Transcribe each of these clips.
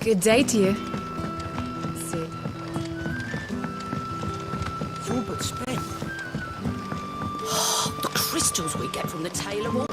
Good day to you. Sid. It's all but spent. The crystals we get from the Tailor Wall.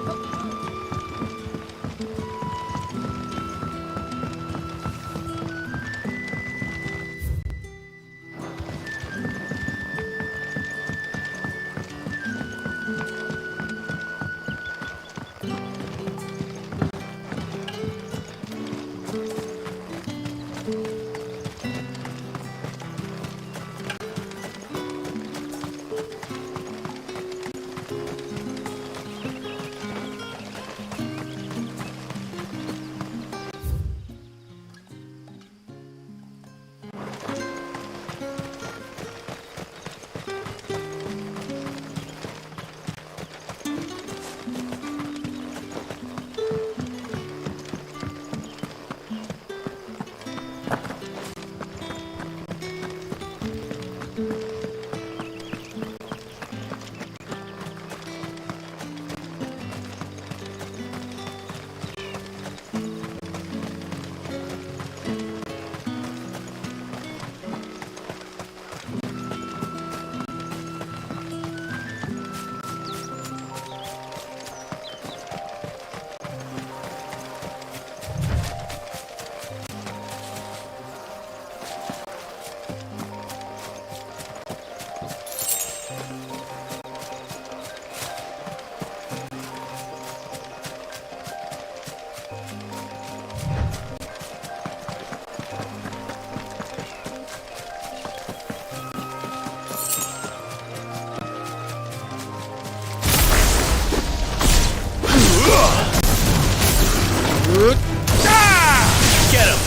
Get him!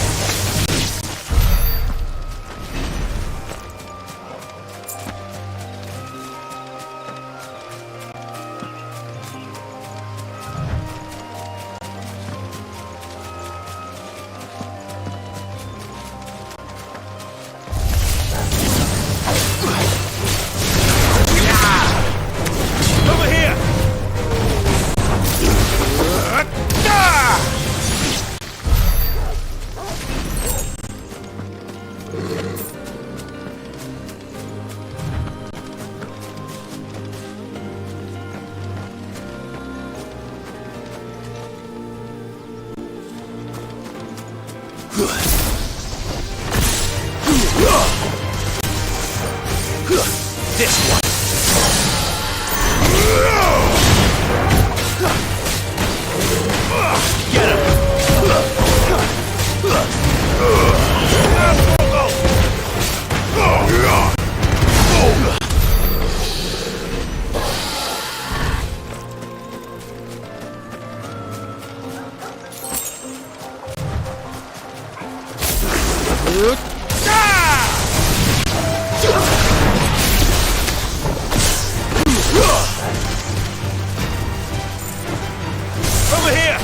Over here! This one. Get him. Over here!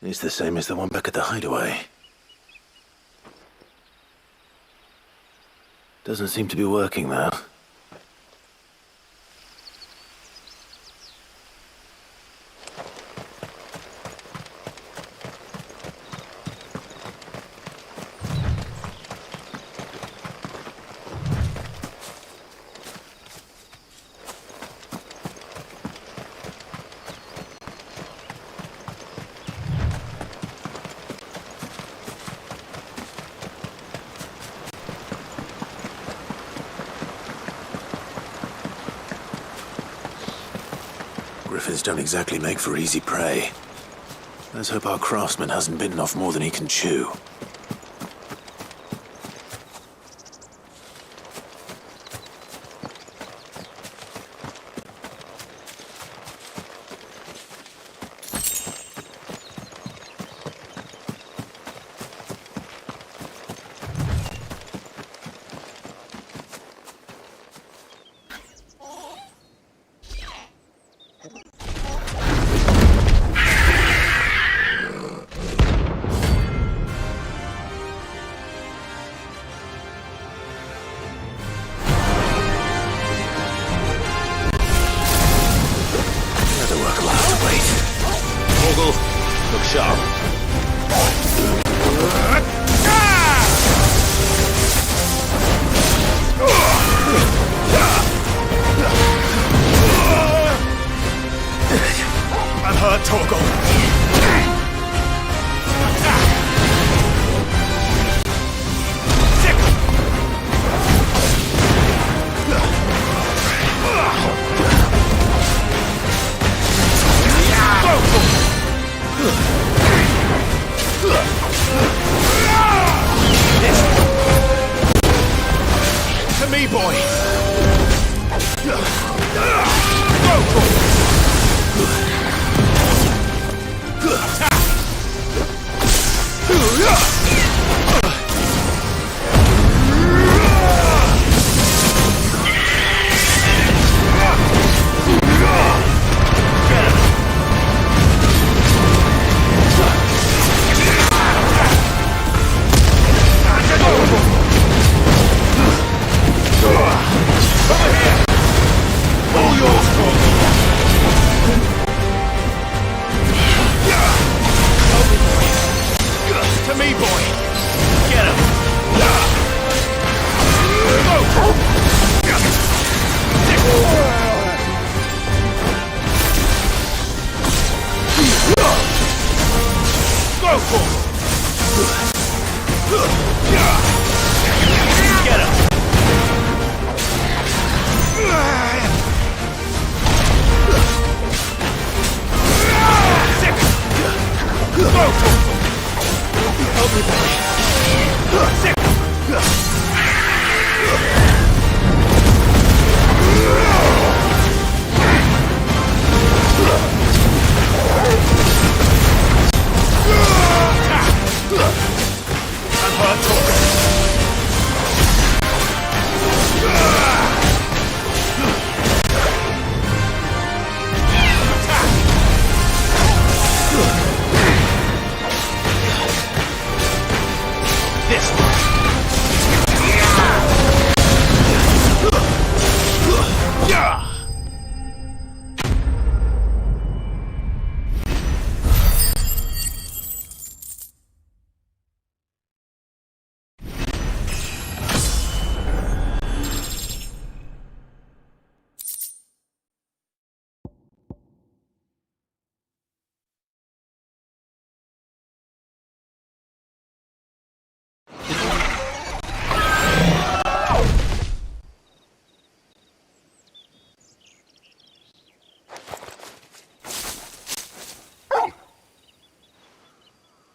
It's the same as the one back at the hideaway. Doesn't seem to be working, though. Griffins don't exactly make for easy prey. Let's hope our craftsman hasn't bitten off more than he can chew. Look sharp. I'm hurt, Torgal. To me, boy.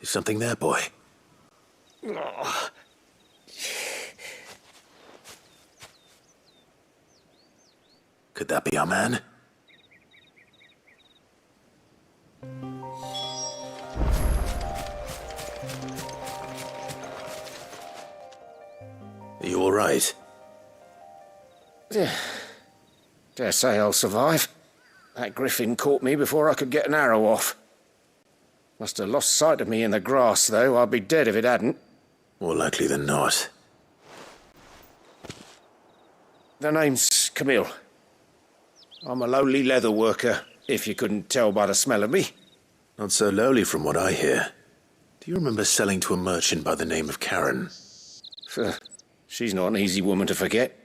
Is something there, boy? Could that be our man? Are you all right? Dare say I'll survive. That griffin caught me before I could get an arrow off. Must have lost sight of me in the grass, though. I'd be dead if it hadn't. More likely than not. The name's Camille. I'm a lowly leather worker, if you couldn't tell by the smell of me. Not so lowly from what I hear. Do you remember selling to a merchant by the name of Karen? She's not an easy woman to forget.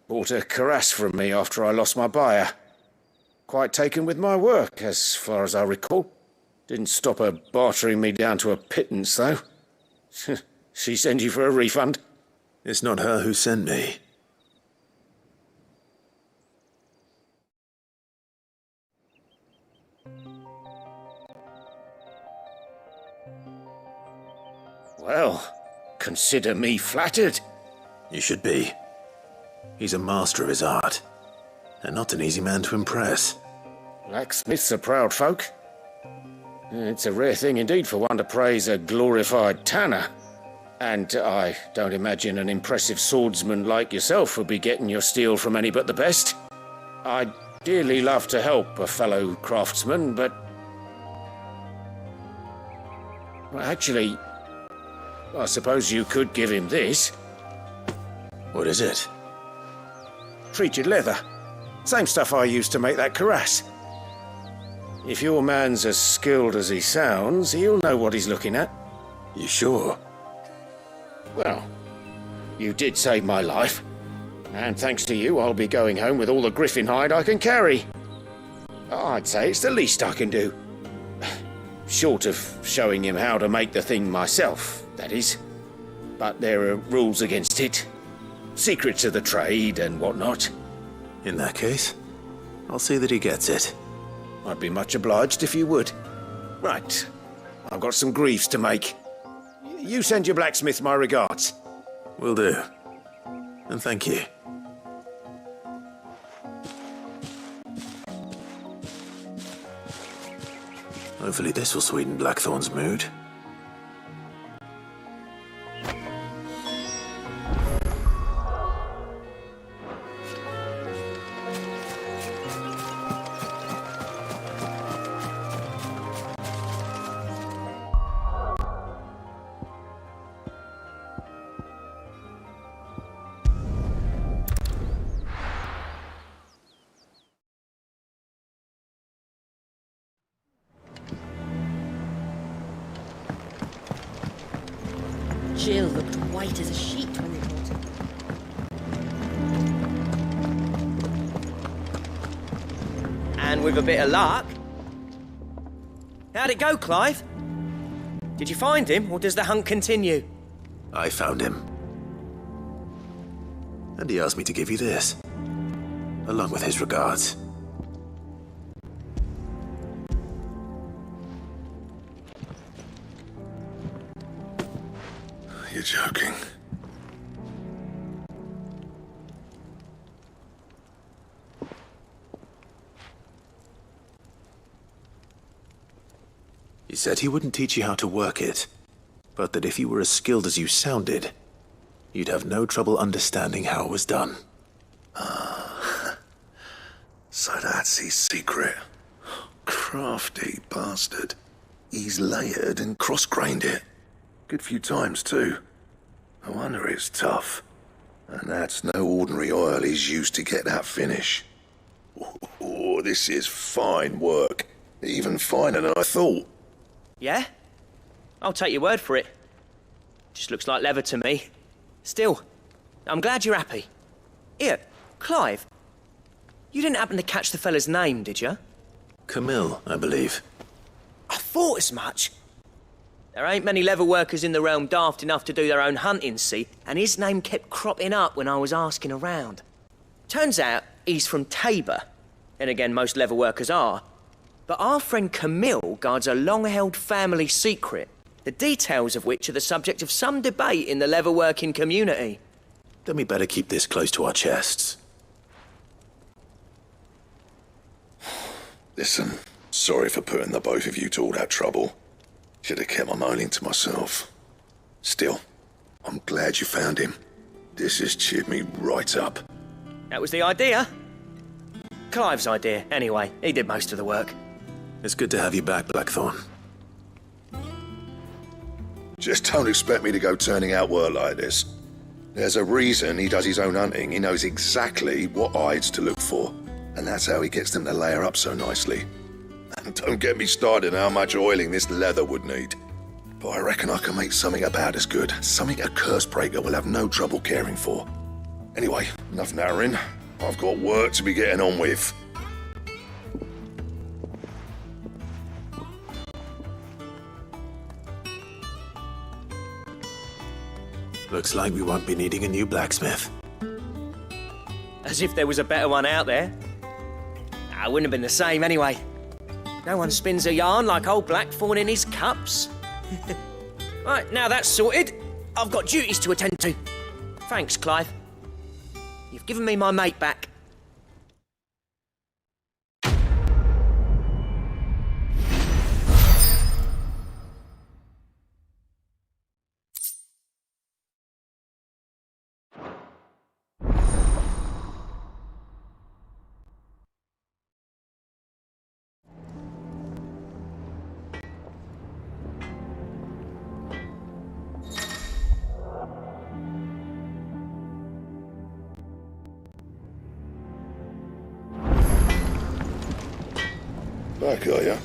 Bought a cuirass from me after I lost my buyer. Quite taken with my work, as far as I recall. Didn't stop her bartering me down to a pittance, though. She sent you for a refund? It's not her who sent me. Well, consider me flattered. You should be. He's a master of his art, and not an easy man to impress. Blacksmiths are proud folk. It's a rare thing indeed for one to praise a glorified tanner. And I don't imagine an impressive swordsman like yourself would be getting your steel from any but the best. I'd dearly love to help a fellow craftsman, but... well, actually, I suppose you could give him this. What is it? Treated leather. Same stuff I used to make that cuirass. If your man's as skilled as he sounds, he'll know what he's looking at. You sure? Well, you did save my life. And thanks to you, I'll be going home with all the griffin hide I can carry. I'd say it's the least I can do. Short of showing him how to make the thing myself, that is. But there are rules against it. Secrets of the trade and whatnot. In that case, I'll see that he gets it. I'd be much obliged if you would. Right. I've got some greaves to make. You send your blacksmith my regards. Will do. And thank you. Hopefully this will sweeten Blackthorn's mood. Jill looked white as a sheet when we brought her. And with a bit of luck... How'd it go, Clive? Did you find him, or does the hunt continue? I found him. And he asked me to give you this, along with his regards. You're joking. He said he wouldn't teach you how to work it, but that if you were as skilled as you sounded, you'd have no trouble understanding how it was done. So that's his secret. Crafty bastard. He's layered and cross-grained it. Good few times, too. No wonder it's tough. And that's no ordinary oil he's used to get that finish. Oh, this is fine work. Even finer than I thought. Yeah? I'll take your word for it. Just looks like leather to me. Still, I'm glad you're happy. Here, Clive. You didn't happen to catch the fella's name, did you? Camille, I believe. I thought as much. There ain't many leather workers in the realm daft enough to do their own hunting, see, and his name kept cropping up when I was asking around. Turns out he's from Tabor, and again most leather workers are. But our friend Camille guards a long-held family secret, the details of which are the subject of some debate in the leather-working community. Then we better keep this close to our chests. Listen, sorry for putting the both of you to all that trouble. Should have kept my moaning to myself. Still, I'm glad you found him. This has cheered me right up. That was the idea. Clive's idea, anyway. He did most of the work. It's good to have you back, Blackthorn. Just don't expect me to go turning out work like this. There's a reason he does his own hunting. He knows exactly what hides to look for. And that's how he gets them to layer up so nicely. And don't get me started on how much oiling this leather would need. But I reckon I can make something about as good. Something a curse breaker will have no trouble caring for. Anyway, enough narrowing. I've got work to be getting on with. Looks like we won't be needing a new blacksmith. As if there was a better one out there. It wouldn't have been the same anyway. No one spins a yarn like old Blackthorn in his cups. Right, now that's sorted, I've got duties to attend to. Thanks, Clive. You've given me my mate back. Back, are ya?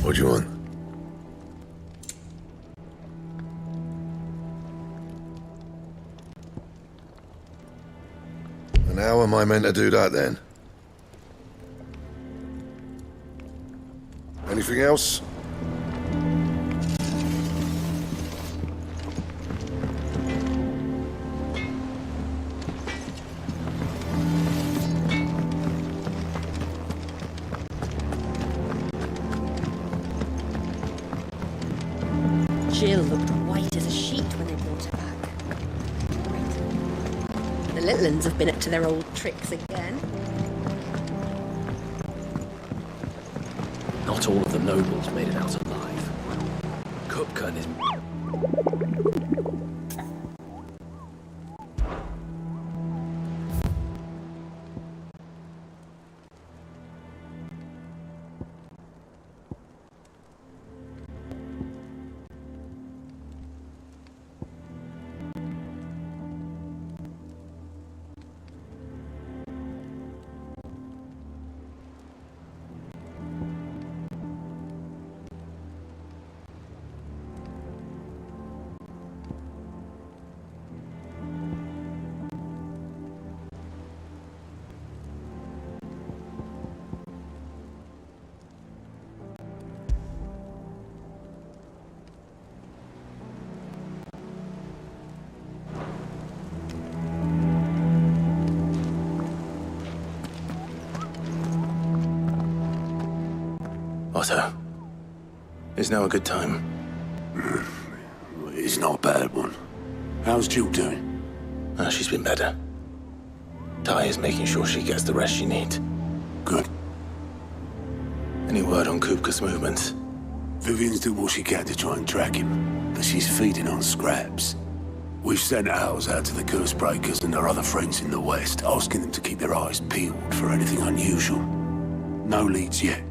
What do you want? And how am I meant to do that then? Anything else? Jill looked white as a sheet when they brought her back. The little uns have been up to their old tricks again. Not all of the nobles made it out alive. Kupka and his... Otto, is now a good time? It's not a bad one. How's Jill doing? She's been better. Ty is making sure she gets the rest she needs. Good. Any word on Kupka's movements? Vivian's doing what she can to try and track him, but she's feeding on scraps. We've sent ours out to the curse breakers and their other friends in the west, asking them to keep their eyes peeled for anything unusual. No leads yet,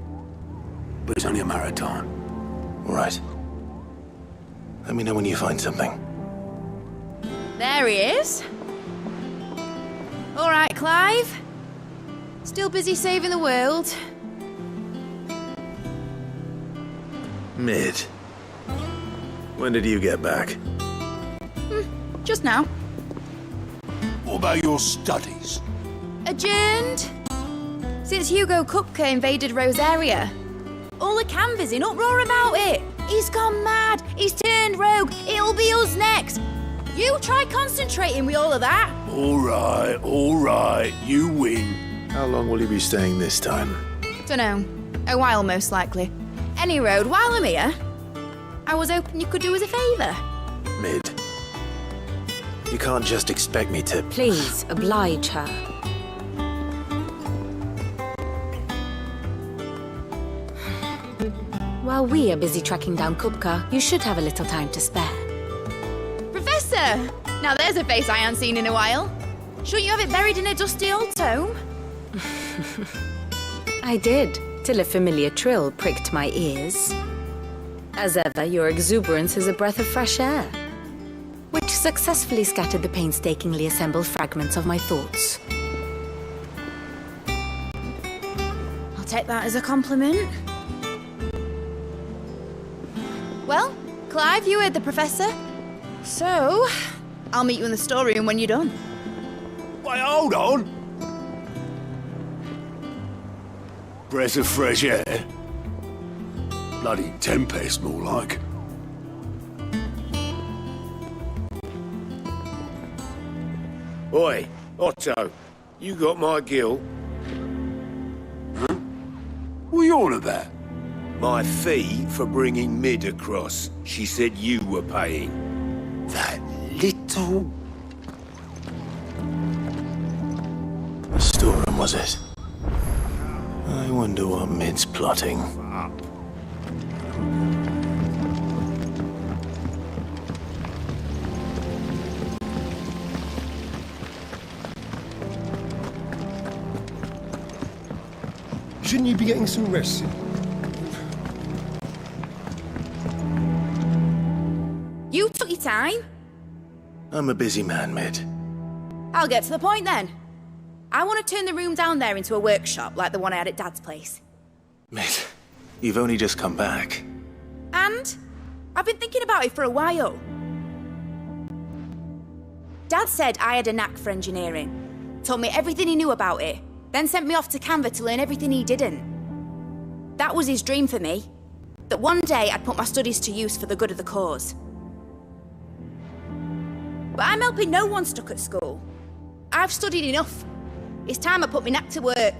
but it's only a matter of time. All right. Let me know when you find something. There he is. All right, Clive. Still busy saving the world. Mid. When did you get back? Just now. What about your studies? Adjourned. Since Hugo Kupka invaded Rosaria. All the canvas in uproar about it. He's gone mad. He's turned rogue. It'll be us next. You try concentrating with all of that. All right, you win. How long will you be staying this time? Dunno. A while, most likely. Any road, while I'm here, I was hoping you could do us a favour. Mid. You can't just expect me to... Please, oblige her. While we are busy tracking down Kupka, you should have a little time to spare. Professor! Now there's a face I haven't seen in a while. Shouldn't you have it buried in a dusty old tome? I did, till a familiar trill pricked my ears. As ever, your exuberance is a breath of fresh air, which successfully scattered the painstakingly assembled fragments of my thoughts. I'll take that as a compliment. Well, Clive, you heard the professor. So, I'll meet you in the storeroom when you're done. Wait, hold on! Breath of fresh air? Bloody tempest, more like. Oi, Otto, you got my gill? Huh? What are you on about? My fee for bringing Mid across. She said you were paying. That little... The storeroom, was it? I wonder what Mid's plotting. Shouldn't you be getting some rest? You took your time. I'm a busy man, Mid. I'll get to the point then. I want to turn the room down there into a workshop like the one I had at Dad's place. Mid, you've only just come back. And I've been thinking about it for a while. Dad said I had a knack for engineering, told me everything he knew about it, then sent me off to Canva to learn everything he didn't. That was his dream for me, that one day I'd put my studies to use for the good of the cause. But I'm helping no one stuck at school. I've studied enough. It's time I put my knack to work.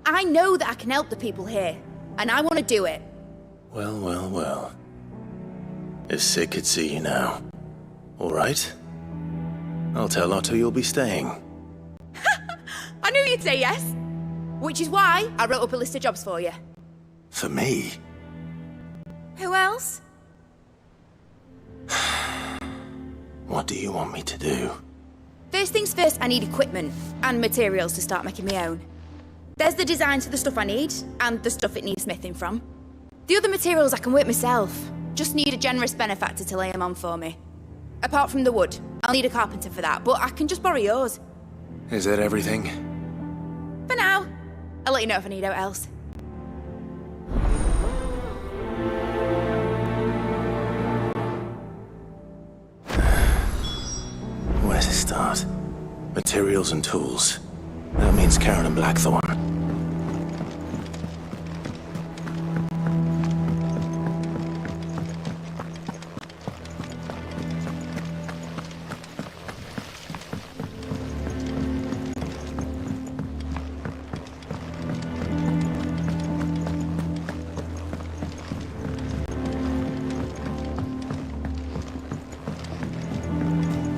I know that I can help the people here, and I want to do it. Well, well, well. If Sid could see you now. All right. I'll tell Otto you'll be staying. I knew you'd say yes. Which is why I wrote up a list of jobs for you. For me? Who else? What do you want me to do? First things first, I need equipment and materials to start making my own. There's the designs for the stuff I need, and the stuff it needs smithing from. The other materials I can work myself. Just need a generous benefactor to lay them on for me. Apart from the wood, I'll need a carpenter for that, but I can just borrow yours. Is that everything? For now. I'll let you know if I need out else. Where to start? Materials and tools. That means Karen and Blackthorn.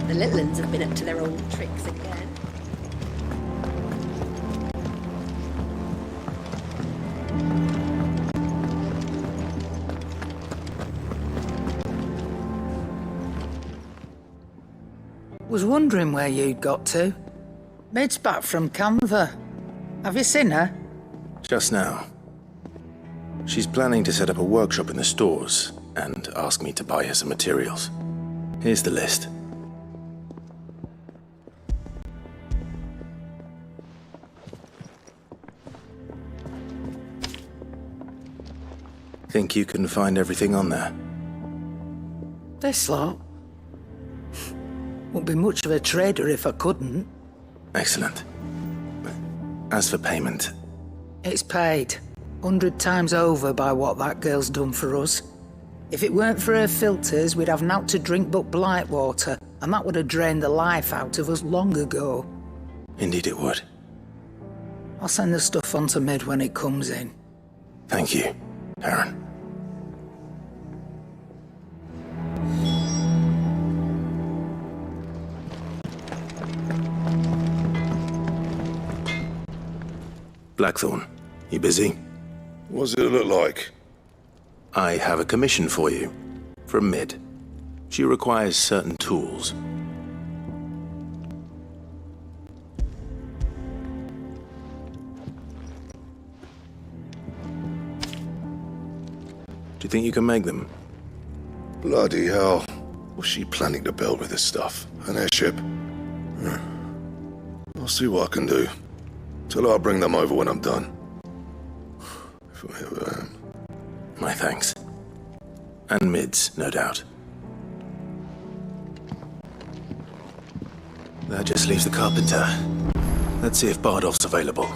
The little uns have been up to their old tricks again. Was wondering where you'd got to. Mid's back from Canva. Have you seen her? Just now. She's planning to set up a workshop in the stores and ask me to buy her some materials. Here's the list. Think you can find everything on there? This lot. Wouldn't be much of a trader if I couldn't. Excellent. As for payment... It's paid. 100 times over by what that girl's done for us. If it weren't for her filters, we'd have naught to drink but blight water, and that would have drained the life out of us long ago. Indeed it would. I'll send the stuff on to Mid when it comes in. Thank you, Aaron. Blackthorn, you busy? What's it look like? I have a commission for you. From Mid. She requires certain tools. Do you think you can make them? Bloody hell. What's she planning to build with this stuff? An airship? I'll see what I can do. Tell her I'll bring them over when I'm done. If I ever am. My thanks. And mids, no doubt. That just leaves the carpenter. Let's see if Bardolph's available.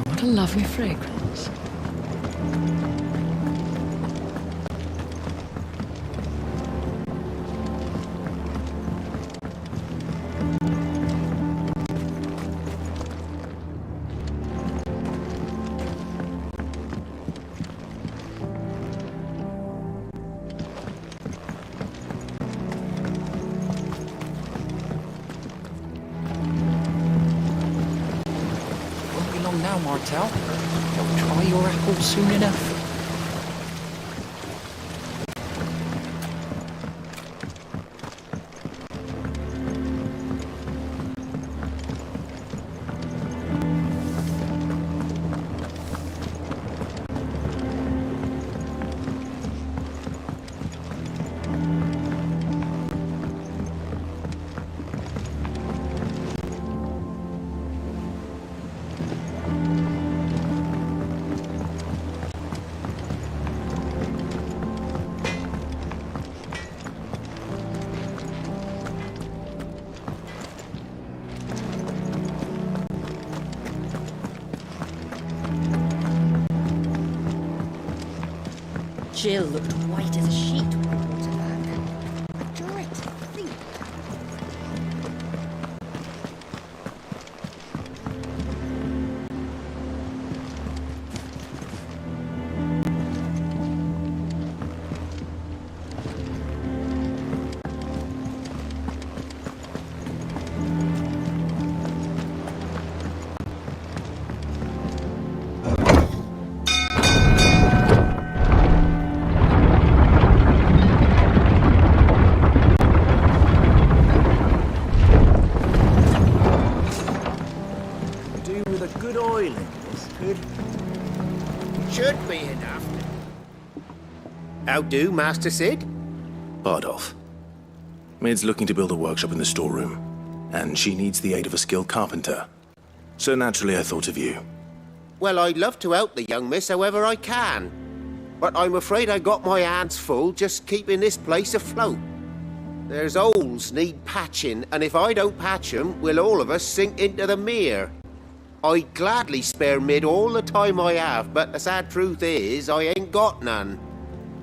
What a lovely fragrance. Now, Martel. You'll try your apple soon enough. Jill looked white as a sheet when we brought her back. Try to think. Should be enough. How do, Master Sid? Bardolph. Mid's looking to build a workshop in the storeroom, and she needs the aid of a skilled carpenter. So naturally I thought of you. Well, I'd love to help the young miss however I can. But I'm afraid I got my hands full just keeping this place afloat. There's holes need patching, and if I don't patch them, we'll all of us sink into the mere. I'd gladly spare Mid all the time I have, but the sad truth is, I ain't got none.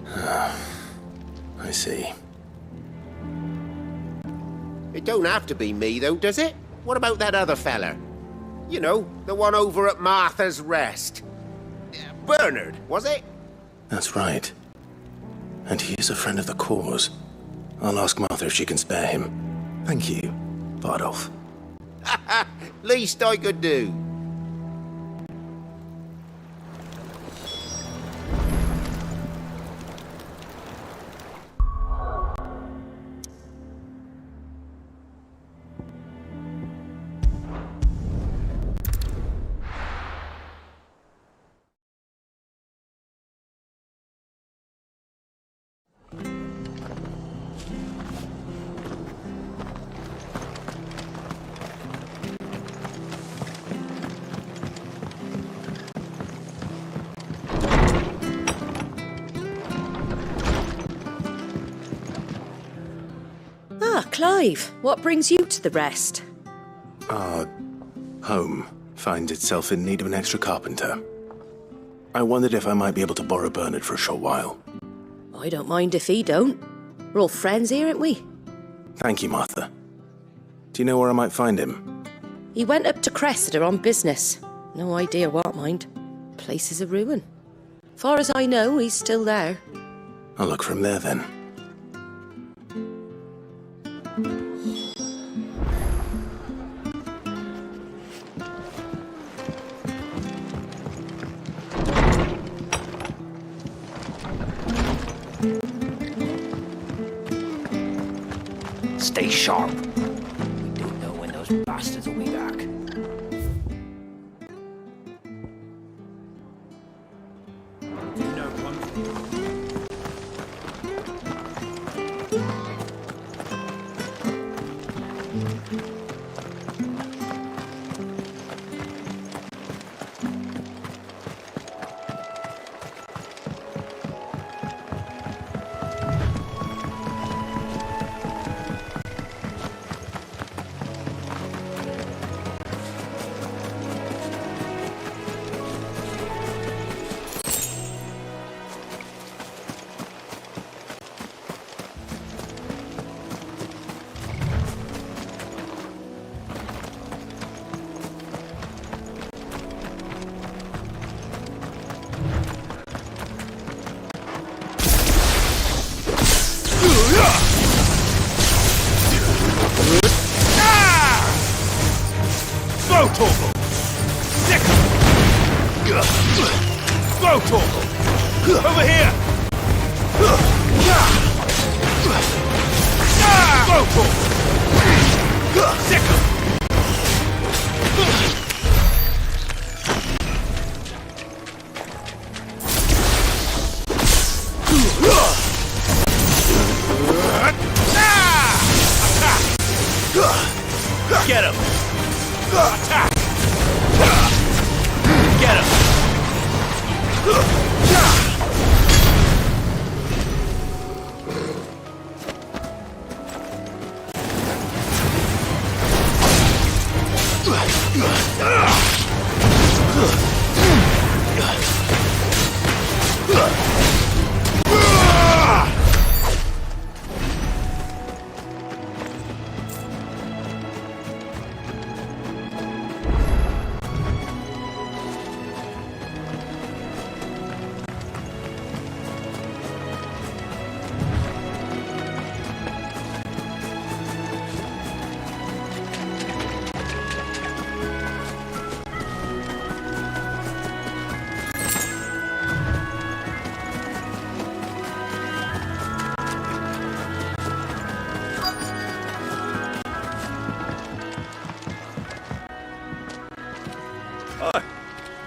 I see. It don't have to be me, though, does it? What about that other fella? You know, the one over at Martha's Rest. Bernard, was it? That's right. And he is a friend of the cause. I'll ask Martha if she can spare him. Thank you, Bardolph. Least I could do. Clive, what brings you to the Rest? Our home finds itself in need of an extra carpenter. I wondered if I might be able to borrow Bernard for a short while. I don't mind if he don't. We're all friends here, aren't we? Thank you, Martha. Do you know where I might find him? He went up to Cressida on business. No idea what, mind. Place is a ruin. Far as I know, he's still there. I'll look for him there then. stay sharp. We don't know when those bastards will be back. Get him! Attack! Get him!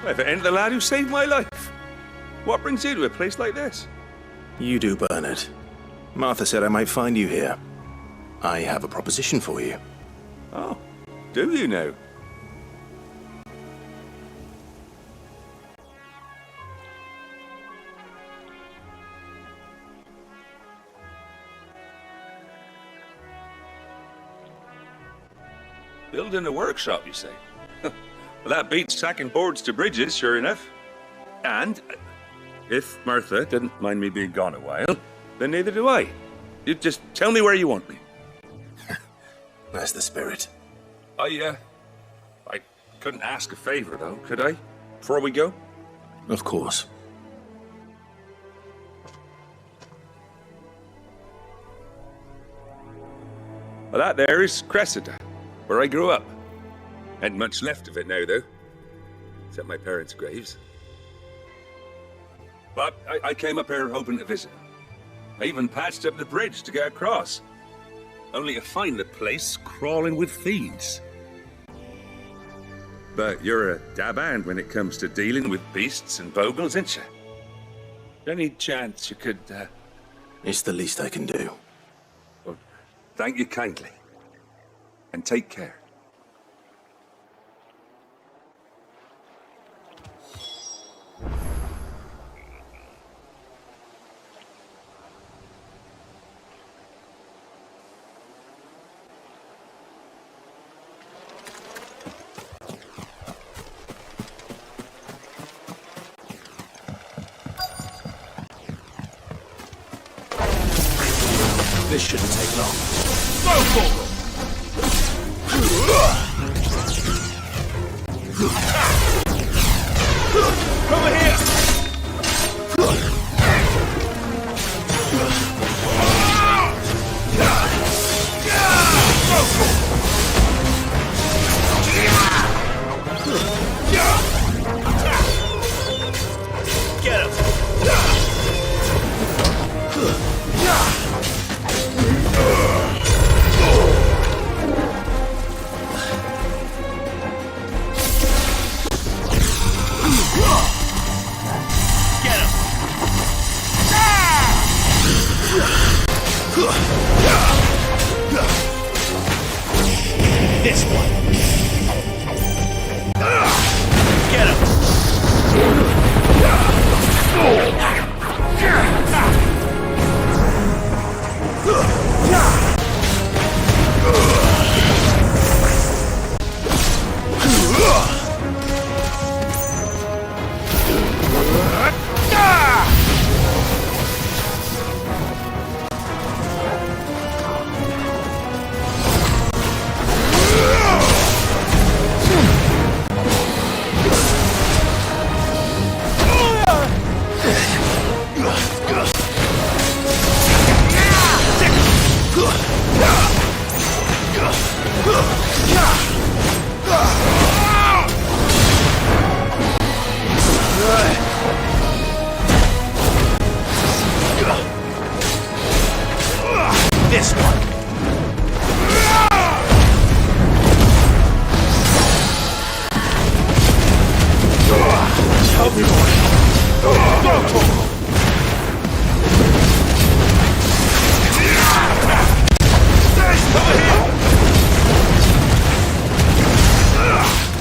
If it ain't the lad who saved my life. What brings you to a place like this? You do, Bernard. Martha said I might find you here. I have a proposition for you. Oh, do you now? Building a workshop, you say? Well, that beats tacking boards to bridges, sure enough. And if Martha didn't mind me being gone a while, then neither do I. You just tell me where you want me. That's the spirit. I couldn't ask a favor, though, could I? Before we go? Of course. Well, that there is Cressida, where I grew up. Ain't much left of it now, though. Except my parents' graves. But I came up here hoping to visit. I even patched up the bridge to get across. Only to find the place crawling with thieves. But you're a dab hand when it comes to dealing with beasts and bogles, ain't you? Any chance you could, It's the least I can do. Well, thank you kindly. And take care. This shouldn't take long. Go for it! Over here! Get him! Help me, boy. Go, Torgal.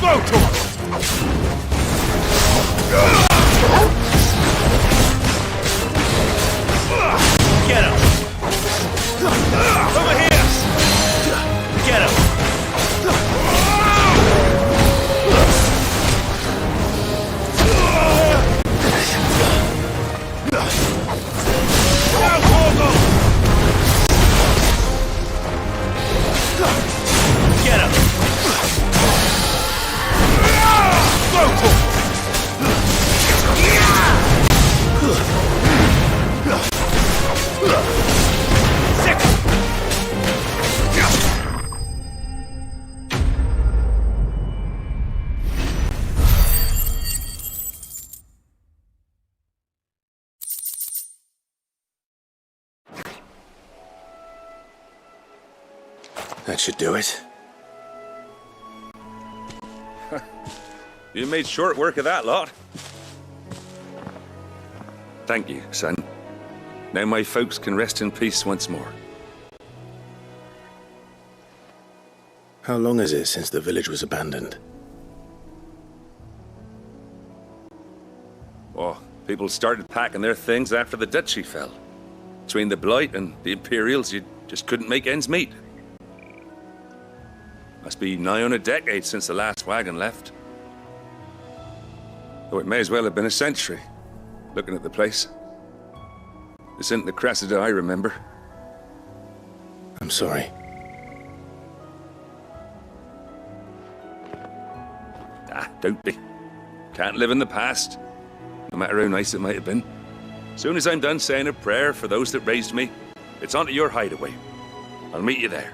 Go, Torgal. Get him! Over here! Get him! Now, Torgal! Get him! Go, Torgal! That should do it. You made short work of that lot. Thank you, son. Now my folks can rest in peace once more. How long is it since the village was abandoned? Oh, people started packing their things after the duchy fell. Between the Blight and the Imperials, you just couldn't make ends meet. Must be nigh on a decade since the last wagon left. Though it may as well have been a century, looking at the place. This isn't the Cressida I remember. I'm sorry. Ah, don't be. Can't live in the past, no matter how nice it might have been. Soon as I'm done saying a prayer for those that raised me, it's on to your hideaway. I'll meet you there.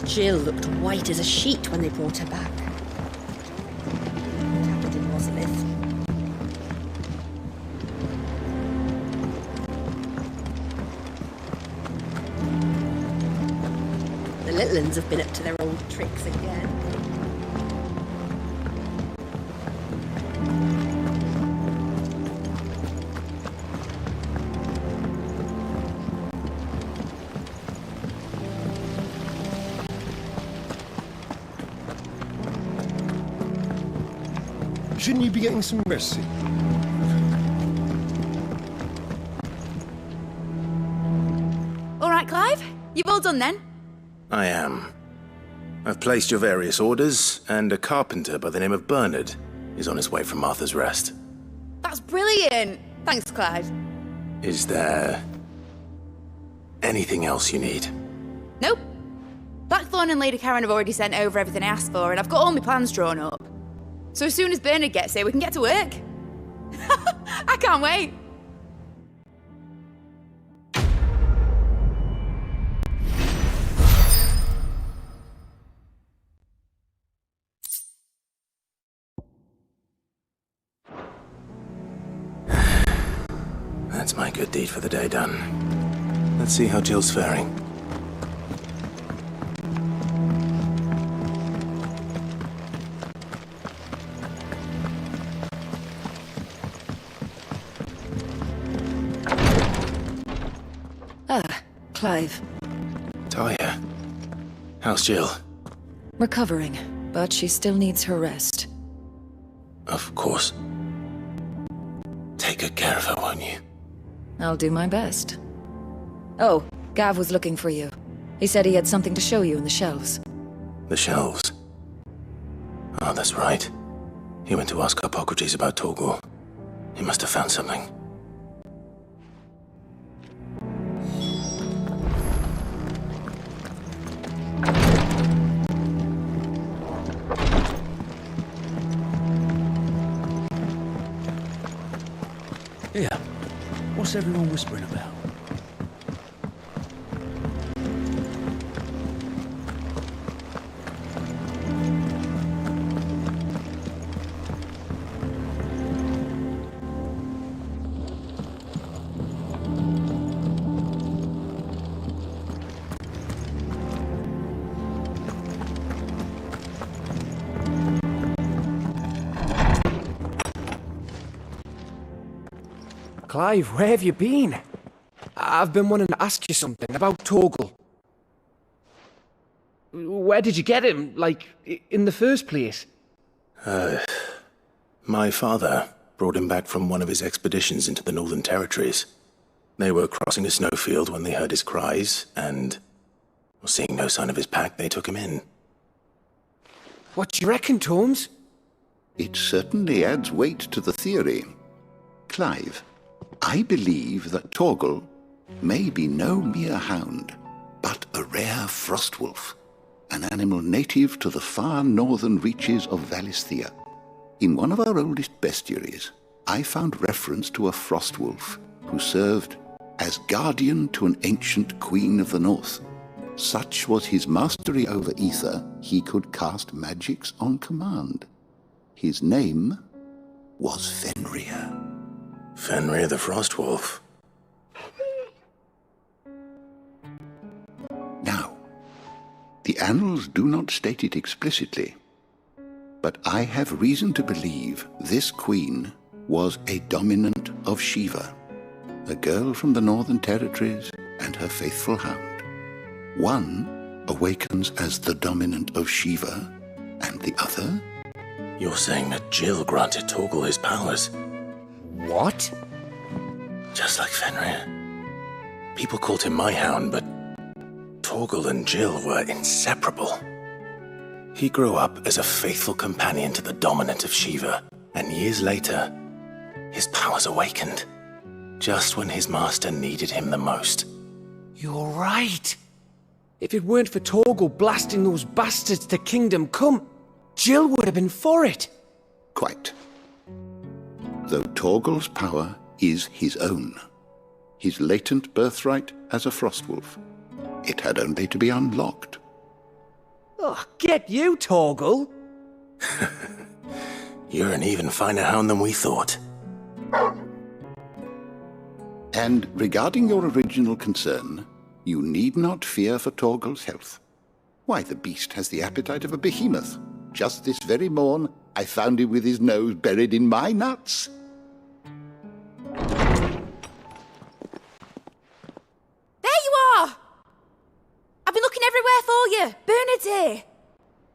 Jill looked white as a sheet when they brought her back. What happened in Valisthea? The little ones have been up to their old tricks again. Shouldn't you be getting some rest soon? All right, Clive. You've all done then? I am. I've placed your various orders, and a carpenter by the name of Bernard is on his way from Martha's Rest. That's brilliant. Thanks, Clive. Is there anything else you need? Nope. Blackthorn and Lady Karen have already sent over everything I asked for, and I've got all my plans drawn up. So as soon as Bernard gets here, we can get to work. I can't wait. That's my good deed for the day done. Let's see how Jill's faring. Clive. Talia. How's Jill? Recovering, but she still needs her rest. Of course. Take good care of her, won't you? I'll do my best. Oh, Gav was looking for you. He said he had something to show you in the shelves. The shelves? Oh, that's right. He went to ask Hippocrates about Torgal. He must have found something. Here, what's everyone whispering about? Clive, where have you been? I've been wanting to ask you something about Torgal. Where did you get him, like, in the first place? My father brought him back from one of his expeditions into the Northern Territories. They were crossing a snowfield when they heard his cries, and, seeing no sign of his pack, they took him in. What do you reckon, Torms? It certainly adds weight to the theory. Clive, I believe that Torgal may be no mere hound, but a rare frostwolf, an animal native to the far northern reaches of Valisthea. In one of our oldest bestiaries, I found reference to a frostwolf who served as guardian to an ancient queen of the north. Such was his mastery over ether, he could cast magics on command. His name was Fenrir. Fenrir the Frostwolf. Now, the annals do not state it explicitly, but I have reason to believe this queen was a dominant of Shiva, a girl from the Northern Territories and her faithful hound. One awakens as the dominant of Shiva, and the other? You're saying that Jill granted Torgal his powers? What? Just like Fenrir. People called him my hound, but Torgal and Jill were inseparable. He grew up as a faithful companion to the dominant of Shiva, and years later, his powers awakened, just when his master needed him the most. You're right. If it weren't for Torgal blasting those bastards to Kingdom Come, Jill would have been for it. Quite. Though Torgal's power is his own, his latent birthright as a frostwolf, it had only to be unlocked. Oh, get you, Torgal! You're an even finer hound than we thought. And regarding your original concern, you need not fear for Torgal's health. Why, the beast has the appetite of a behemoth. Just this very morn, I found him with his nose buried in my nuts. There you are! I've been looking everywhere for you. Bernard's here.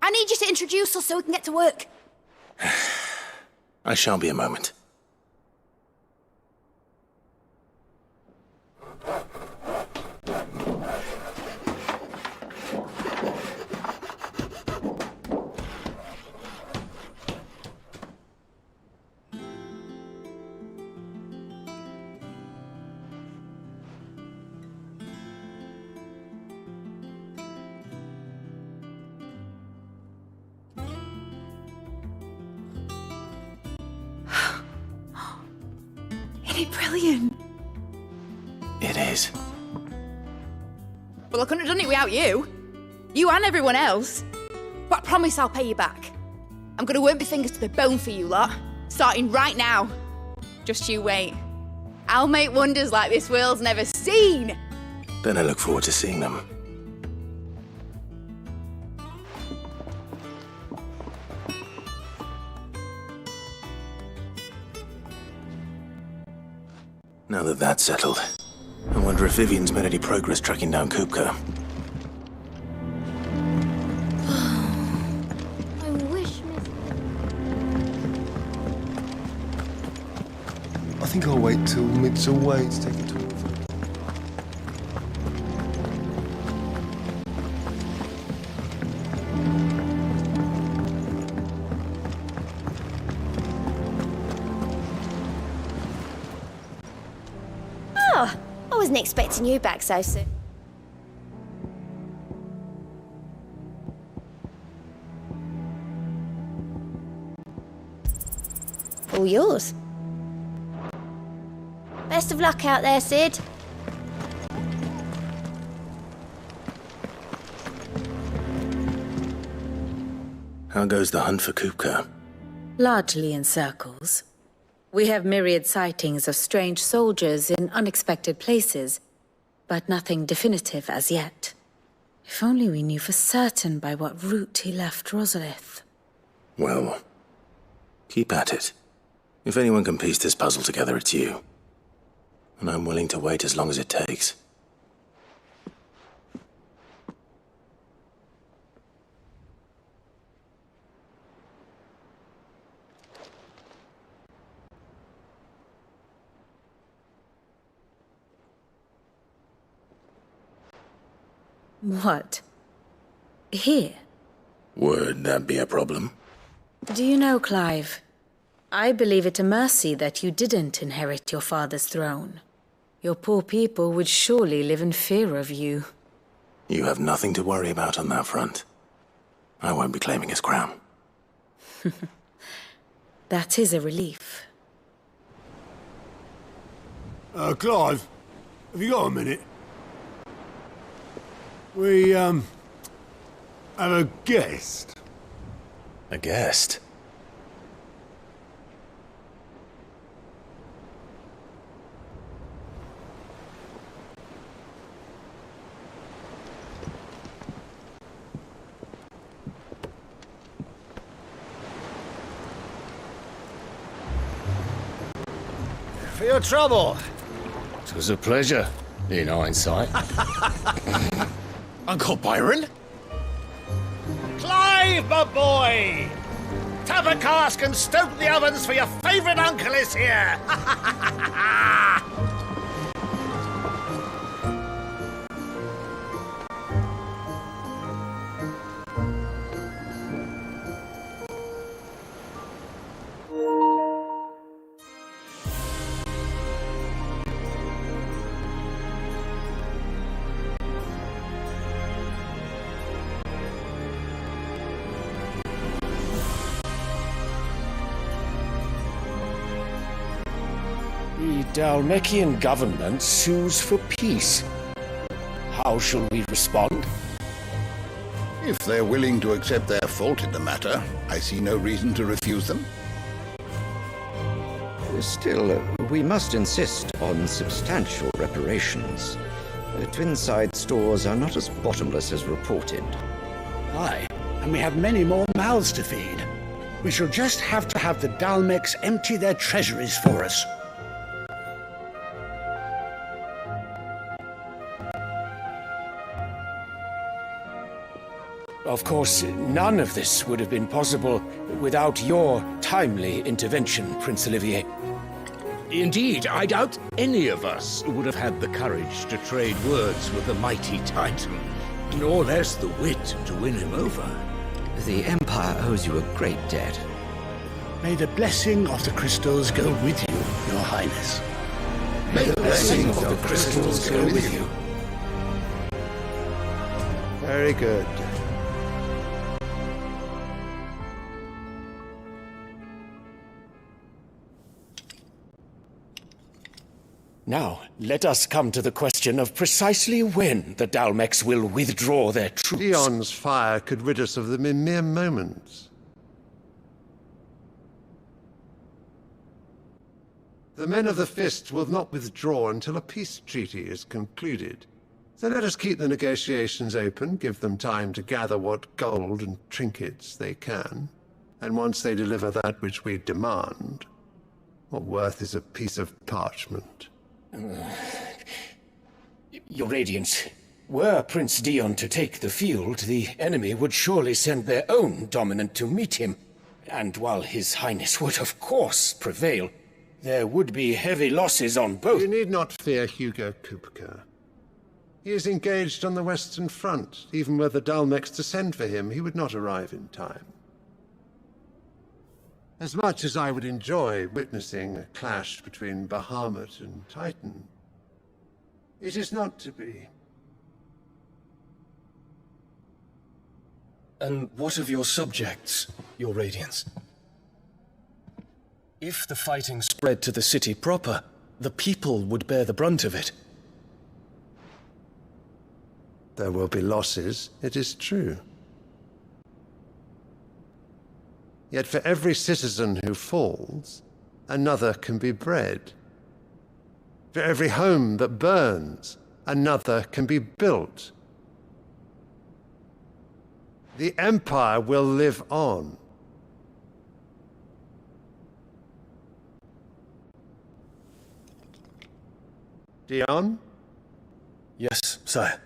I need you to introduce us so we can get to work. I shan't be a moment. Isn't it brilliant? It is. Well, I couldn't have done it without you. You and everyone else. But I promise I'll pay you back. I'm gonna work my fingers to the bone for you lot. Starting right now. Just you wait. I'll make wonders like this world's never seen. Then I look forward to seeing them. Now that that's settled, I wonder if Vivian's made any progress tracking down Kupka. I wish I think I'll wait till mid's away to take a tour of it. Oh, I wasn't expecting you back so soon. All yours. Best of luck out there, Sid. How goes the hunt for Kupka? Largely in circles. We have myriad sightings of strange soldiers in unexpected places, but nothing definitive as yet. If only we knew for certain by what route he left Rosalith. Well, keep at it. If anyone can piece this puzzle together, it's you. And I'm willing to wait as long as it takes. What? Here? Would that be a problem? Do you know, Clive? I believe it a mercy that you didn't inherit your father's throne. Your poor people would surely live in fear of you. You have nothing to worry about on that front. I won't be claiming his crown. That is a relief. Clive, have you got a minute? We, have a guest. A guest? For your trouble. It was a pleasure, in hindsight. Uncle Byron? Clive, my boy! Tap a cask and stoke the ovens, for your favourite uncle is here! The Dalmekian government sues for peace. How shall we respond? If they're willing to accept their fault in the matter, I see no reason to refuse them. Still, we must insist on substantial reparations. Twinside stores are not as bottomless as reported. Aye, and we have many more mouths to feed. We shall just have to have the Dalmecs empty their treasuries for us. Of course, none of this would have been possible without your timely intervention, Prince Olivier. Indeed, I doubt any of us would have had the courage to trade words with the mighty Titan, nor less the wit to win him over. The Empire owes you a great debt. May the blessing of the crystals go with you, Your Highness. May the blessing of the crystals go with you. Very good. Now, let us come to the question of precisely when the Dalmecs will withdraw their troops. Dion's fire could rid us of them in mere moments. The men of the Fist will not withdraw until a peace treaty is concluded. So let us keep the negotiations open, give them time to gather what gold and trinkets they can. And once they deliver that which we demand, what worth is a piece of parchment? Your Radiance, were Prince Dion to take the field, the enemy would surely send their own dominant to meet him. And while His Highness would of course prevail, there would be heavy losses on both. You need not fear Hugo Kupka. He is engaged on the Western Front. Even were the Dalmecs to send for him, he would not arrive in time. As much as I would enjoy witnessing a clash between Bahamut and Titan, it is not to be. And what of your subjects, Your Radiance? If the fighting spread to the city proper, the people would bear the brunt of it. There will be losses, it is true. Yet for every citizen who falls, another can be bred. For every home that burns, another can be built. The Empire will live on. Dion? Yes, sire.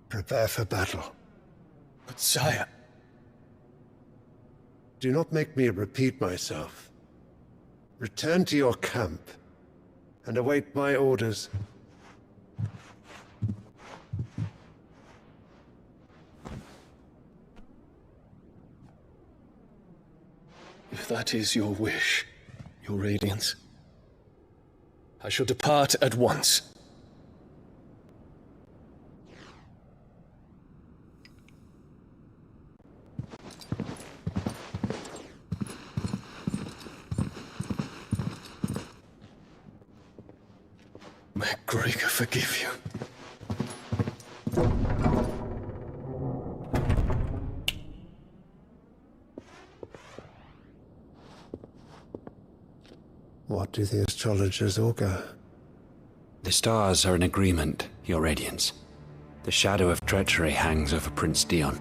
Prepare for battle. But sire... Do not make me repeat myself. Return to your camp and await my orders. If that is your wish, your Radiance, I shall depart at once. May Gregor forgive you. What do the astrologers augur? The stars are in agreement, Your Radiance. The shadow of treachery hangs over Prince Dion.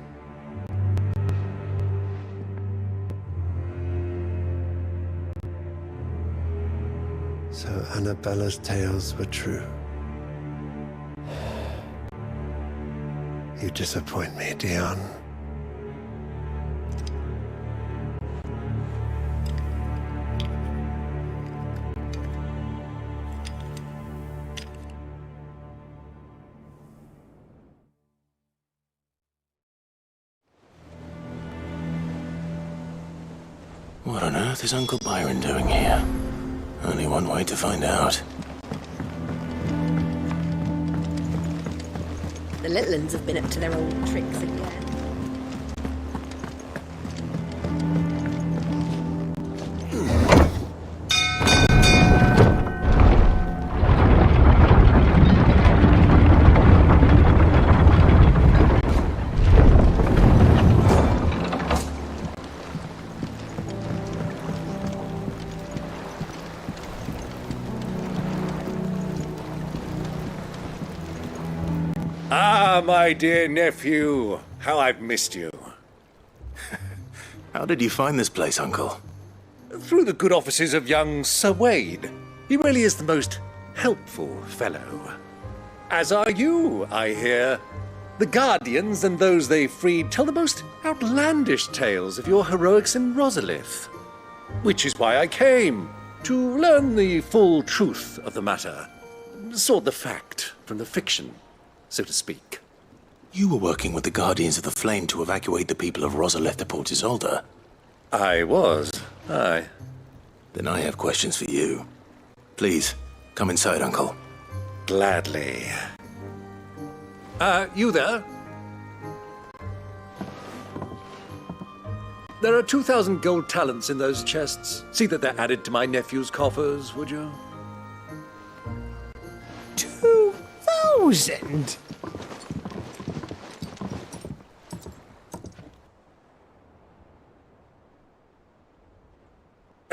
So Annabella's tales were true. You disappoint me, Dion. What on earth is Uncle Byron doing here? Only one way to find out. The little uns have been up to their old tricks again. Ah, my dear nephew, how I've missed you. How did you find this place, Uncle? Through the good offices of young Sir Wade. He really is the most helpful fellow. As are you, I hear. The Guardians and those they freed tell the most outlandish tales of your heroics in Rosalith. Which is why I came, to learn the full truth of the matter. Sort the fact from the fiction, so to speak. You were working with the Guardians of the Flame to evacuate the people of Rosalith to Port Isolde. I was, aye. Then I have questions for you. Please, come inside, Uncle. Gladly. You there? There are 2,000 gold talents in those chests. See that they're added to my nephew's coffers, would you? 2,000?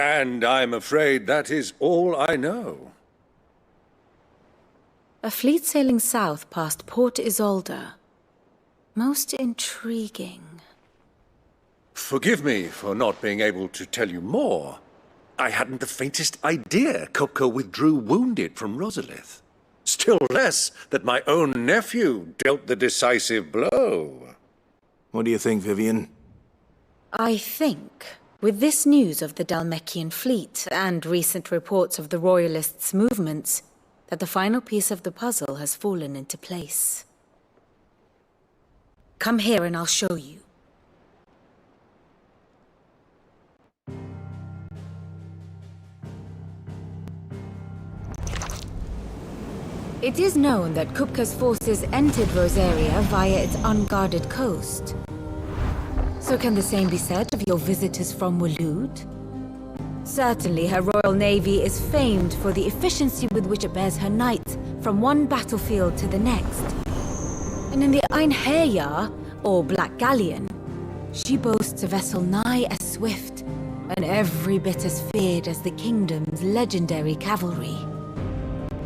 And I'm afraid that is all I know. A fleet sailing south past Port Isolde. Most intriguing. Forgive me for not being able to tell you more. I hadn't the faintest idea Kupka withdrew wounded from Rosalith. Still less that my own nephew dealt the decisive blow. What do you think, Vivian? I think, with this news of the Dhalmekian fleet and recent reports of the Royalists' movements, that the final piece of the puzzle has fallen into place. Come here and I'll show you. It is known that Kupka's forces entered Rosaria via its unguarded coast. So can the same be said of your visitors from Waloed? Certainly her royal navy is famed for the efficiency with which it bears her knights from one battlefield to the next. And in the Einherjar, or Black Galleon, she boasts a vessel nigh as swift and every bit as feared as the kingdom's legendary cavalry.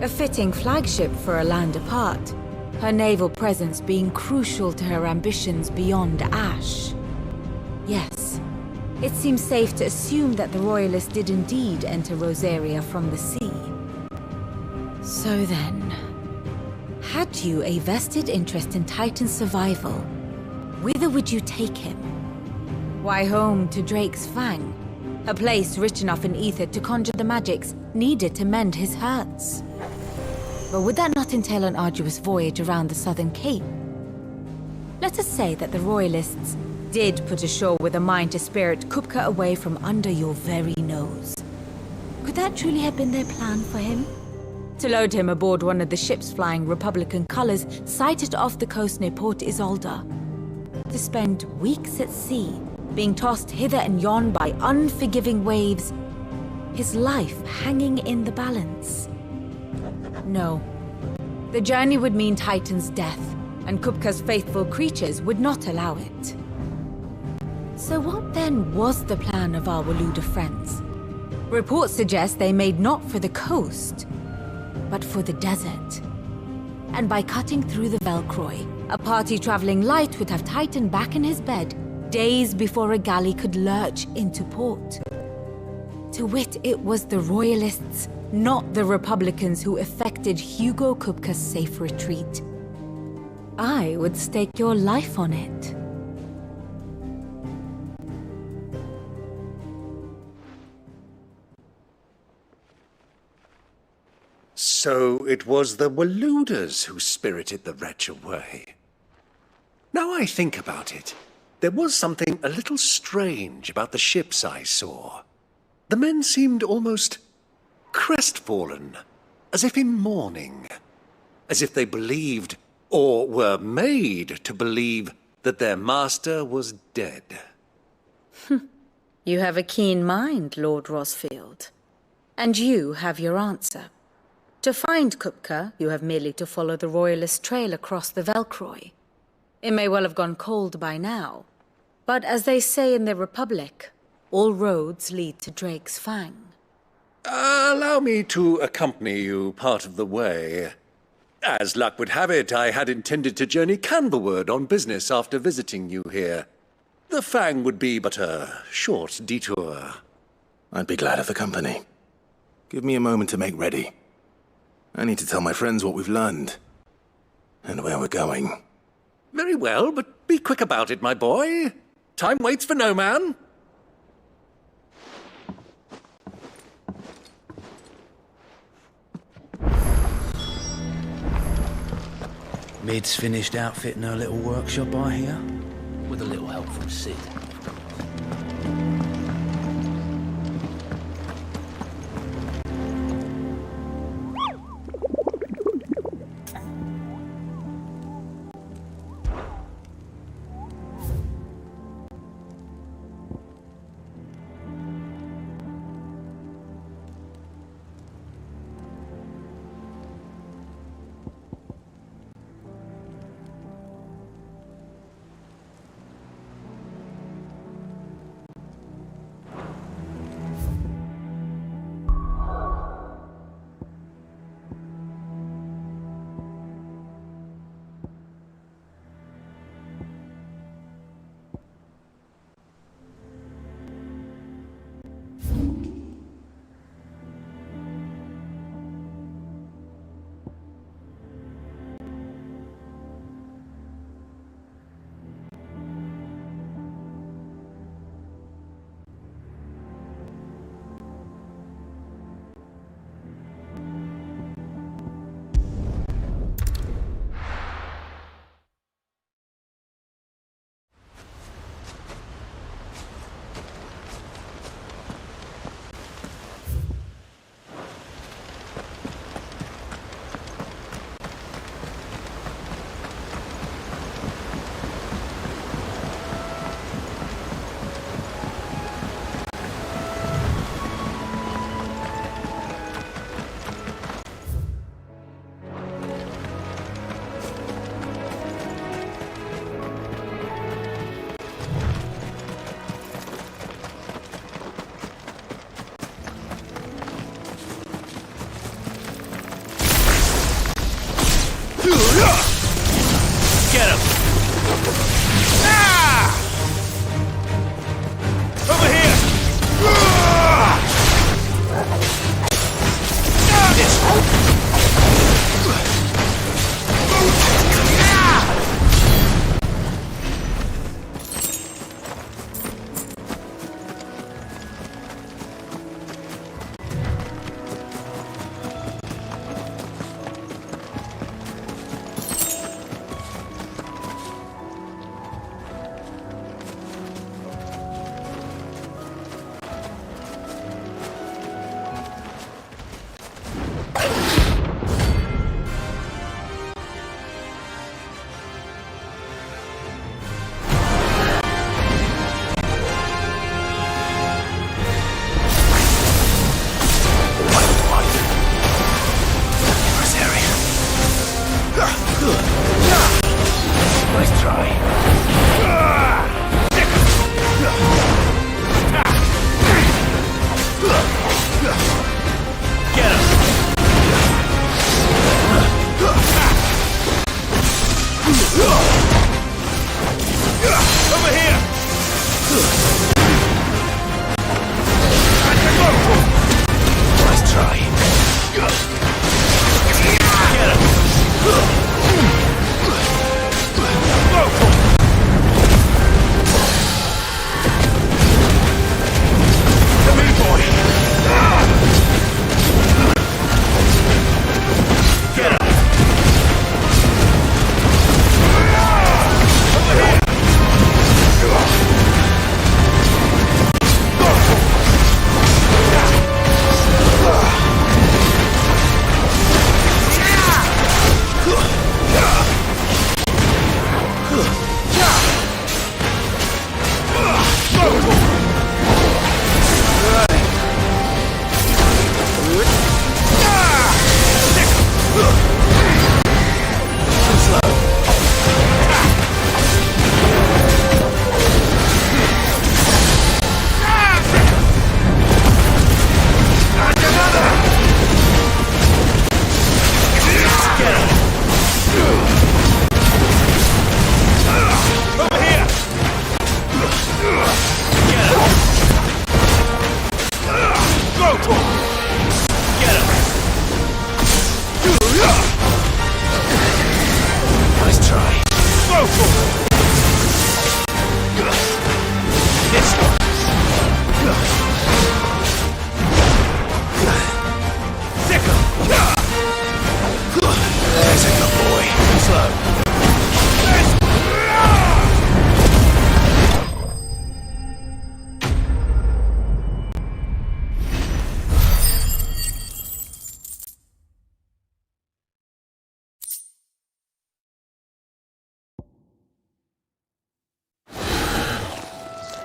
A fitting flagship for a land apart, her naval presence being crucial to her ambitions beyond Ash. Yes, it seems safe to assume that the Royalists did indeed enter Rosaria from the sea. So then, had you a vested interest in Titan's survival, whither would you take him? Why, home to Drake's Fang, a place rich enough in ether to conjure the magics needed to mend his hurts. But would that not entail an arduous voyage around the southern cape? Let us say that the Royalists did put ashore with a mind to spirit Kupka away from under your very nose. Could that truly have been their plan for him? To load him aboard one of the ships flying Republican colors sighted off the coast near Port Isolde? To spend weeks at sea, being tossed hither and yon by unforgiving waves, his life hanging in the balance? No. The journey would mean Titan's death, and Kupka's faithful creatures would not allow it. So what then was the plan of our Waluda friends? Reports suggest they made not for the coast, but for the desert. And by cutting through the Velcroy, a party traveling light would have Titan back in his bed days before a galley could lurch into port. To wit, it was the Royalists, not the Republicans, who effected Hugo Kupka's safe retreat. I would stake your life on it. So it was the Waludas who spirited the wretch away. Now I think about it, there was something a little strange about the ships I saw. The men seemed almost crestfallen, as if in mourning, as if they believed, or were made to believe, that their master was dead. You have a keen mind, Lord Rosfield. And you have your answer. To find Kupka, you have merely to follow the Royalist trail across the Velcroy. It may well have gone cold by now, but as they say in the Republic, all roads lead to Drake's Fang. Allow me to accompany you part of the way. As luck would have it, I had intended to journey Canverward on business after visiting you here. The Fang would be but a short detour. I'd be glad of the company. Give me a moment to make ready. I need to tell my friends what we've learned, and where we're going. Very well, but be quick about it, my boy. Time waits for no man. Mid's finished outfitting her little workshop, I hear. With a little help from Sid.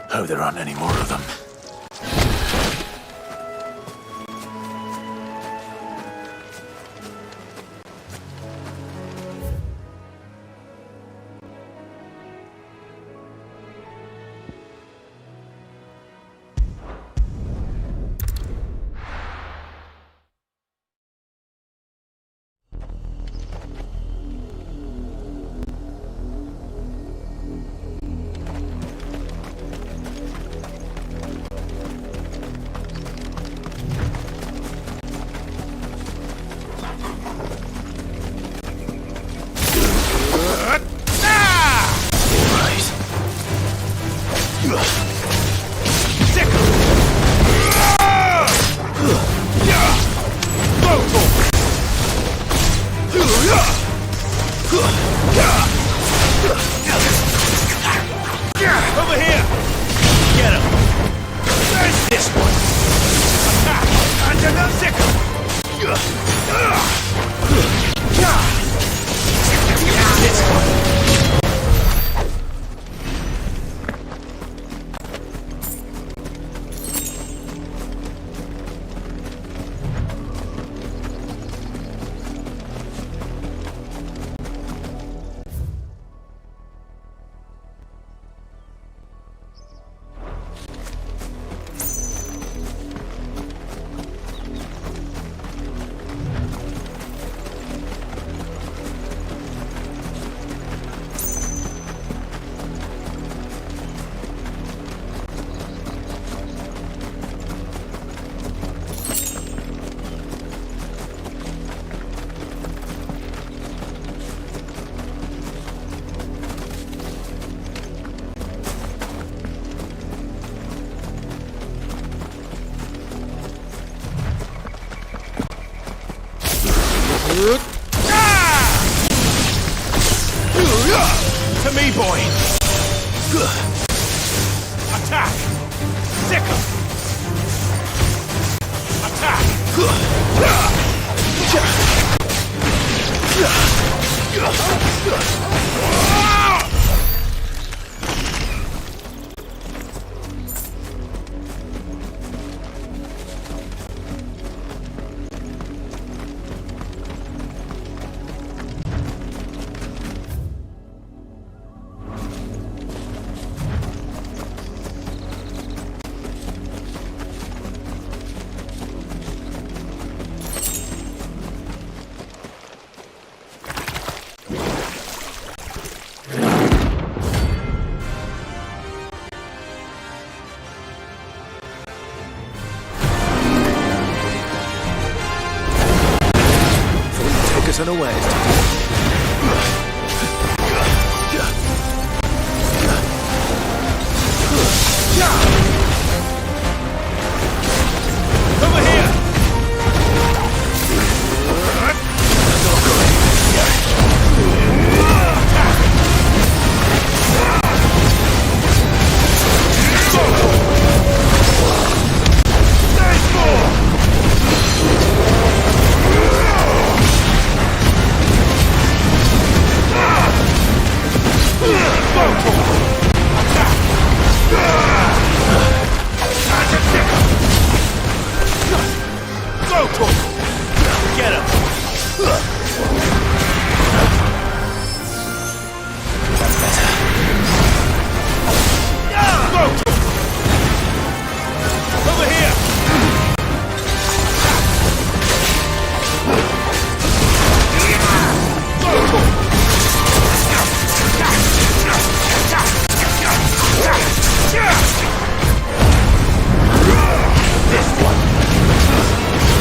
Hope there aren't any more of them. Over here! Get him! There's this one! Attack! And another sickle! This one! To me, boy! Attack! Sickle! Attack! unawares today. Over here! Get him! That's better. Over here! This one.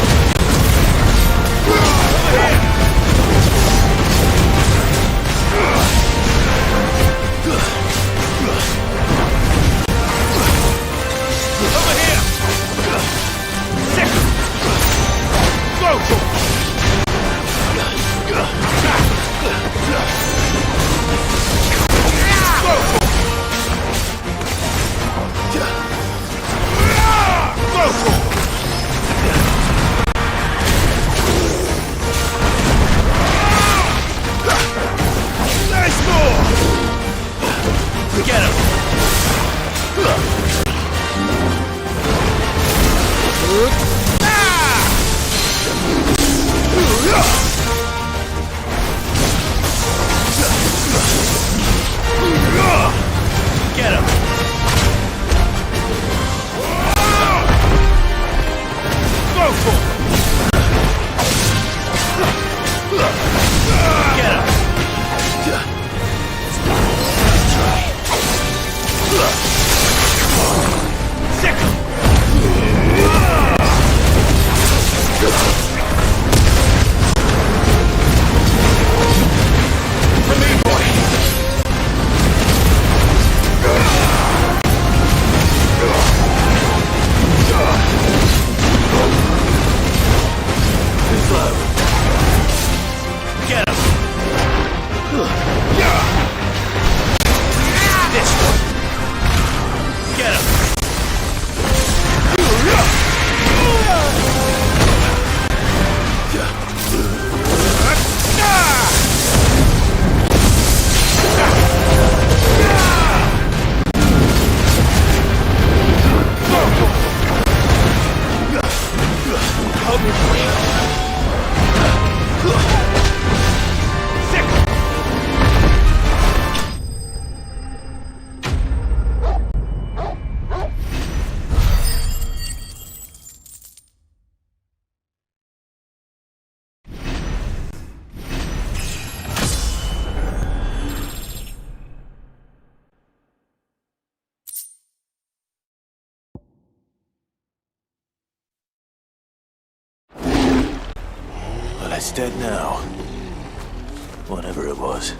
It's dead now. Whatever it was.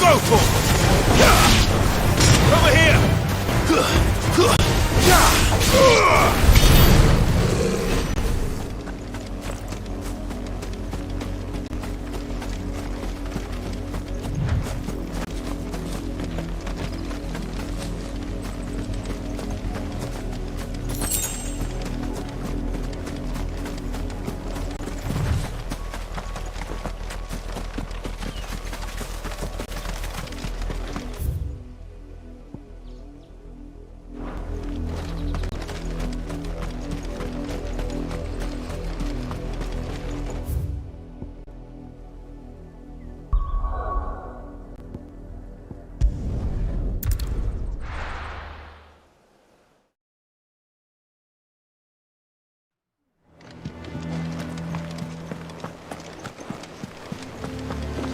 Go for it! Over here!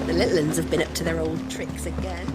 The little uns have been up to their old tricks again.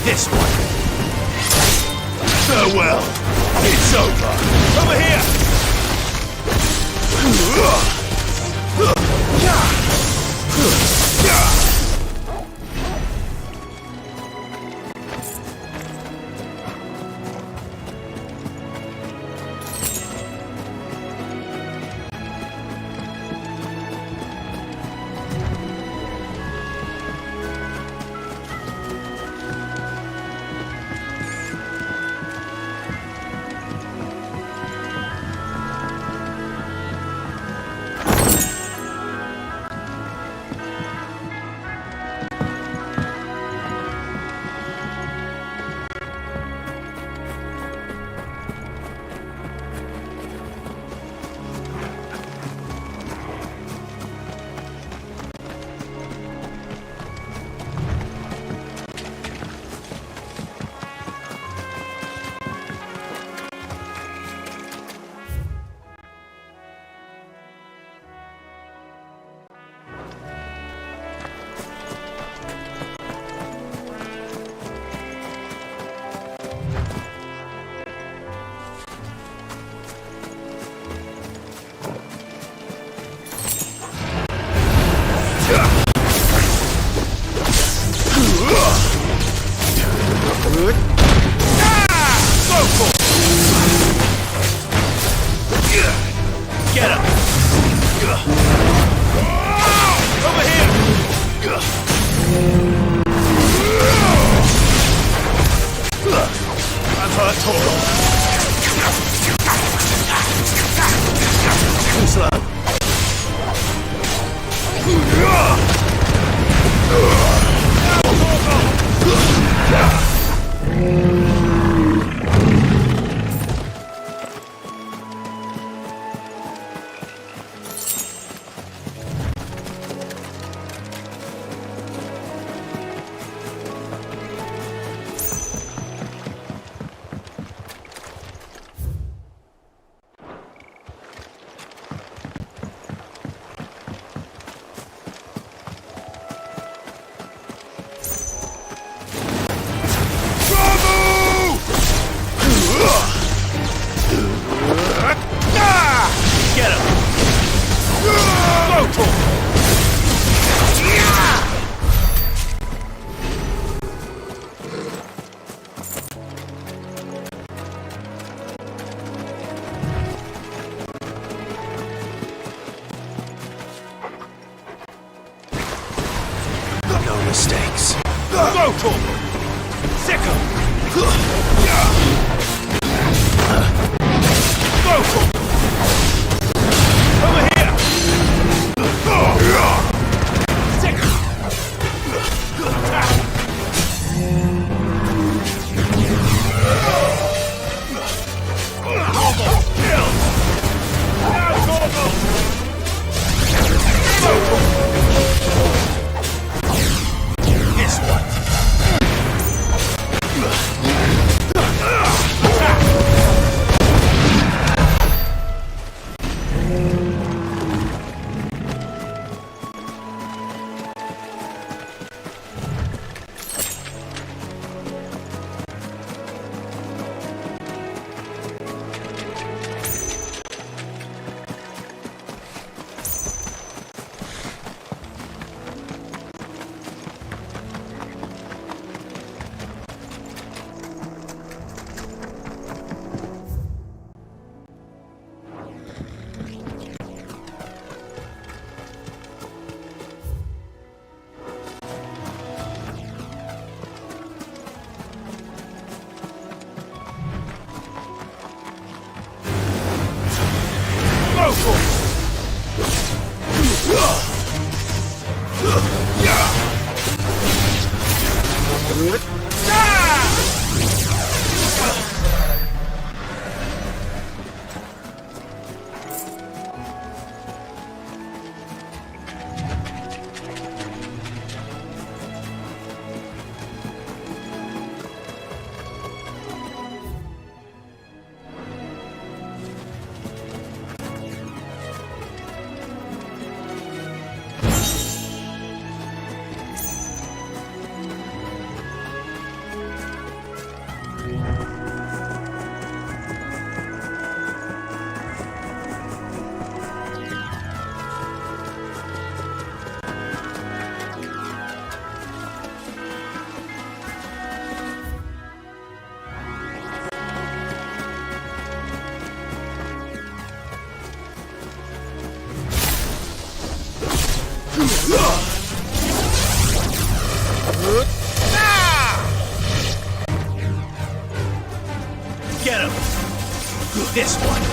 This one. Farewell. It's over. Over here. Get him! Go for it! No mistakes. Go for it! Sick him! Go for it! Over here! Sick him! Almost killed! Now Torgal! Go for it! This one! Get him! This one!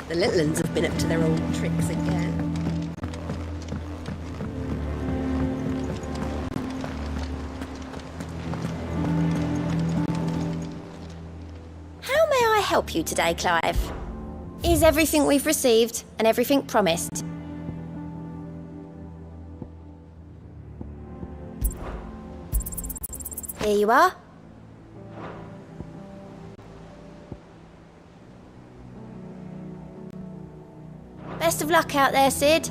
The little uns have been up to their old tricks again. How may I help you today, Clive? Is everything we've received and everything promised? Here you are. Best of luck out there, Sid.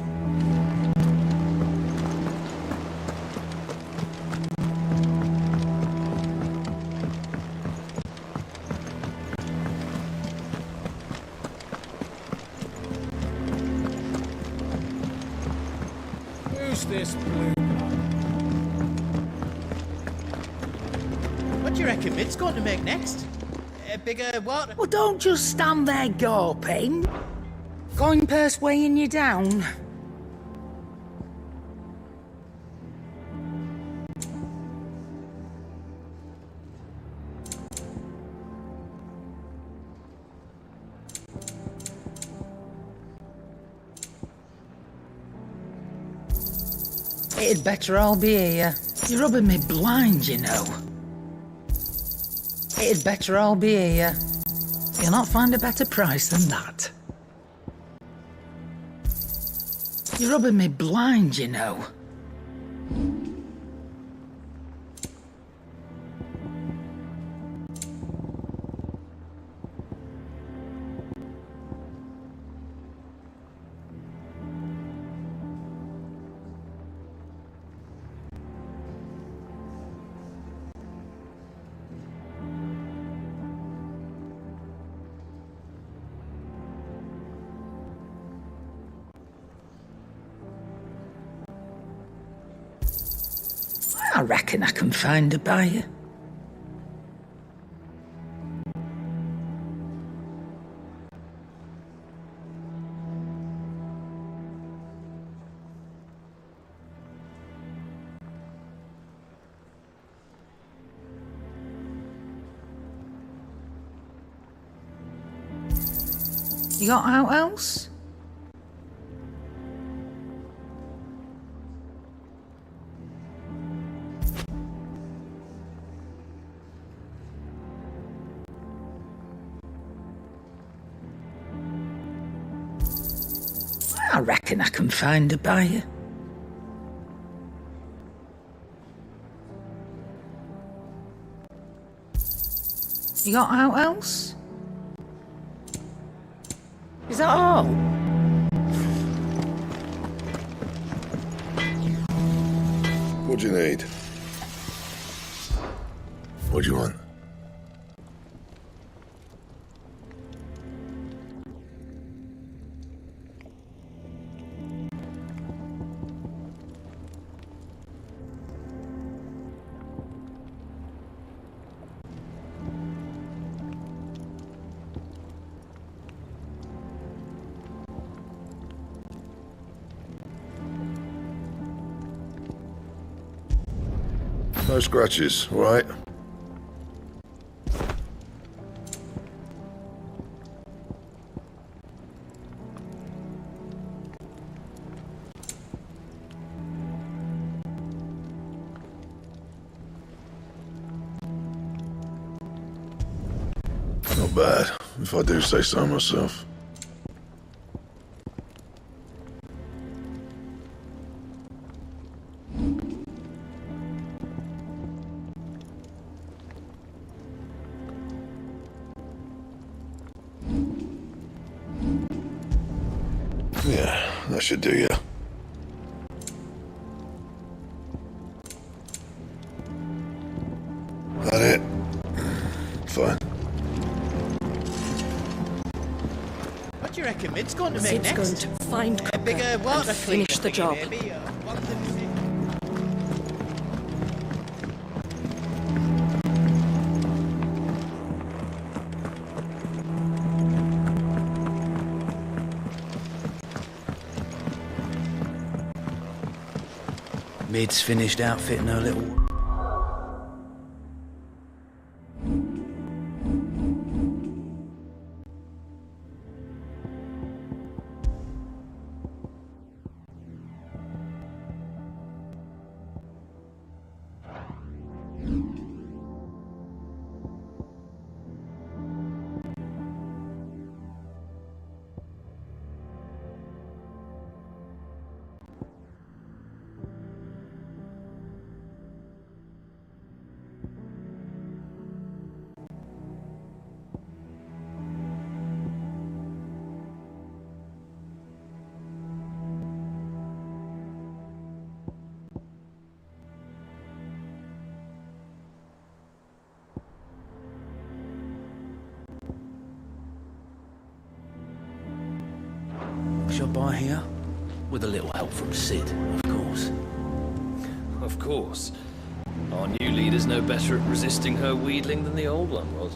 Who's this blue? What do you reckon Mid's going to make next? A bigger what? Well, don't just stand there gawping. Coin purse weighing you down. It'd better all be here. You're rubbing me blind, you know. It'd better all be here. You'll not find a better price than that. You're rubbing me blind, you know. I reckon I can find a buyer. You got out else? I reckon I can find a buyer. You got out else? Is that all? What do you need? What do you want? No scratches, all right? Not bad, if I do say so myself. Yeah, that should do you. That it? Fine. What do you reckon Mid's going to make Sid's next? going to find a bigger water and finish the job. Maybe, or one that- Mid's finished outfitting her little... workshop, I hear? With a little help from Sid, of course. Of course. Our new leader's no better at resisting her wheedling than the old one was.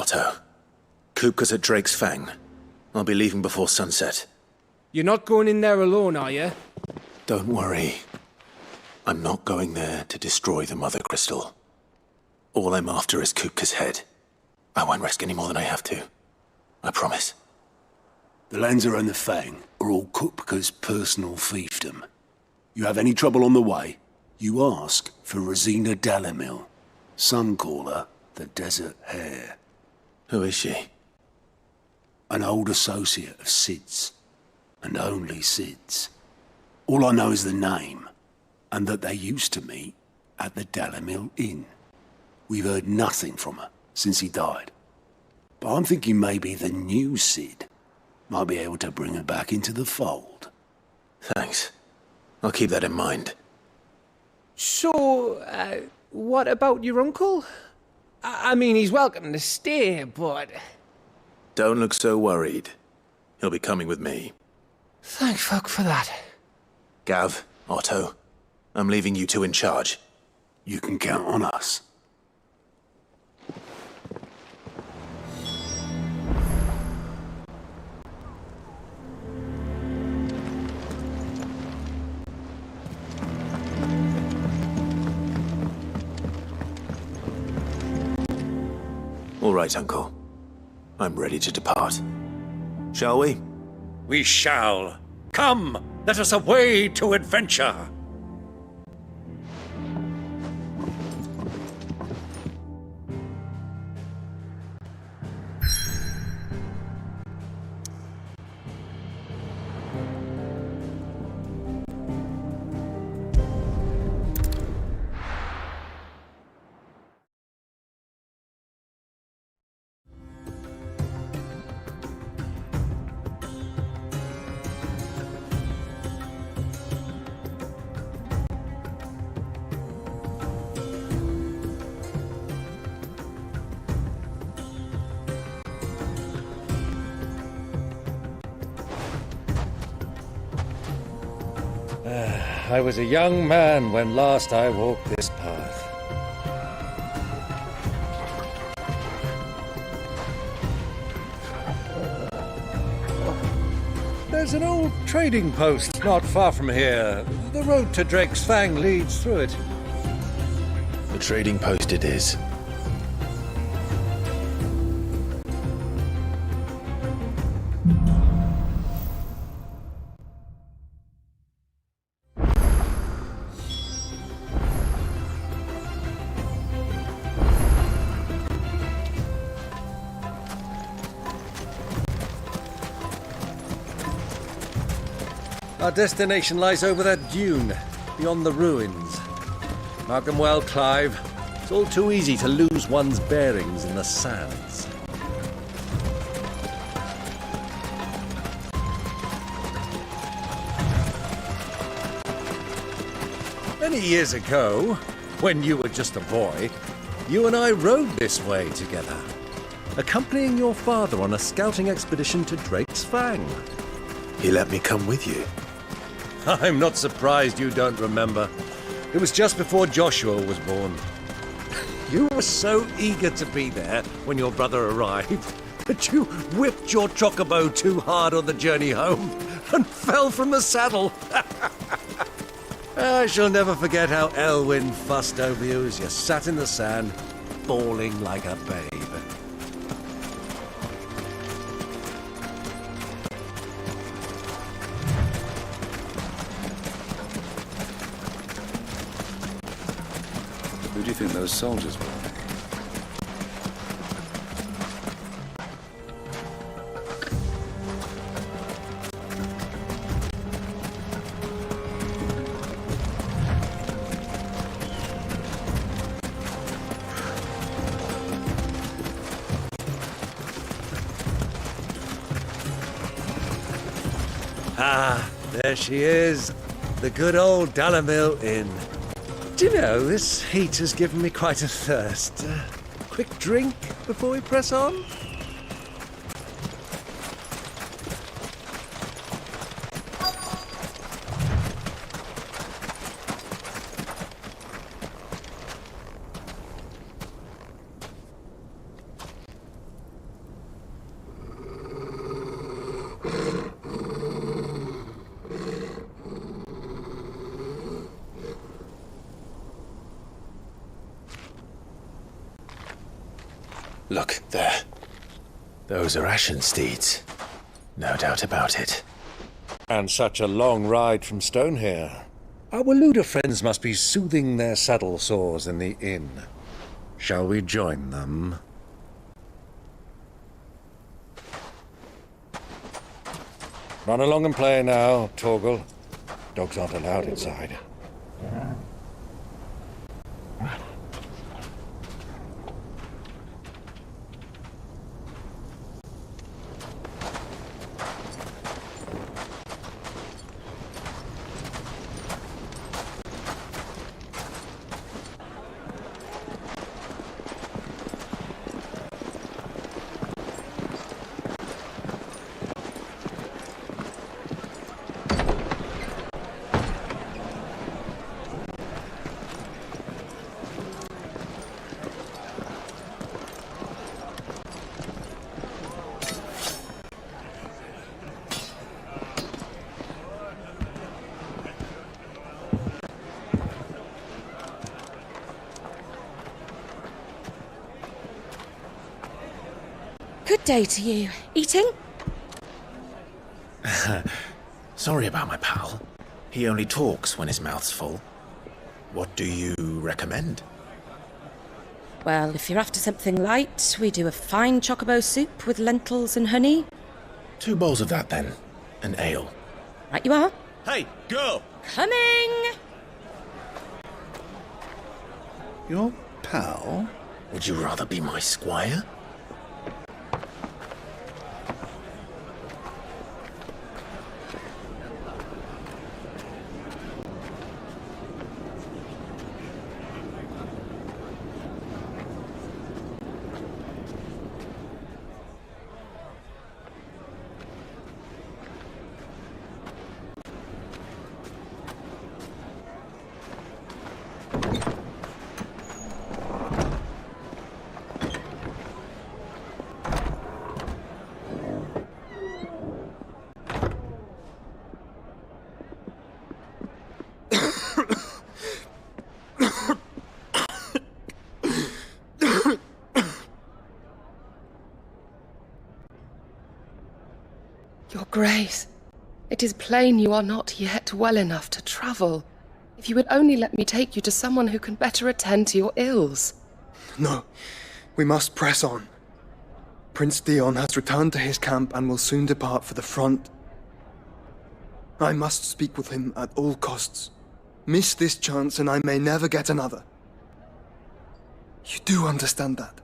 Otto. Kupka's at Drake's Fang. I'll be leaving before sunset. You're not going in there alone, are you? Don't worry. I'm not going there to destroy the Mother Crystal. All I'm after is Kupka's head. I won't risk any more than I have to. I promise. The Lanza and the Fang are all Kupka's personal fiefdom. You have any trouble on the way, you ask for Rosina Dalamil. Some call her the Desert Hare. Who is she? An old associate of Sid's. And only Sid's. All I know is the name, and that they used to meet at the Dalamil Inn. We've heard nothing from her since he died. But I'm thinking maybe the new Sid might be able to bring her back into the fold. Thanks. I'll keep that in mind. So, what about your uncle? I mean, he's welcome to stay, but... Don't look so worried. He'll be coming with me. Thank fuck for that. Gav, Otto, I'm leaving you two in charge. You can count on us. All right, Uncle. I'm ready to depart. Shall we? We shall. Come, let us away to adventure. I was a young man when last I walked this path. There's an old trading post not far from here. The road to Drake's Fang leads through it. The trading post it is. Our destination lies over that dune, beyond the ruins. Mark them well, Clive. It's all too easy to lose one's bearings in the sands. Many years ago, when you were just a boy, you and I rode this way together, accompanying your father on a scouting expedition to Drake's Fang. He let me come with you. I'm not surprised you don't remember. It was just before Joshua was born. You were so eager to be there when your brother arrived that you whipped your chocobo too hard on the journey home and fell from the saddle. I shall never forget how Elwyn fussed over you as you sat in the sand, bawling like a babe. Who do you think those soldiers were? Ah, there she is. The good old Dalamil Inn. Do you know, this heat has given me quite a thirst. Quick drink before we press on? Look, there. Those are ashen steeds. No doubt about it. And such a long ride from Stone here. Our Luda friends must be soothing their saddle sores in the inn. Shall we join them? Run along and play now, Torgal. Dogs aren't allowed inside. Good day to you. Eating? Sorry about my pal. He only talks when his mouth's full. What do you recommend? Well, if you're after something light, we do a fine chocobo soup with lentils and honey. 2 bowls of that, then. An ale. Right you are. Hey, go! Coming! Your pal? Would you rather be my squire? Your Grace, it is plain you are not yet well enough to travel. If you would only let me take you to someone who can better attend to your ills. No, we must press on. Prince Dion has returned to his camp and will soon depart for the front. I must speak with him at all costs. Miss this chance and I may never get another. You do understand that?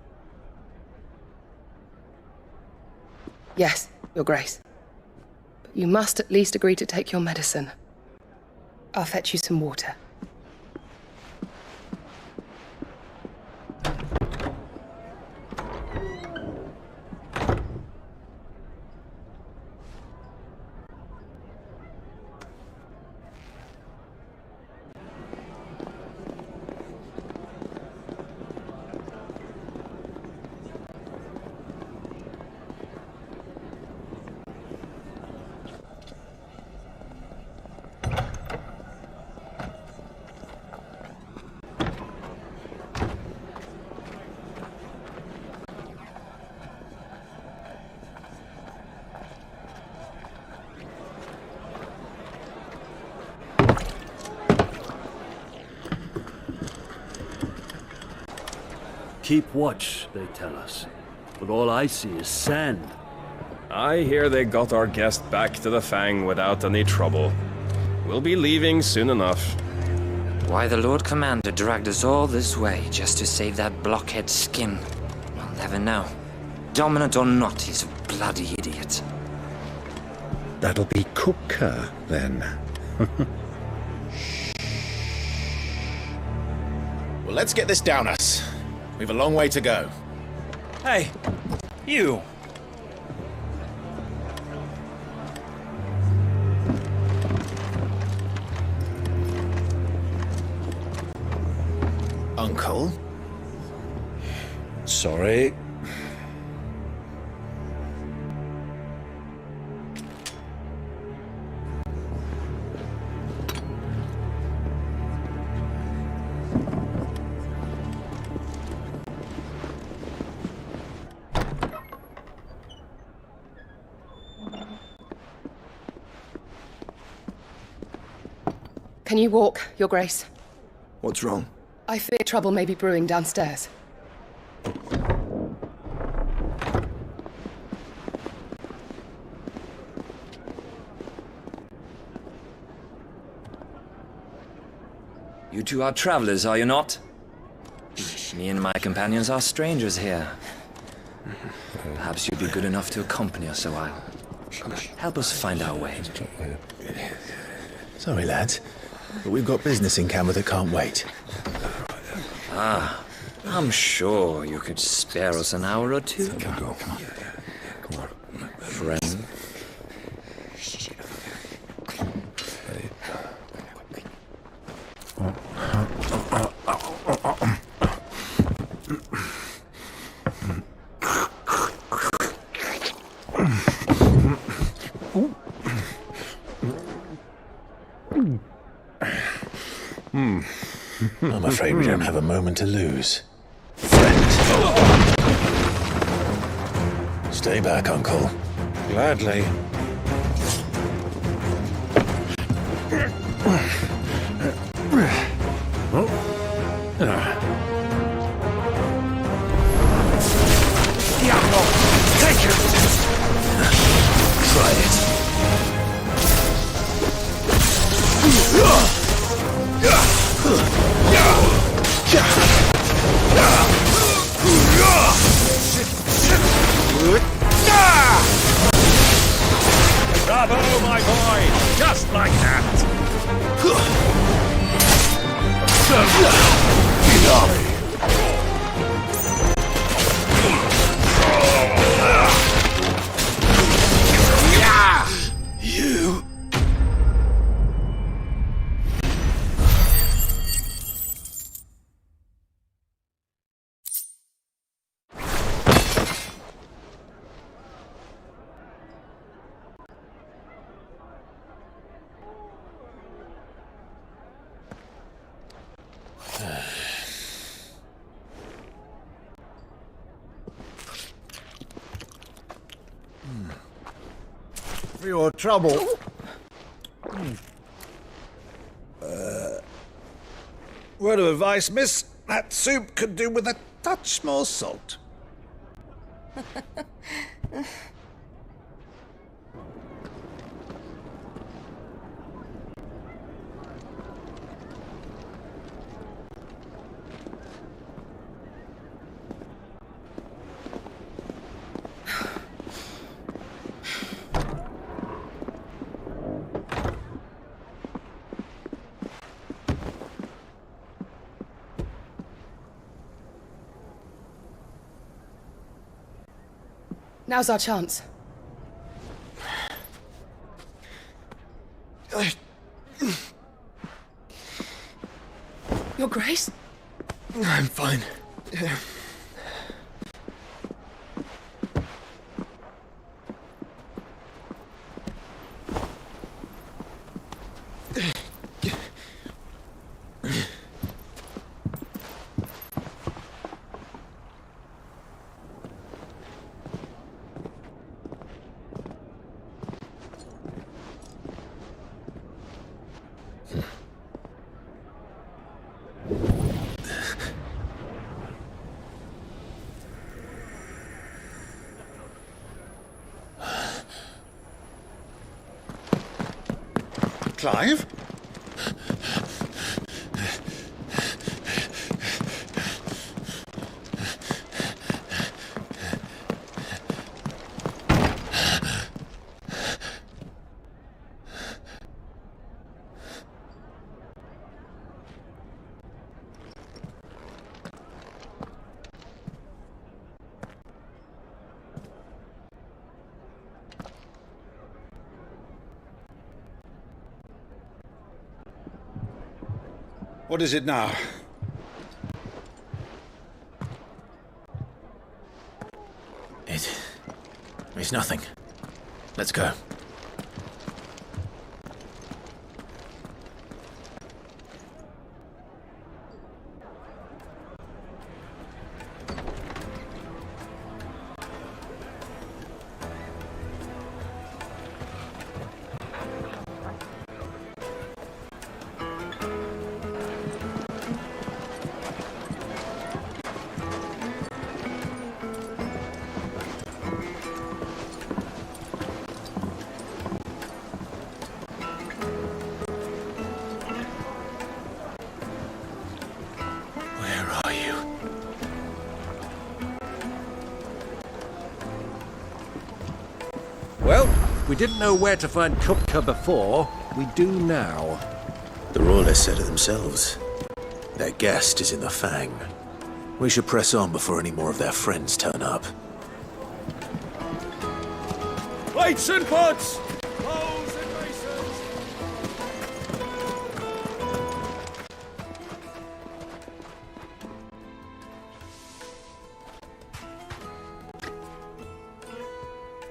Yes, Your Grace. But you must at least agree to take your medicine. I'll fetch you some water. Keep watch, they tell us. But all I see is sand. I hear they got our guest back to the Fang without any trouble. We'll be leaving soon enough. Why the Lord Commander dragged us all this way just to save that blockhead skin, we'll never know. Dominant or not, he's a bloody idiot. That'll be Cooker, then. Well, let's get this down us. We've a long way to go. Hey, you! Uncle? Sorry. Can you walk, Your Grace? What's wrong? I fear trouble may be brewing downstairs. You two are travelers, are you not? Me and my companions are strangers here. Perhaps you'd be good enough to accompany us a while. Help us find our way. Sorry, lads, but we've got business in camera that can't wait. Ah, I'm sure you could spare us an hour or two. Come on. Friend. I'm afraid we don't have a moment to lose. Stay back, Uncle. Gladly. Diablo! Take it! Try it. Bravo, my boy! Just like that! You... For your trouble. Word of advice, miss. That soup could do with a touch more salt. Now's our chance. Your Grace? I'm fine. Clive? What is it now? It's nothing. Let's go. Well, we didn't know where to find Kupka before. We do now. The Royalists said it themselves. Their guest is in the Fang. We should press on before any more of their friends turn up. Lights and pots! Poles and racers!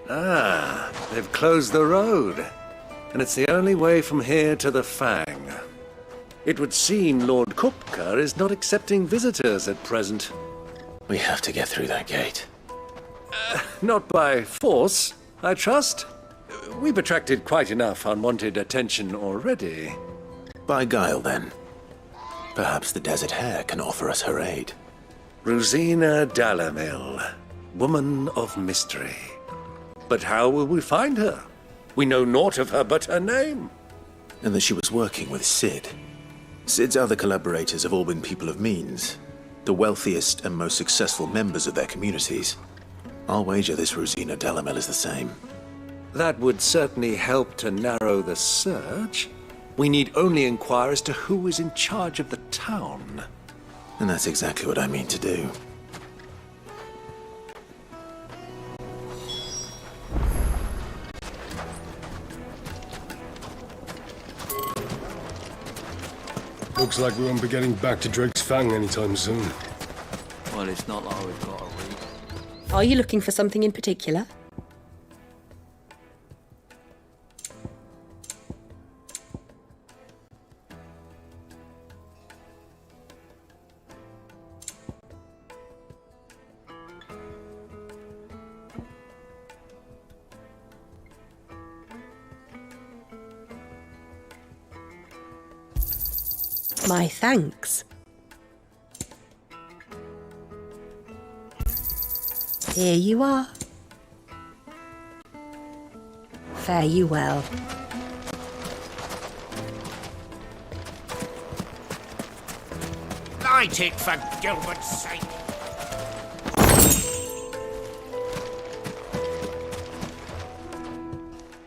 Ah, they've closed the road. And it's the only way from here to the Fang. It would seem Lord Kupka is not accepting visitors at present. We have to get through that gate. Not by force, I trust. We've attracted quite enough unwanted attention already. By guile, then. Perhaps the Desert Hare can offer us her aid. Rosina Dalamil, woman of mystery. But how will we find her? We know naught of her but her name. And that she was working with Cid. Cid's other collaborators have all been people of means, the wealthiest and most successful members of their communities. I'll wager this Rosina Dalamil is the same. That would certainly help to narrow the search. We need only inquire as to who is in charge of the town. And that's exactly what I mean to do. Looks like we won't be getting back to Drake's Fang anytime soon. Well, it's not like we've got to read. Are you looking for something in particular? My thanks. Here you are. Fare you well. Light it, for Gilbert's sake.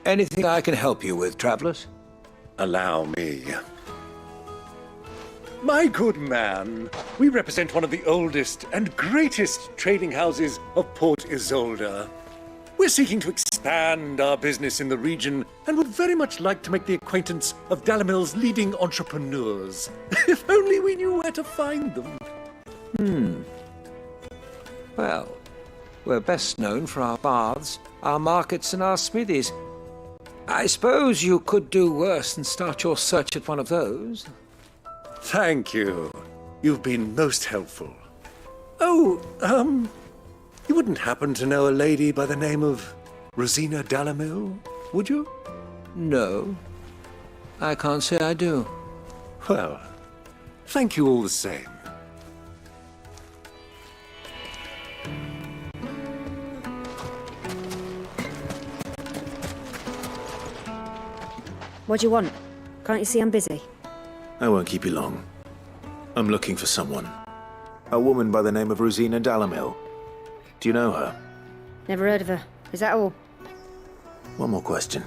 Anything I can help you with, travelers? Allow me. My good man, we represent one of the oldest and greatest trading houses of Port Isolde. We're seeking to expand our business in the region and would very much like to make the acquaintance of Dalamil's leading entrepreneurs. If only we knew where to find them. Well, we're best known for our baths, our markets and our smithies. I suppose you could do worse than start your search at one of those. Thank you. You've been most helpful. Oh, you wouldn't happen to know a lady by the name of Rosina Dalamil, would you? No. I can't say I do. Well, thank you all the same. What do you want? Can't you see I'm busy? I won't keep you long. I'm looking for someone. A woman by the name of Rosina Dalamil. Do you know her? Never heard of her. Is that all? One more question.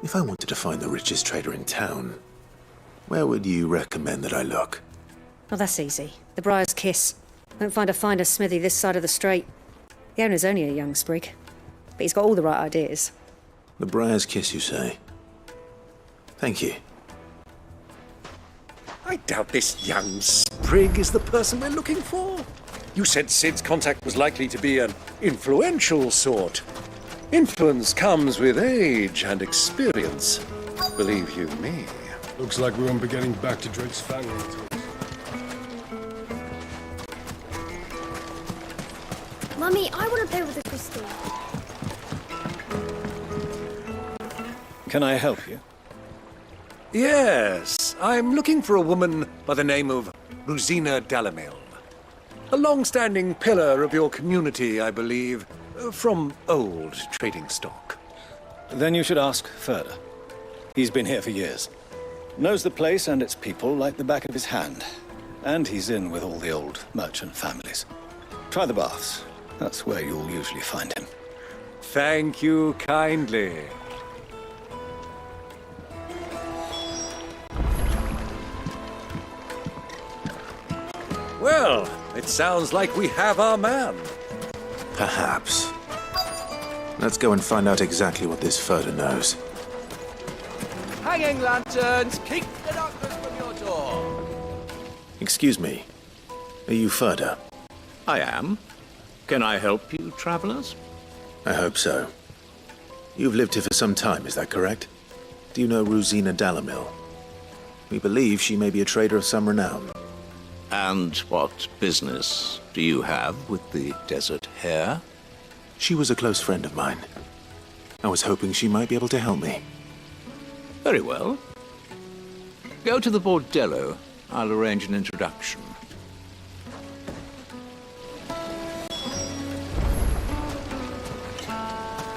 If I wanted to find the richest trader in town, where would you recommend that I look? Oh, that's easy. The Briar's Kiss. Won't find a finer smithy this side of the strait. The owner's only a young sprig, but he's got all the right ideas. The Briar's Kiss, you say? Thank you. I doubt this young sprig is the person we're looking for. You said Cid's contact was likely to be an influential sort. Influence comes with age and experience. Believe you me. Looks like we won't be getting back to Drake's Fang anytime. Mummy, I want to play with the crystal. Can I help you? Yes, I'm looking for a woman by the name of Rosina Dalamil. A long-standing pillar of your community, I believe, from old trading stock. Then you should ask Ferda. He's been here for years. Knows the place and its people like the back of his hand. And he's in with all the old merchant families. Try the baths. That's where you'll usually find him. Thank you kindly. Well, it sounds like we have our man. Perhaps. Let's go and find out exactly what this Ferda knows. Hanging lanterns, keep the darkness from your door. Excuse me. Are you Ferda? I am. Can I help you, travelers? I hope so. You've lived here for some time, is that correct? Do you know Rosina Dalamil? We believe she may be a trader of some renown. And what business do you have with the Desert Hare? She was a close friend of mine. I was hoping she might be able to help me. Very well. Go to the bordello. I'll arrange an introduction.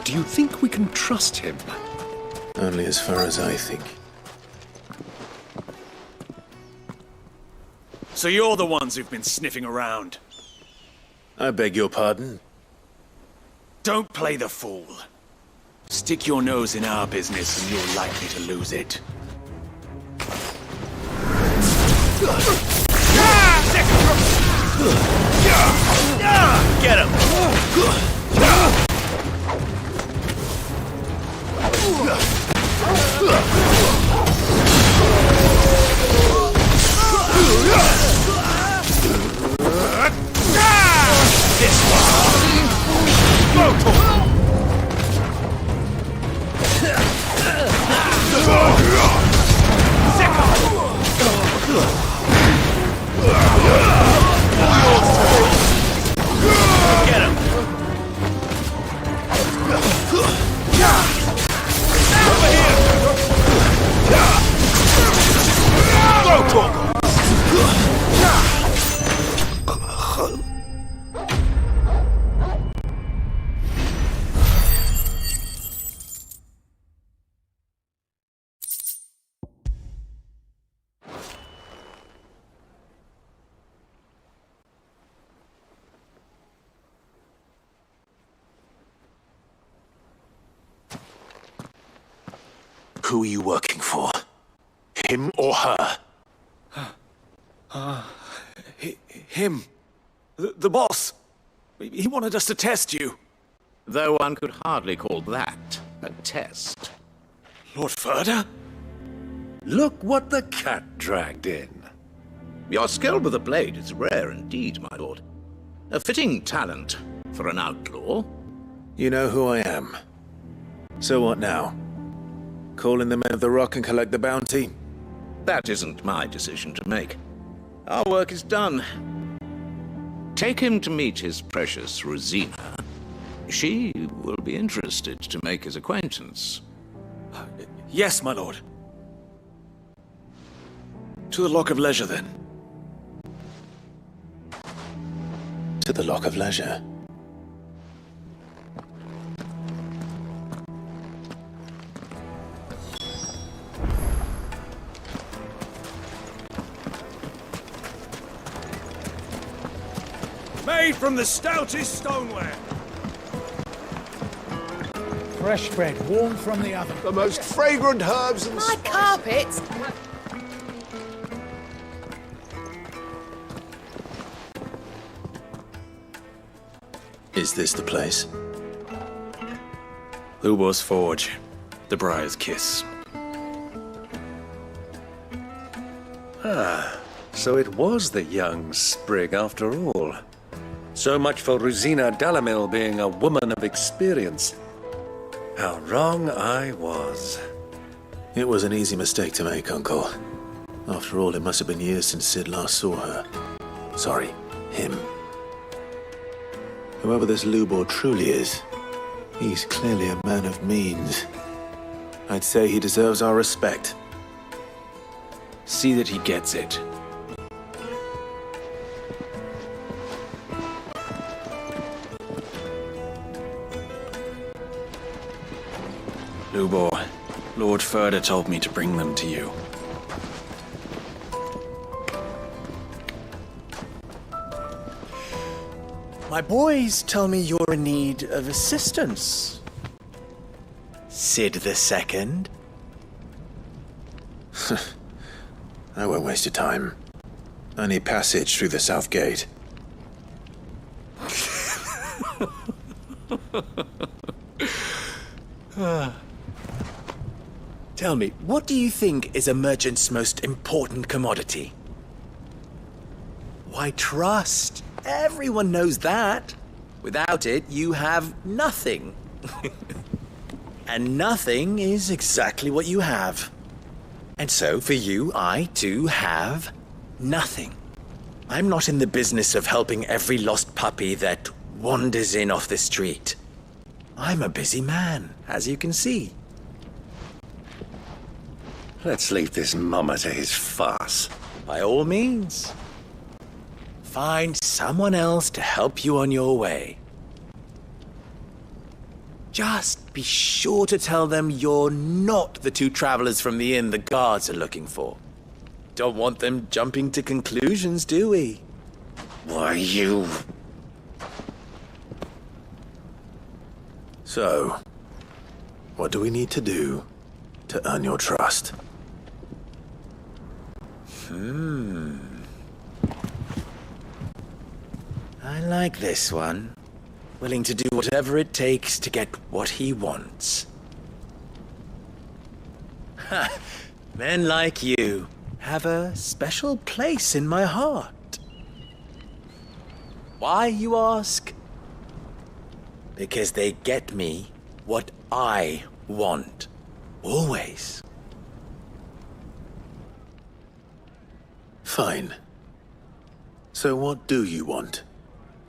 Do you think we can trust him? Only as far as I think. So you're the ones who've been sniffing around. I beg your pardon? Don't play the fool. Stick your nose in our business and you're likely to lose it. Get him! This one! Go to him! Get him! Over here! Go to him! Who are you working for? Him or her? Him. The boss. He wanted us to test you. Though one could hardly call that a test. Lord Ferda? Look what the cat dragged in. Your skill with a blade is rare indeed, my lord. A fitting talent for an outlaw. You know who I am. So what now? Call in the men of the Rock and collect the bounty? That isn't my decision to make. Our work is done. Take him to meet his precious Rosina. She will be interested to make his acquaintance. Yes, my lord. To the Lock of Leisure, then. To the Lock of Leisure. Made from the stoutest stoneware. Fresh bread, warm from the oven. The most fragrant herbs and My carpets! Is this the place? Lubor's Forge. The Briar's Kiss. Ah, so it was the young sprig after all. So much for Rosina Dalamil being a woman of experience. How wrong I was. It was an easy mistake to make, Uncle. After all, it must have been years since Sid last saw her. Sorry, him. Whoever this Lubor truly is, he's clearly a man of means. I'd say he deserves our respect. See that he gets it. Lubor, Lord Ferda told me to bring them to you. My boys tell me you're in need of assistance, Sid II? I won't waste your time. I need passage through the south gate. Tell me, what do you think is a merchant's most important commodity? Why, trust. Everyone knows that. Without it, you have nothing. And nothing is exactly what you have. And so, for you, I, too, have nothing. I'm not in the business of helping every lost puppy that wanders in off the street. I'm a busy man, as you can see. Let's leave this mummer to his farce. By all means. Find someone else to help you on your way. Just be sure to tell them you're not the two travelers from the inn the guards are looking for. Don't want them jumping to conclusions, do we? Why, you... So, what do we need to do to earn your trust? I like this one. Willing to do whatever it takes to get what he wants. Ha! Men like you have a special place in my heart. Why, you ask? Because they get me what I want. Always. Fine. So what do you want?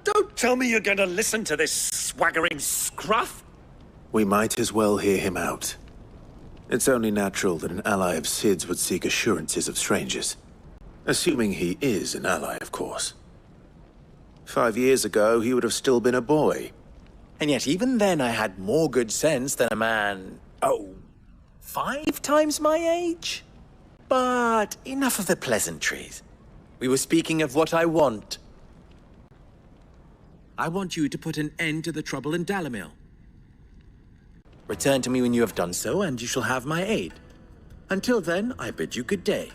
Don't tell me you're going to listen to this swaggering scruff! We might as well hear him out. It's only natural that an ally of Sid's would seek assurances of strangers. Assuming he is an ally, of course. 5 years ago, he would have still been a boy. And yet even then I had more good sense than a man, 5 times my age? But enough of the pleasantries. We were speaking of what I want. I want you to put an end to the trouble in Dalimil. Return to me when you have done so, and you shall have my aid. Until then, I bid you good day.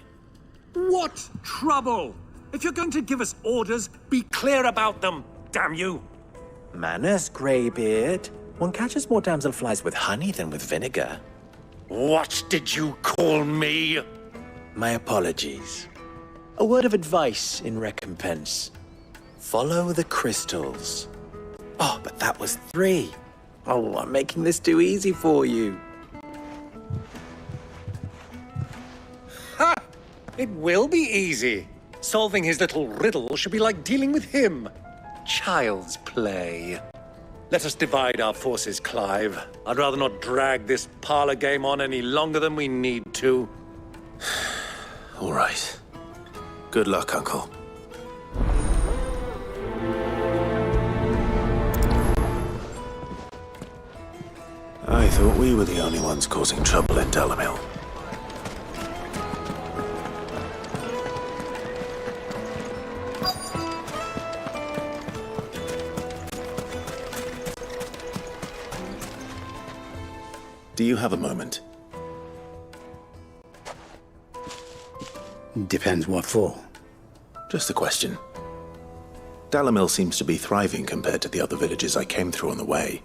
What trouble? If you're going to give us orders, be clear about them, damn you! Manners, Greybeard. One catches more damselflies with honey than with vinegar. What did you call me? My apologies. A word of advice in recompense. Follow the crystals. Oh, but that was 3. Oh, I'm making this too easy for you. Ha! It will be easy. Solving his little riddle should be like dealing with him. Child's play. Let us divide our forces, Clive. I'd rather not drag this parlor game on any longer than we need to. All right. Good luck, Uncle. I thought we were the only ones causing trouble in Dalimil. Do you have a moment? Depends what for. Just a question. Dalimil seems to be thriving compared to the other villages I came through on the way.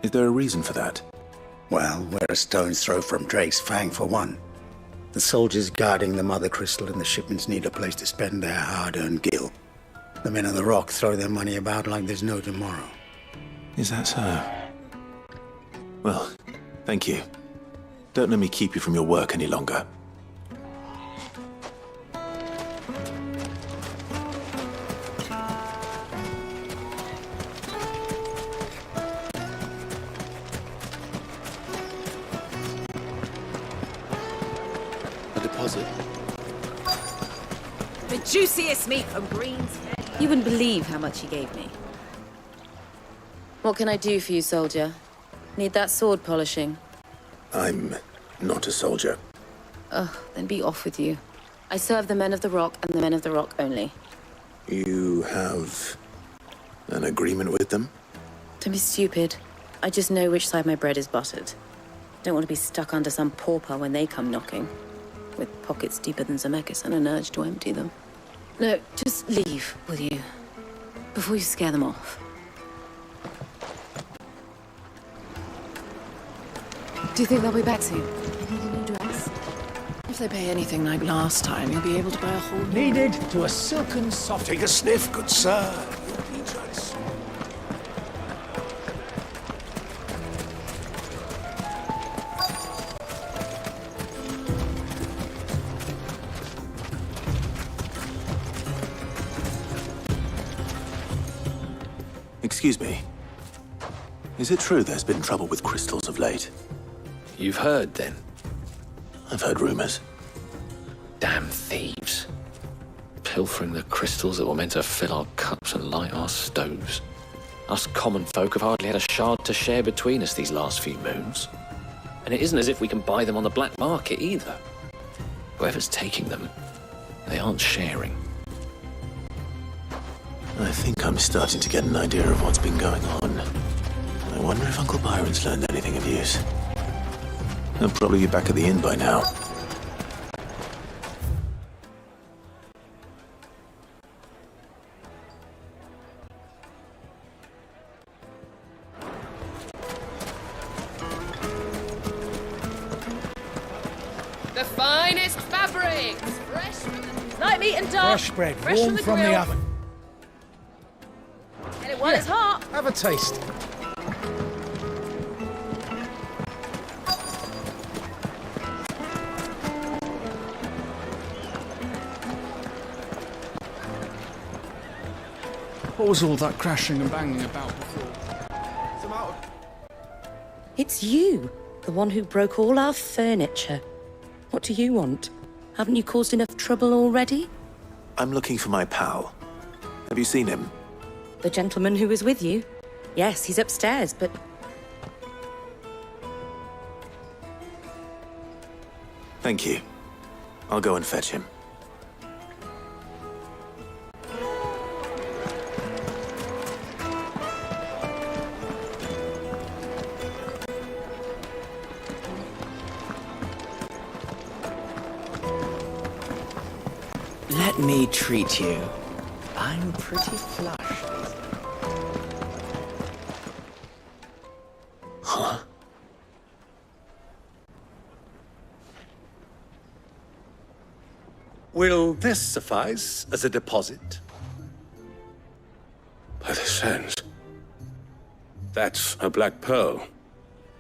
Is there a reason for that? Well, we're a stone's throw from Drake's Fang, for one. The soldiers guarding the Mother Crystal and the shipments need a place to spend their hard-earned gil. The men of the Rock throw their money about like there's no tomorrow. Is that so? Well, thank you. Don't let me keep you from your work any longer. The juiciest meat from Green's Head. You wouldn't believe how much he gave me. What can I do for you, soldier? Need that sword polishing? I'm not a soldier. Ugh, then be off with you. I serve the men of the Rock and the men of the Rock only. You have an agreement with them? Don't be stupid. I just know which side my bread is buttered. Don't want to be stuck under some pauper when they come knocking, with pockets deeper than Zemeckis and an urge to empty them. No, just leave, will you? Before you scare them off. Do you think they'll be back soon? You need a new dress? If they pay anything like last time, you'll be able to buy a whole new... Needed to a silken soft... Take a sniff, good sir. You'll be nice. Excuse me. Is it true there's been trouble with crystals of late? You've heard, then? I've heard rumors. Damn thieves. Pilfering the crystals that were meant to fill our cups and light our stoves. Us common folk have hardly had a shard to share between us these last few moons. And it isn't as if we can buy them on the black market either. Whoever's taking them, they aren't sharing. I think I'm starting to get an idea of what's been going on. I wonder if Uncle Byron's learned anything of use. He'll probably be back at the inn by now. The finest fabrics! Fresh from the... Light meat and dark! Fresh bread, warm from the oven. Get it while it's hot! Have a taste. What was all that crashing and banging about before? It's you, the one who broke all our furniture. What do you want? Haven't you caused enough trouble already? I'm looking for my pal. Have you seen him? The gentleman who was with you? Yes, he's upstairs, but... Thank you. I'll go and fetch him. Let me treat you. I'm pretty flush. Huh? Will this suffice as a deposit? By the sands. That's a black pearl.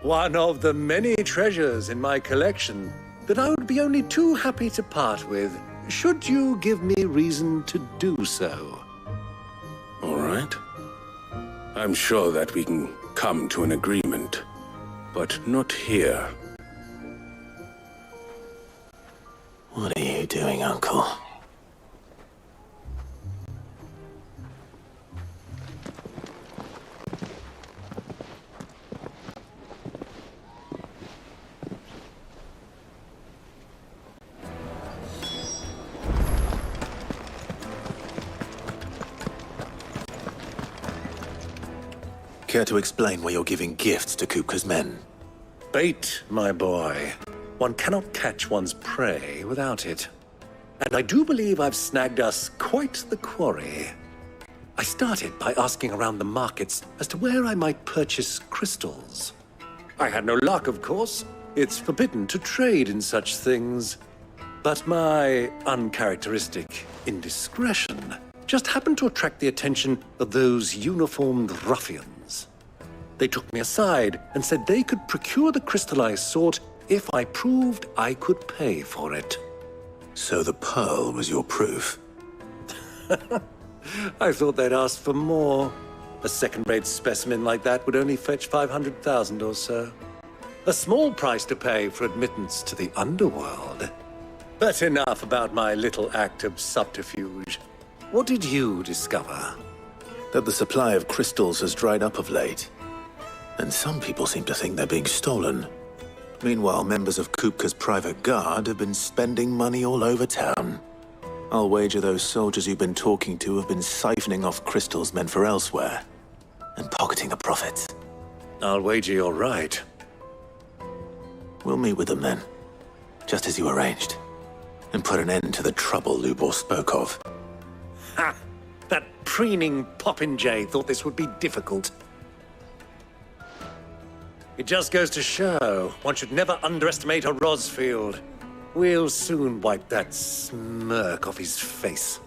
One of the many treasures in my collection that I would be only too happy to part with, should you give me reason to do so. All right. I'm sure that we can come to an agreement, but not here. What are you doing, Uncle? Care to explain why you're giving gifts to Kupka's men? Bait, my boy. One cannot catch one's prey without it. And I do believe I've snagged us quite the quarry. I started by asking around the markets as to where I might purchase crystals. I had no luck, of course. It's forbidden to trade in such things. But my uncharacteristic indiscretion just happened to attract the attention of those uniformed ruffians. They took me aside and said they could procure the crystal I sought if I proved I could pay for it. So the pearl was your proof? I thought they'd ask for more. A second-rate specimen like that would only fetch 500,000 or so. A small price to pay for admittance to the underworld. But enough about my little act of subterfuge. What did you discover? That the supply of crystals has dried up of late. And some people seem to think they're being stolen. Meanwhile, members of Kupka's private guard have been spending money all over town. I'll wager those soldiers you've been talking to have been siphoning off crystals meant for elsewhere, and pocketing the profits. I'll wager you're right. We'll meet with them then, just as you arranged, and put an end to the trouble Lubor spoke of. Ha! That preening popinjay thought this would be difficult. It just goes to show one should never underestimate a Rosfield. We'll soon wipe that smirk off his face.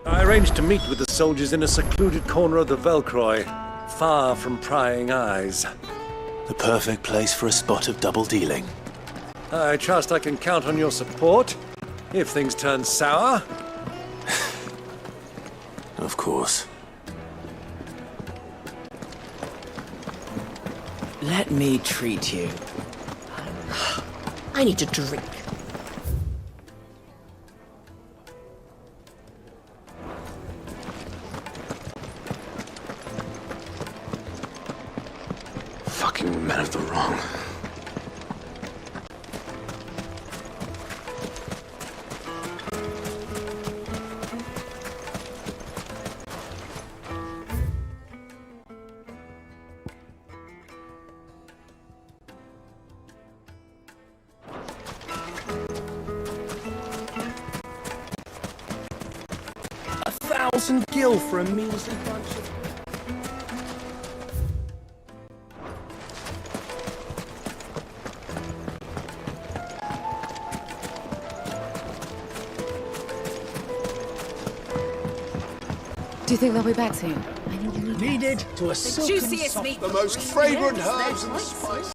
I arranged to meet with the soldiers in a secluded corner of the Velcroy, far from prying eyes. The perfect place for a spot of double dealing. I trust I can count on your support, if things turn sour. Of course. Let me treat you. I need a drink. Fucking men of the wrong. Gil for a measly bunch of... Do you think they'll be back soon? Needed to a silken juiciest soft... meat. The most fragrant herbs and spices.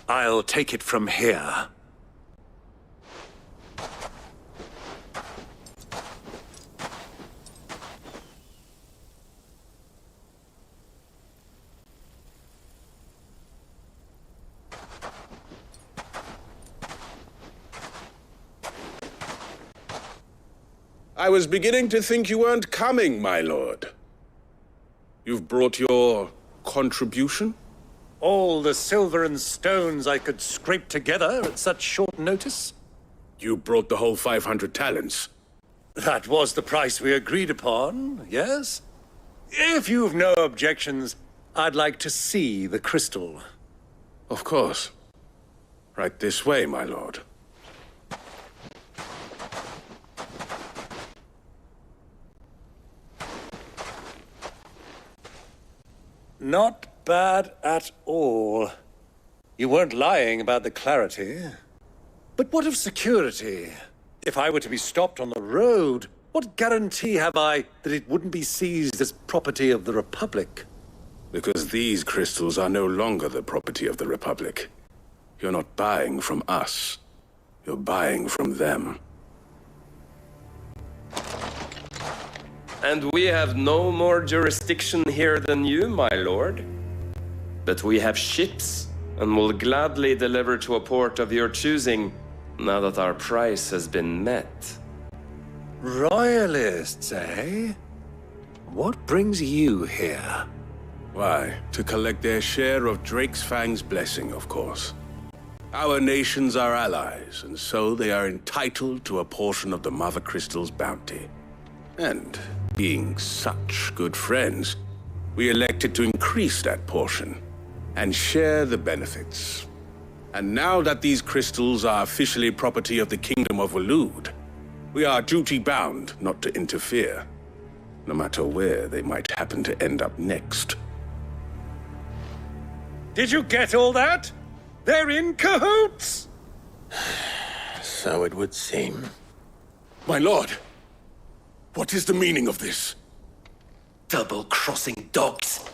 I'll take it from here. I was beginning to think you weren't coming, my lord. You've brought your contribution? All the silver and stones I could scrape together at such short notice? You brought the whole 500 talents. That was the price we agreed upon, yes? If you've no objections, I'd like to see the crystal. Of course. Right this way, my lord. Not bad at all. You weren't lying about the clarity. But what of security? If I were to be stopped on the road, what guarantee have I that it wouldn't be seized as property of the Republic? Because these crystals are no longer the property of the Republic. You're not buying from us. You're buying from them. And we have no more jurisdiction here than you, my lord. But we have ships, and will gladly deliver to a port of your choosing, now that our price has been met. Royalists, eh? What brings you here? Why, to collect their share of Drake's Fang's blessing, of course. Our nations are allies, and so they are entitled to a portion of the Mother Crystal's bounty. And, being such good friends, we elected to increase that portion and share the benefits. And now that these crystals are officially property of the Kingdom of Waloed, we are duty-bound not to interfere, no matter where they might happen to end up next. Did you get all that? They're in cahoots! So it would seem. My lord, what is the meaning of this? Double-crossing dogs.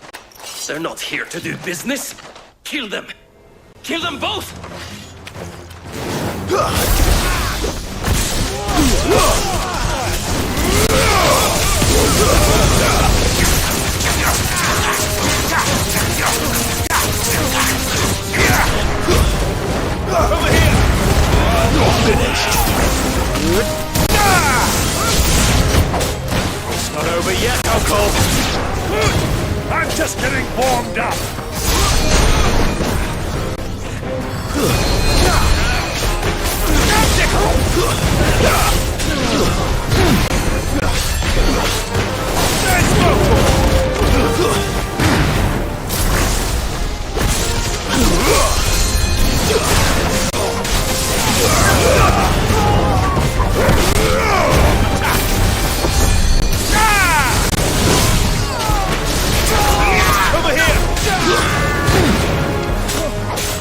They're not here to do business. Kill them. Kill them both! Over here! You're finished. It's not over yet, Uncle. I'm just getting warmed up. Over here!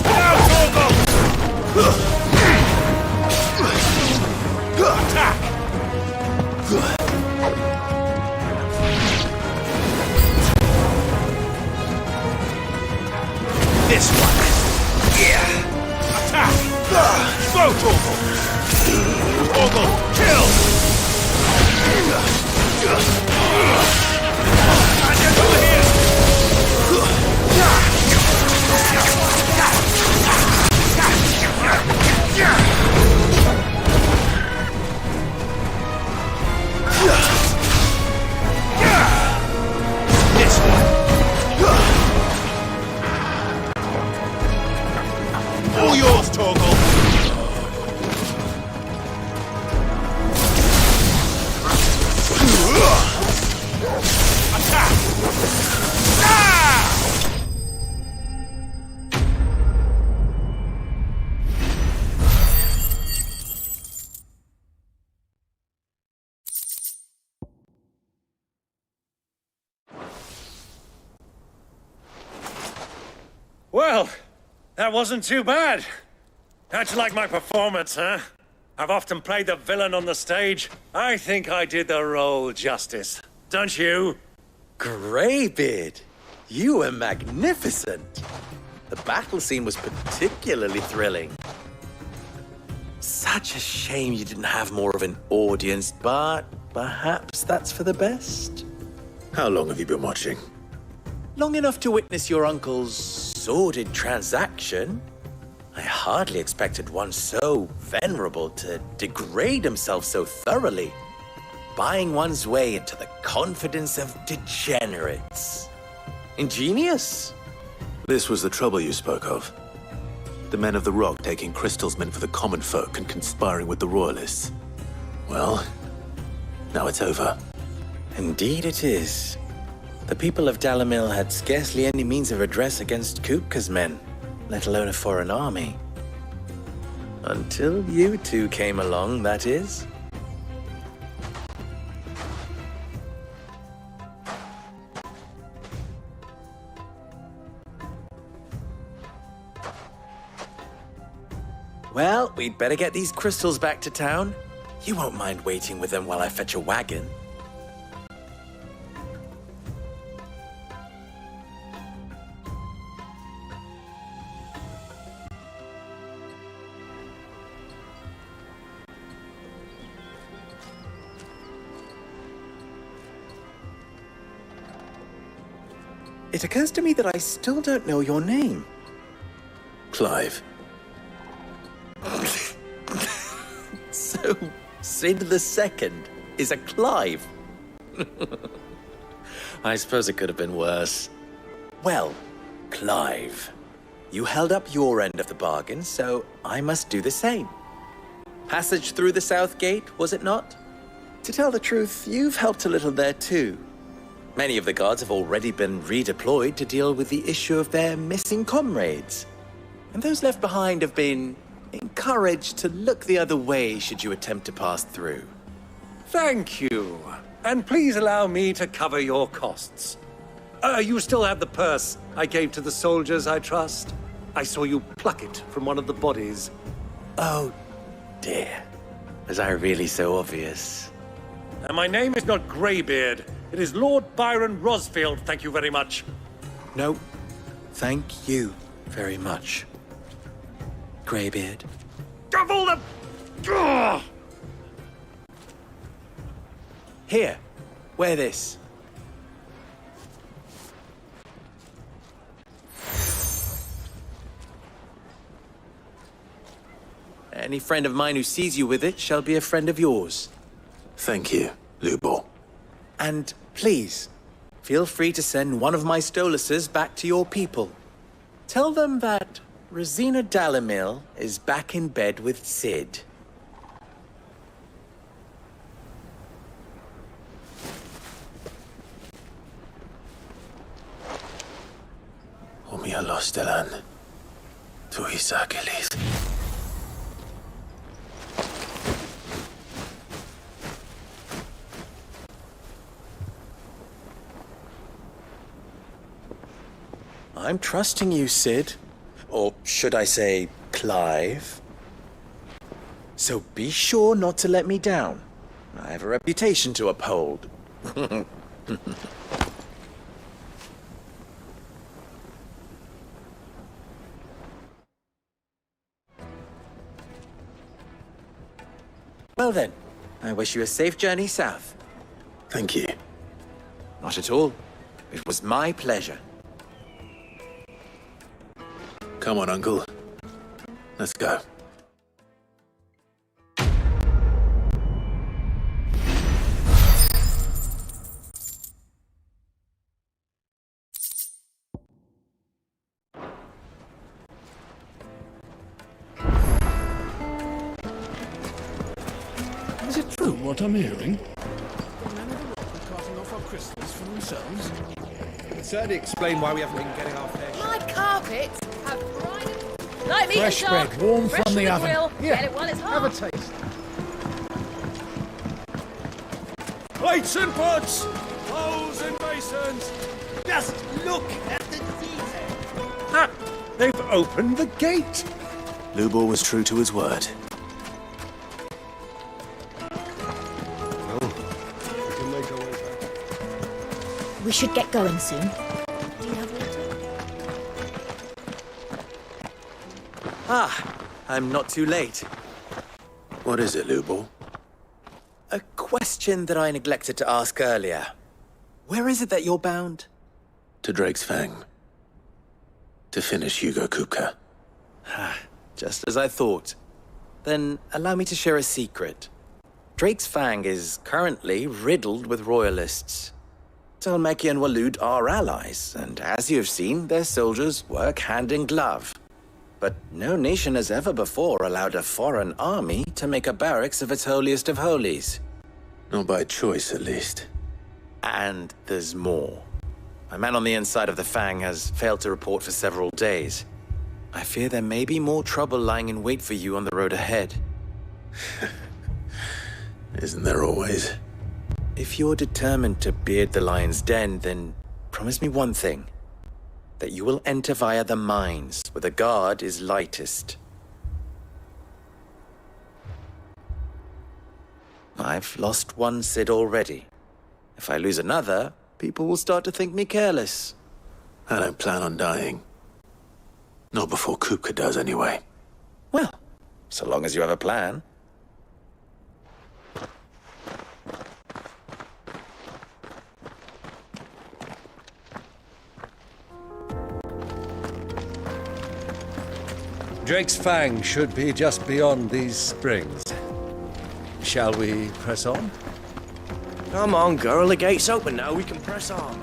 Now, Torgal! Attack! This one. Yeah. Attack! Go, Torgal! Torgal, kill! And over here! This one. All yours, Torgal. Attack! Well, that wasn't too bad. How'd you like my performance, huh? I've often played the villain on the stage. I think I did the role justice. Don't you? Greybeard, you were magnificent. The battle scene was particularly thrilling. Such a shame you didn't have more of an audience, but perhaps that's for the best. How long have you been watching? Long enough to witness your uncle's sordid transaction. I hardly expected one so venerable to degrade himself so thoroughly, buying one's way into the confidence of degenerates. Ingenious. This was the trouble you spoke of. The men of the Rock taking crystals meant for the common folk and conspiring with the Royalists. Well, now it's over. Indeed it is. The people of Dalamil had scarcely any means of redress against Kupka's men, let alone a foreign army. Until you two came along, that is. Well, we'd better get these crystals back to town. You won't mind waiting with them while I fetch a wagon. It occurs to me that I still don't know your name. Clive. So, Sid the Second is a Clive. I suppose it could have been worse. Well, Clive, You held up your end of the bargain, so I must do the same. Passage through the South Gate, was it not? To tell the truth, you've helped a little there too. Many of the guards have already been redeployed to deal with the issue of their missing comrades. And those left behind have been encouraged to look the other way should you attempt to pass through. Thank you. And please allow me to cover your costs. You still have the purse I gave to the soldiers, I trust? I saw you pluck it from one of the bodies. Oh, dear. Was I really so obvious? And my name is not Greybeard. It is Lord Byron Rosfield, thank you very much. No, thank you very much, Greybeard. Of all the... Ugh! Here, wear this. Any friend of mine who sees you with it shall be a friend of yours. Thank you, Lubor. And please, feel free to send one of my Stoluses back to your people. Tell them that Rosina Dalamil is back in bed with Sid. Omia Lostelan. Tu Isakelis. I'm trusting you, Sid. Or should I say, Clive. So be sure not to let me down. I have a reputation to uphold. Well then, I wish you a safe journey south. Thank you. Not at all. It was my pleasure. Come on, Uncle. Let's go. Is it true what I'm hearing? It certainly explain why we haven't been getting our fair share. My carpets have like me Fresh and dark, bread, warm fresh from the oven. grill. Here, Get it while it's have a hot. taste. Plates and pots! Bowls and basins! Just look at the detail. Ah! They've opened the gate! Lubor was true to his word. We should get going soon. Ah, I'm not too late. What is it, Lubor? A question that I neglected to ask earlier. Where is it that you're bound? To Drake's Fang. To finish Hugo Kupka. Just as I thought. Then allow me to share a secret. Drake's Fang is currently riddled with royalists. Talmeki and Walud are allies, and as you have seen, their soldiers work hand in glove. But no nation has ever before allowed a foreign army to make a barracks of its holiest of holies. Not by choice, at least. And there's more. A man on the inside of the Fang has failed to report for several days. I fear there may be more trouble lying in wait for you on the road ahead. Isn't there always? If you're determined to beard the lion's den, then promise me one thing. That you will enter via the mines, where the guard is lightest. I've lost one Sid already. If I lose another, people will start to think me careless. I don't plan on dying. Not before Kupka does, anyway. Well, so long as you have a plan. Drake's Fang should be just beyond these springs. Shall we press on? Come on, girl. The gate's open now. We can press on.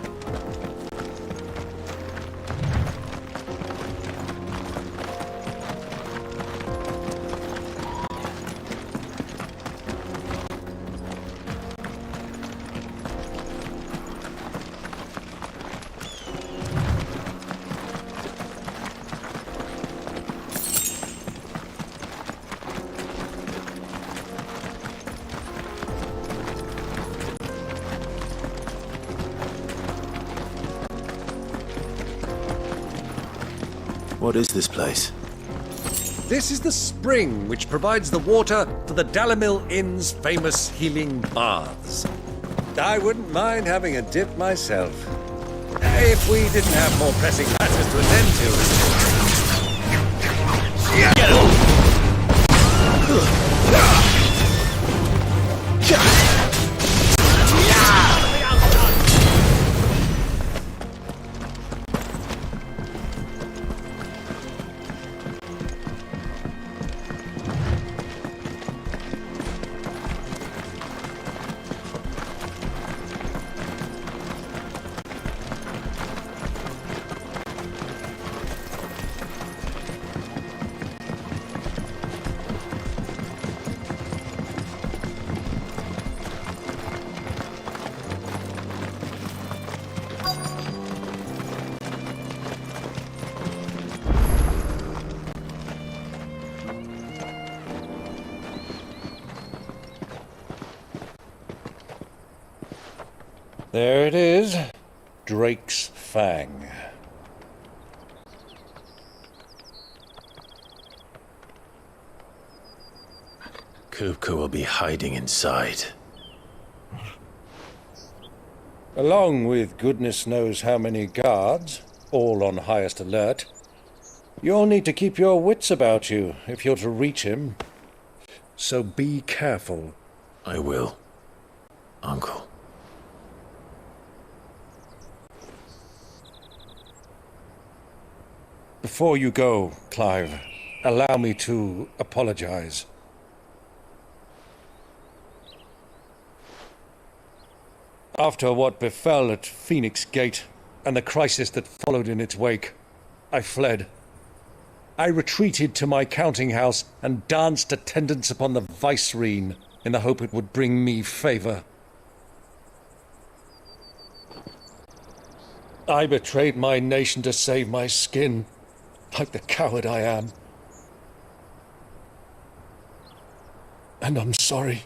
What is this place? This is the spring which provides the water for the Dalimil Inn's famous healing baths. I wouldn't mind having a dip myself. If we didn't have more pressing matters to attend to. Get on! There it is, Drake's Fang. Kupka will be hiding inside. Along with goodness knows how many guards, all on highest alert. You'll need to keep your wits about you if you're to reach him. So be careful. I will, Uncle. Before you go, Clive, allow me to apologize. After what befell at Phoenix Gate and the crisis that followed in its wake, I fled. I retreated to my counting house and danced attendance upon the vicereine in the hope it would bring me favor. I betrayed my nation to save my skin, like the coward I am. And I'm sorry.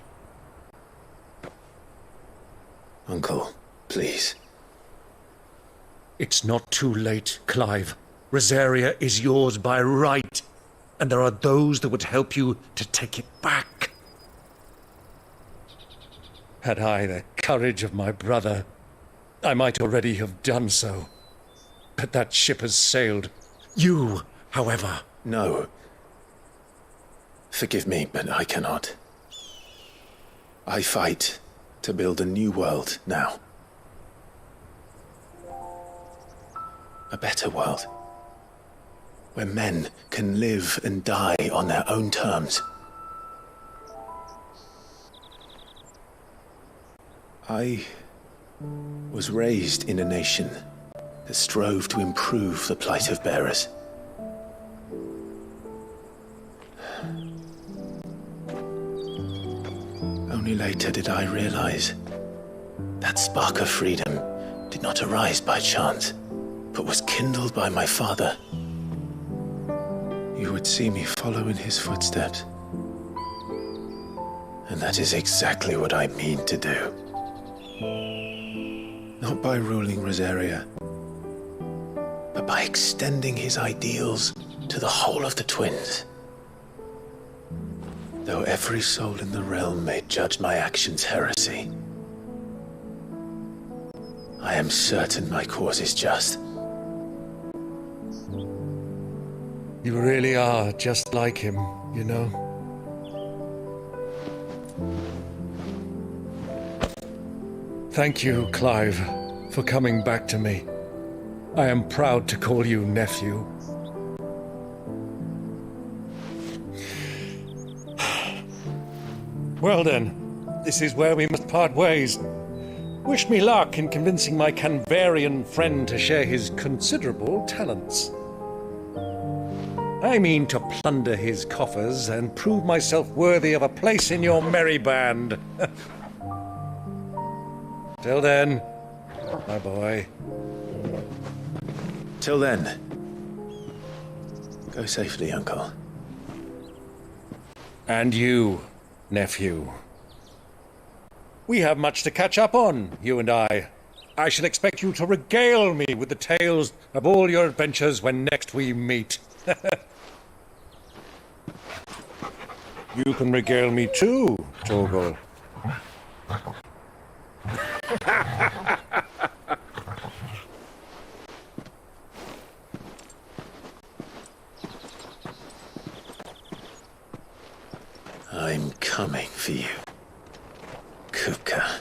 Uncle, please. It's not too late, Clive. Rosaria is yours by right, and there are those that would help you to take it back. Had I the courage of my brother, I might already have done so. But that ship has sailed. You, however... No. Forgive me, but I cannot. I fight to build a new world now. A better world. Where men can live and die on their own terms. I was raised in a nation that strove to improve the plight of bearers. Only later did I realize that spark of freedom did not arise by chance, but was kindled by my father. You would see me follow in his footsteps. And that is exactly what I mean to do. Not by ruling Rosaria, but by extending his ideals to the whole of the twins. Though every soul in the realm may judge my actions heresy, I am certain my cause is just. You really are just like him, you know? Thank you, Clive, for coming back to me. I am proud to call you nephew. Well then, this is where we must part ways. Wish me luck in convincing my Canvarian friend to share his considerable talents. I mean to plunder his coffers and prove myself worthy of a place in your merry band. Till then, my boy. Till then, go safely, Uncle. And you, nephew. We have much to catch up on, you and I. I shall expect you to regale me with the tales of all your adventures when next we meet. You can regale me too, Torgal. I'm coming for you, Kupka.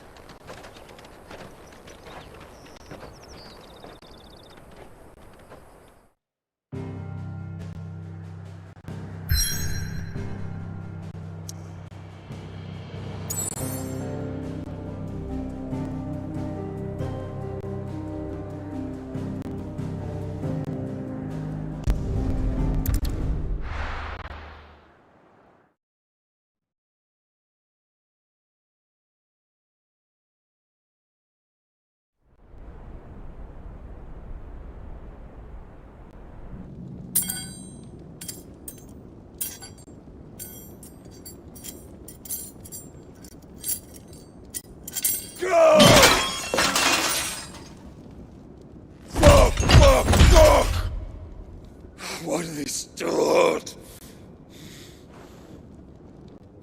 What are they stored?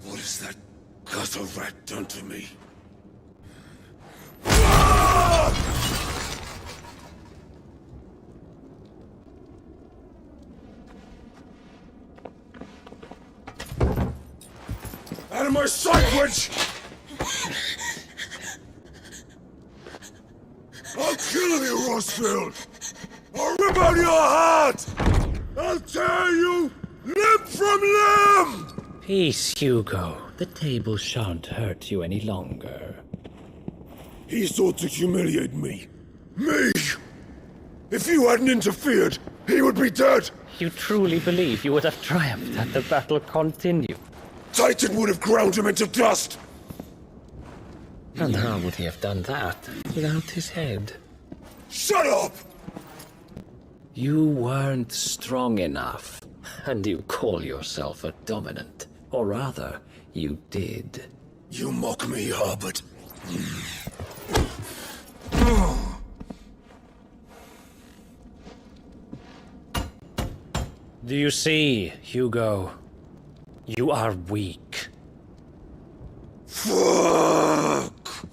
What has that gutter rat done to me? Out of my sight, witch! I'll kill you, Rossfield! I'll rip out your heart! I'll tear you limb from limb! Peace, Hugo. The table shan't hurt you any longer. He sought to humiliate me. Me! If you hadn't interfered, he would be dead! You truly believe you would have triumphed had the battle continued? Titan would have ground him into dust! And how would he have done that without his head? Shut up! You weren't strong enough, and you call yourself a dominant. Or rather, you did. You mock me, Harbert. Do you see, Hugo? You are weak. Fuck!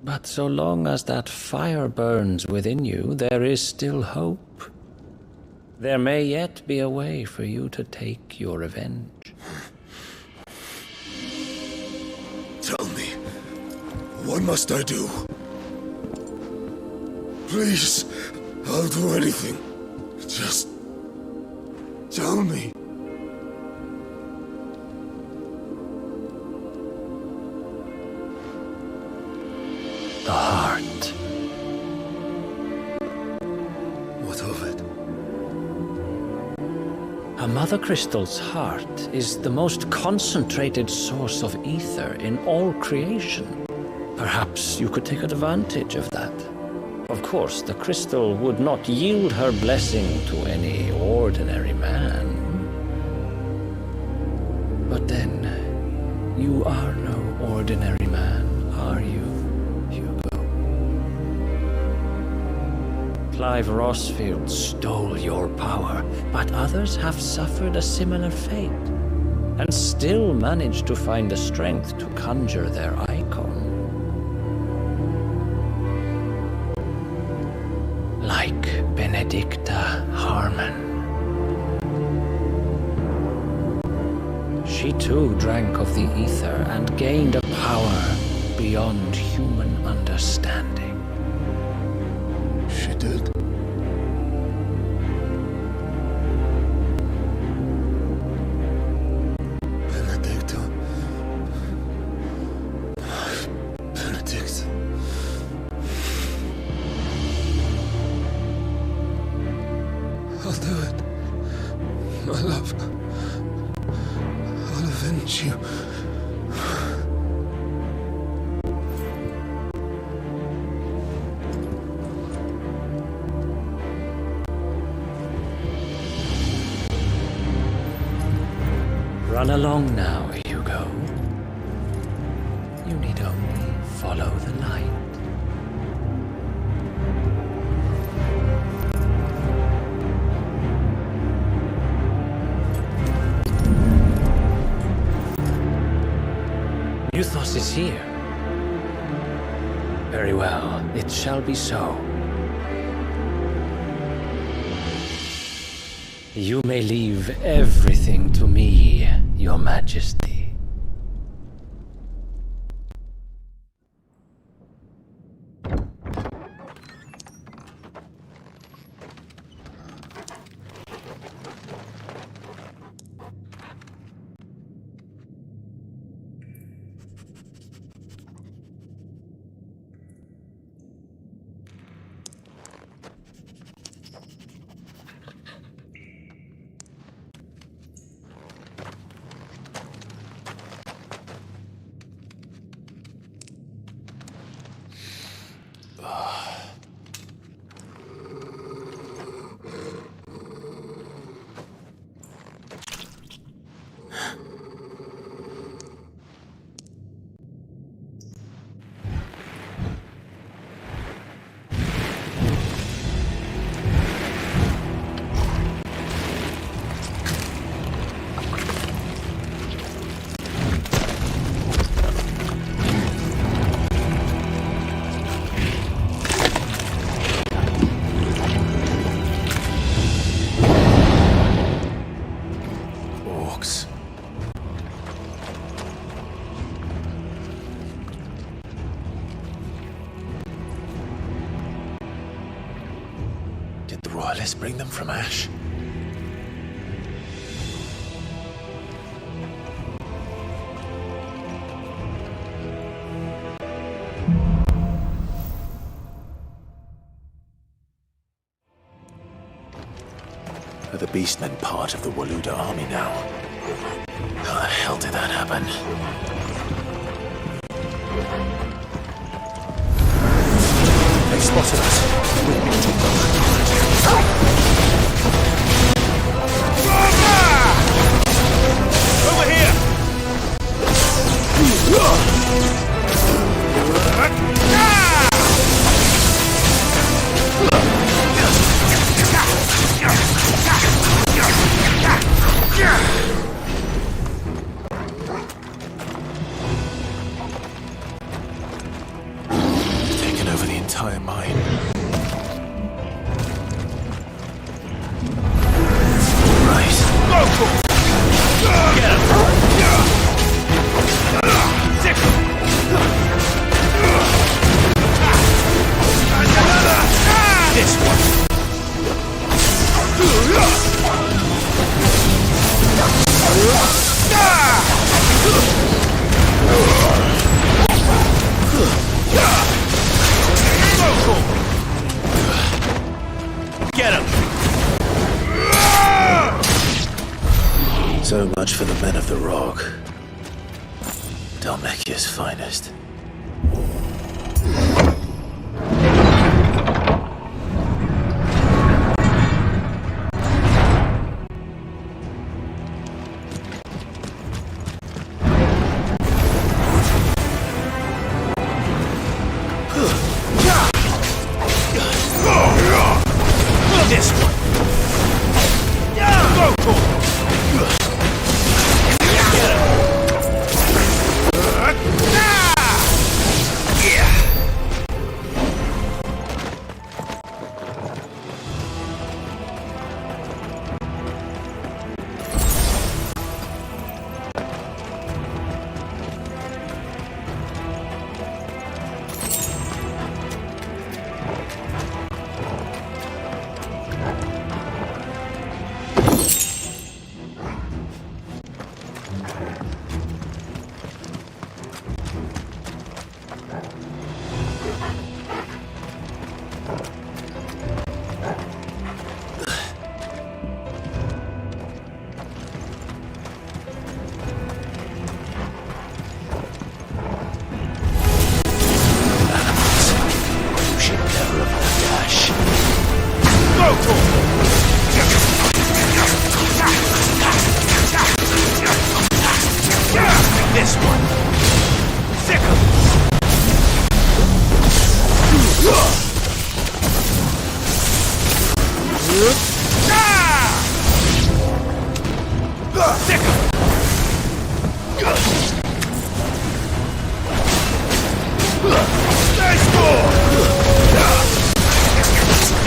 But so long as that fire burns within you, there is still hope. There may yet be a way for you to take your revenge. Tell me, what must I do? Please, I'll do anything. Just tell me. The heart. What of it? A mother crystal's heart is the most concentrated source of ether in all creation. Perhaps you could take advantage of that. Of course, the crystal would not yield her blessing to any ordinary man. But then, you are no ordinary man, are you, Hugo? Clive Rossfield stole your power, but others have suffered a similar fate, and still managed to find the strength to conjure their icon. Like Benedicta Harmon. She too drank of the ether and gained a power beyond human understanding. She did? Benedicta. Benedict. I'll do it. My love. I'll avenge you. Run along now, Hugo. You need only follow the light. Mythos is here. Very well, it shall be so. You may leave everything to me, Your Majesty. Bring them from Ash. Are the Beastmen part of the Waluda army now? How the hell did that happen? They spotted us. We need to go. Over here! Taken over the entire mine. So much for the men of the Rock. Dalmekia's finest. This one.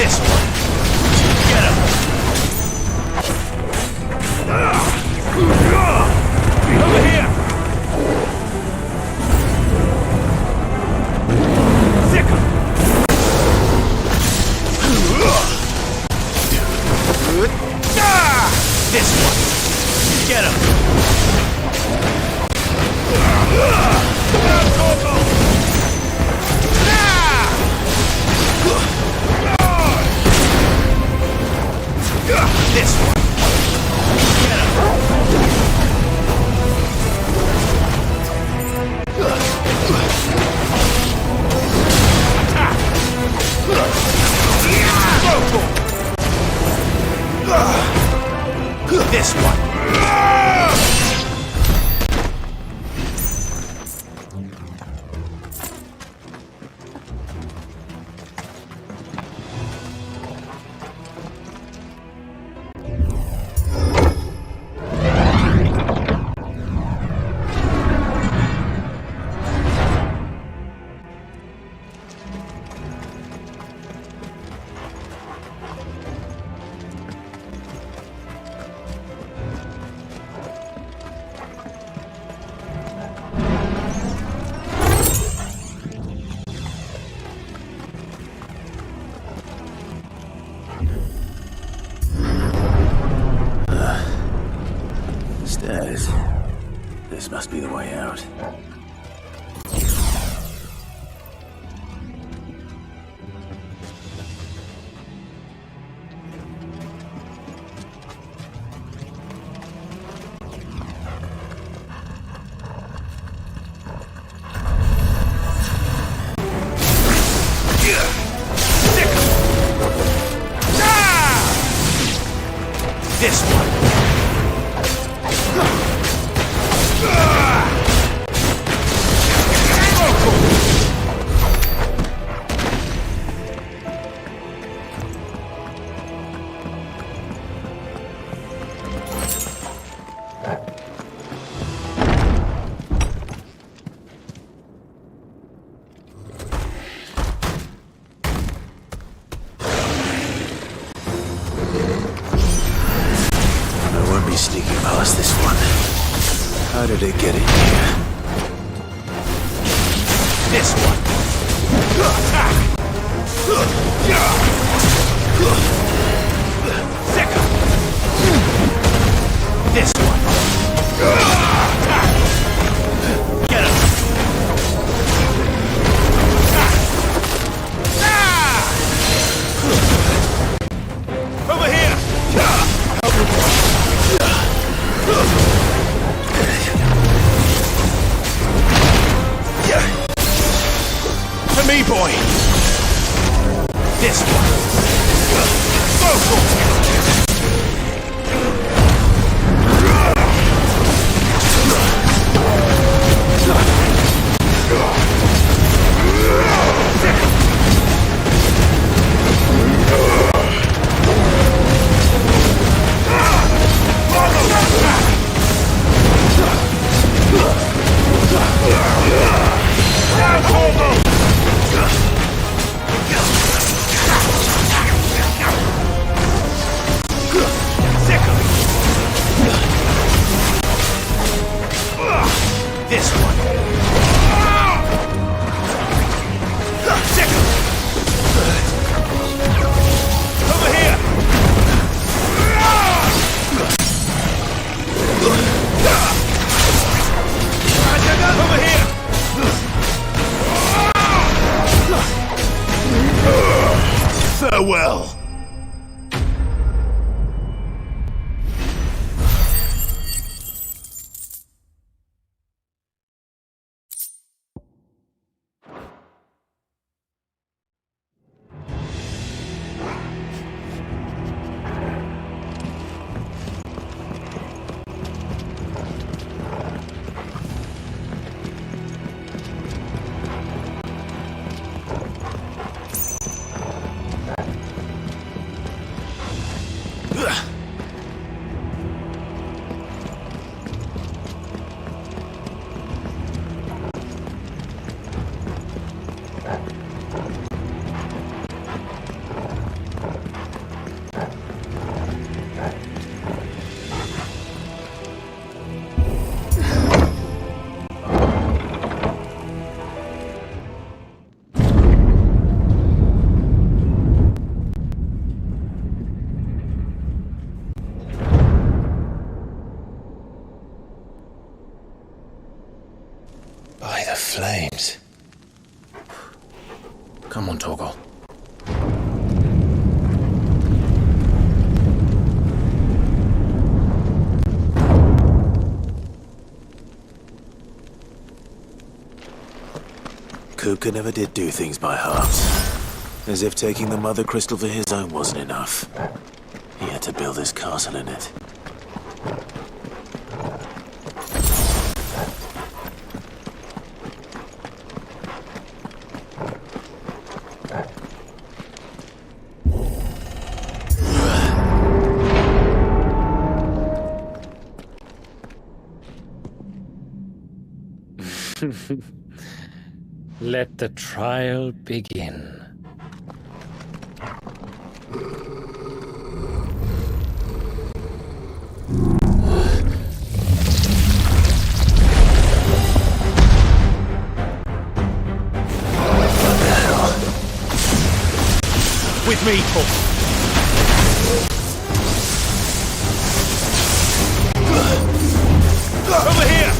This one. Get him. Over here. Sick him. This one. Get him. This one. Get him. Attack. This one. Stairs. This must be the way out. This one. Sneaking past this one. How did it get in here? This one. Attack. Second. This one. Attack. Get him. Attack. Over here. To me, boy. This one. By the flames. Come on, Torgal. Kupka never did do things by halves. As if taking the Mother Crystal for his own wasn't enough. He had to build his castle in it. Let the trial begin. With me, Paul. Over here!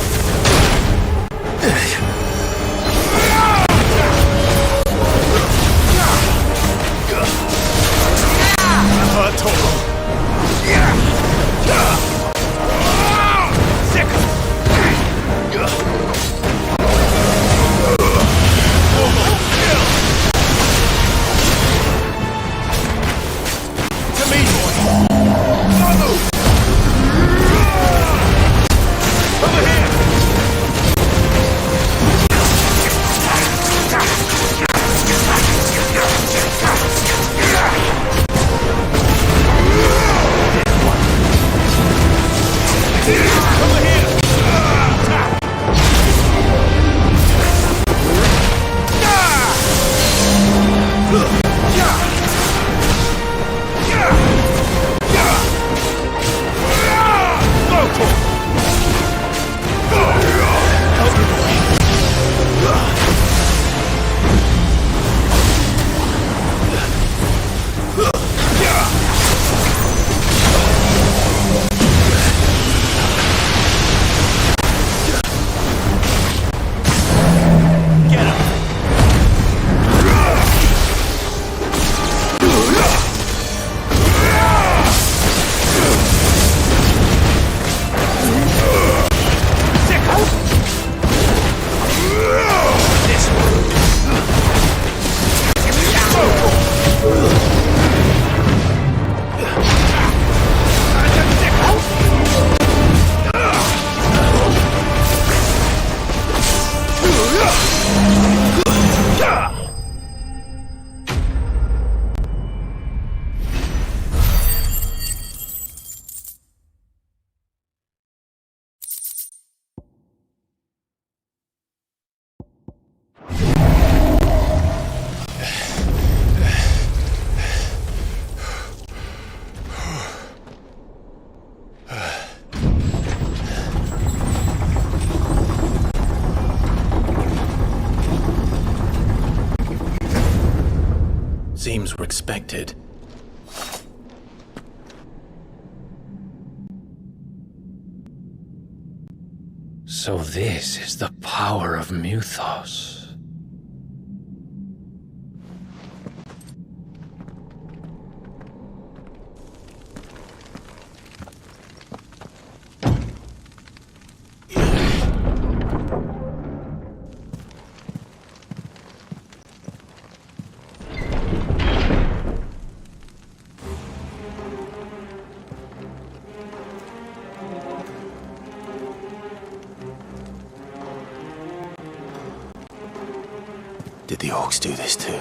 Seems were expected. So this is the power of Muthos. Did the orcs do this too?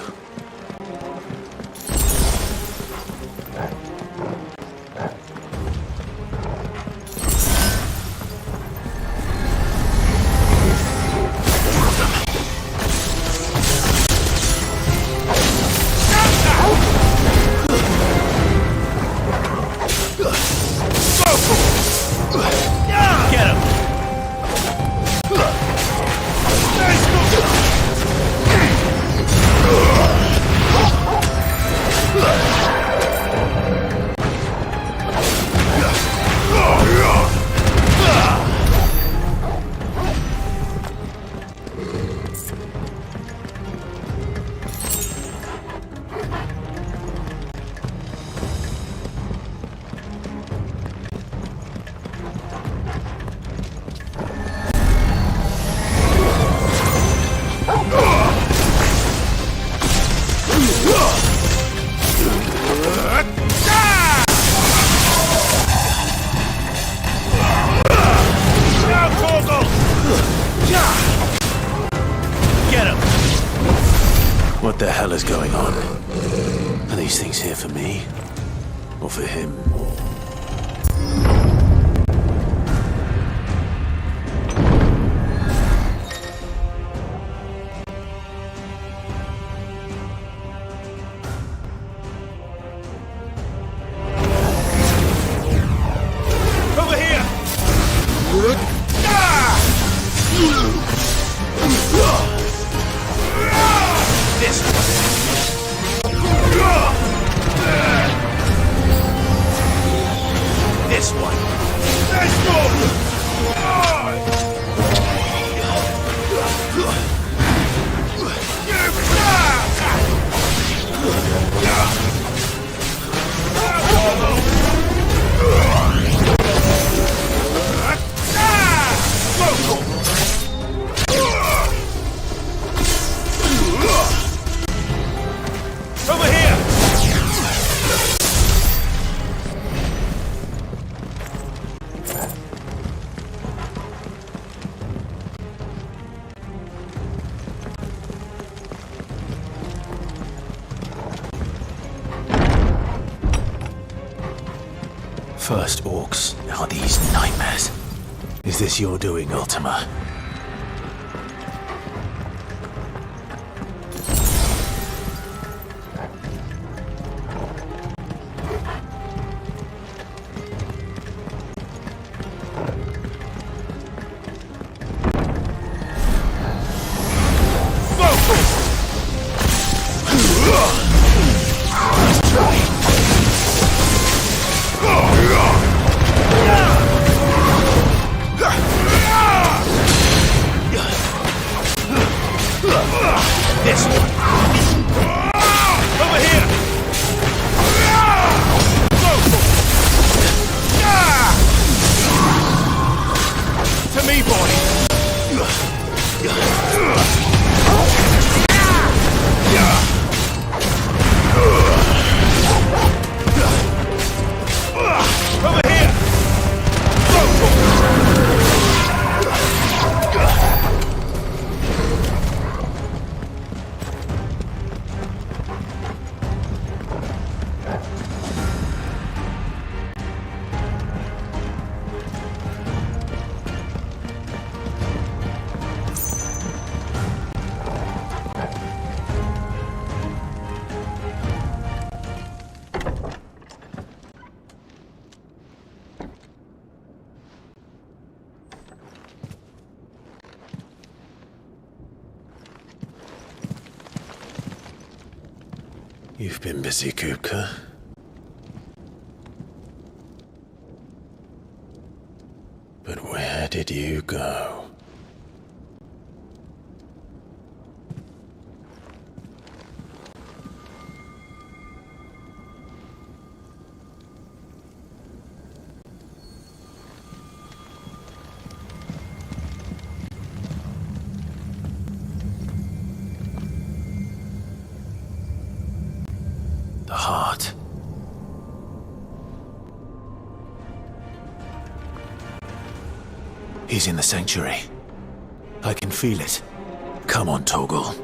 Get him! Nice. What the hell is going on? Are these things here for me? Or for him? First orcs, now these nightmares. Is this your doing, Ultima? You've been busy, Kupka. But where did you go? The heart. He's in the sanctuary. I can feel it. Come on, Torgal.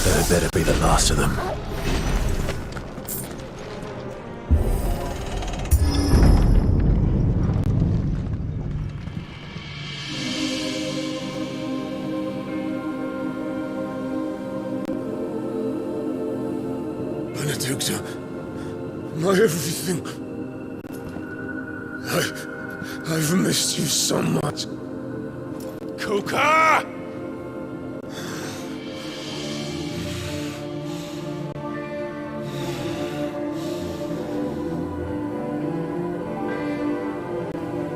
That better be the last of them. Benedicta, my everything. I've missed you so much. Kuka!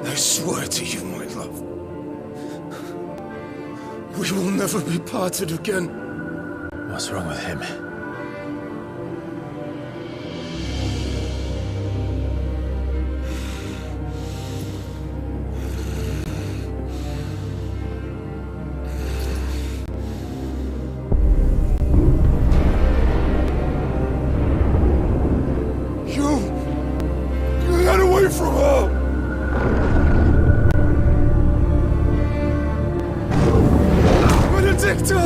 I swear to you, my love, we will never be parted again. What's wrong with him? You got away from her! Benedicta!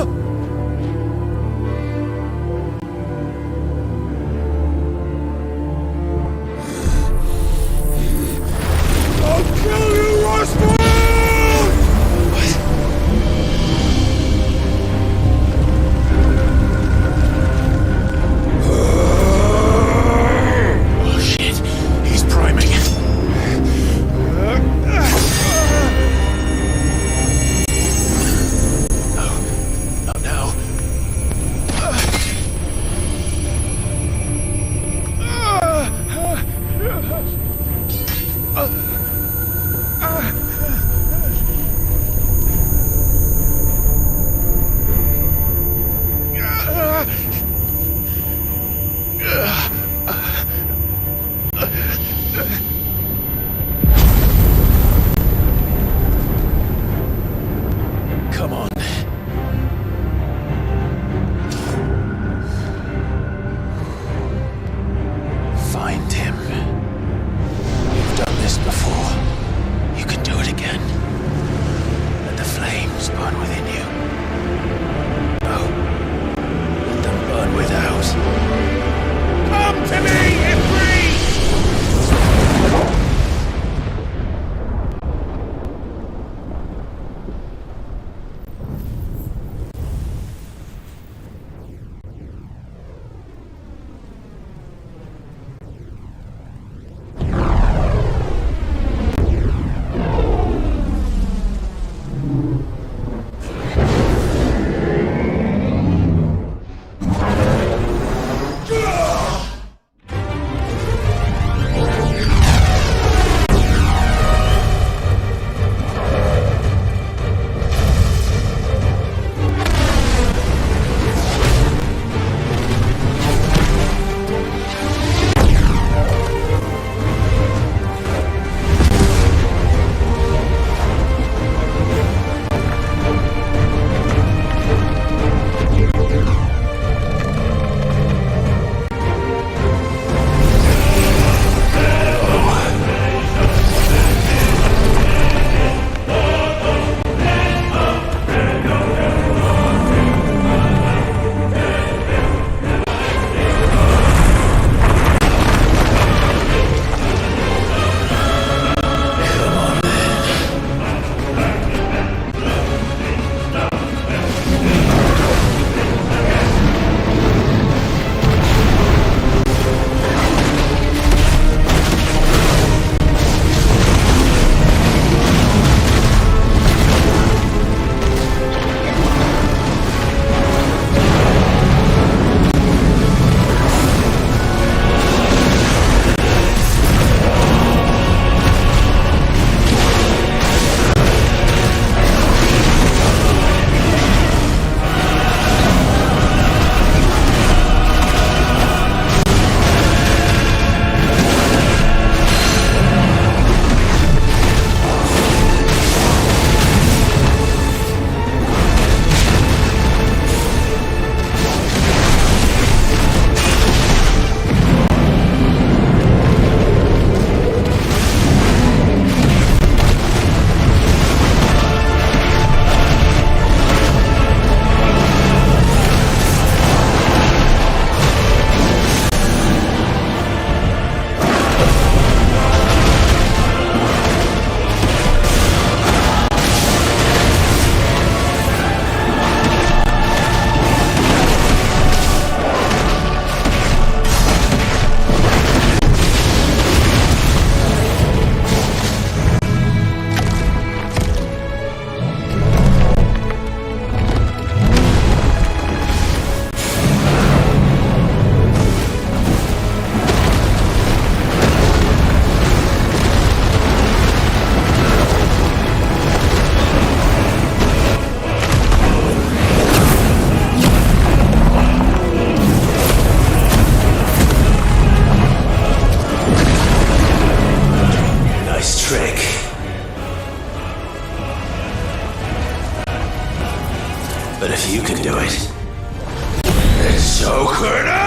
And so could I!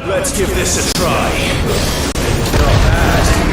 Let's give this a try. Not bad.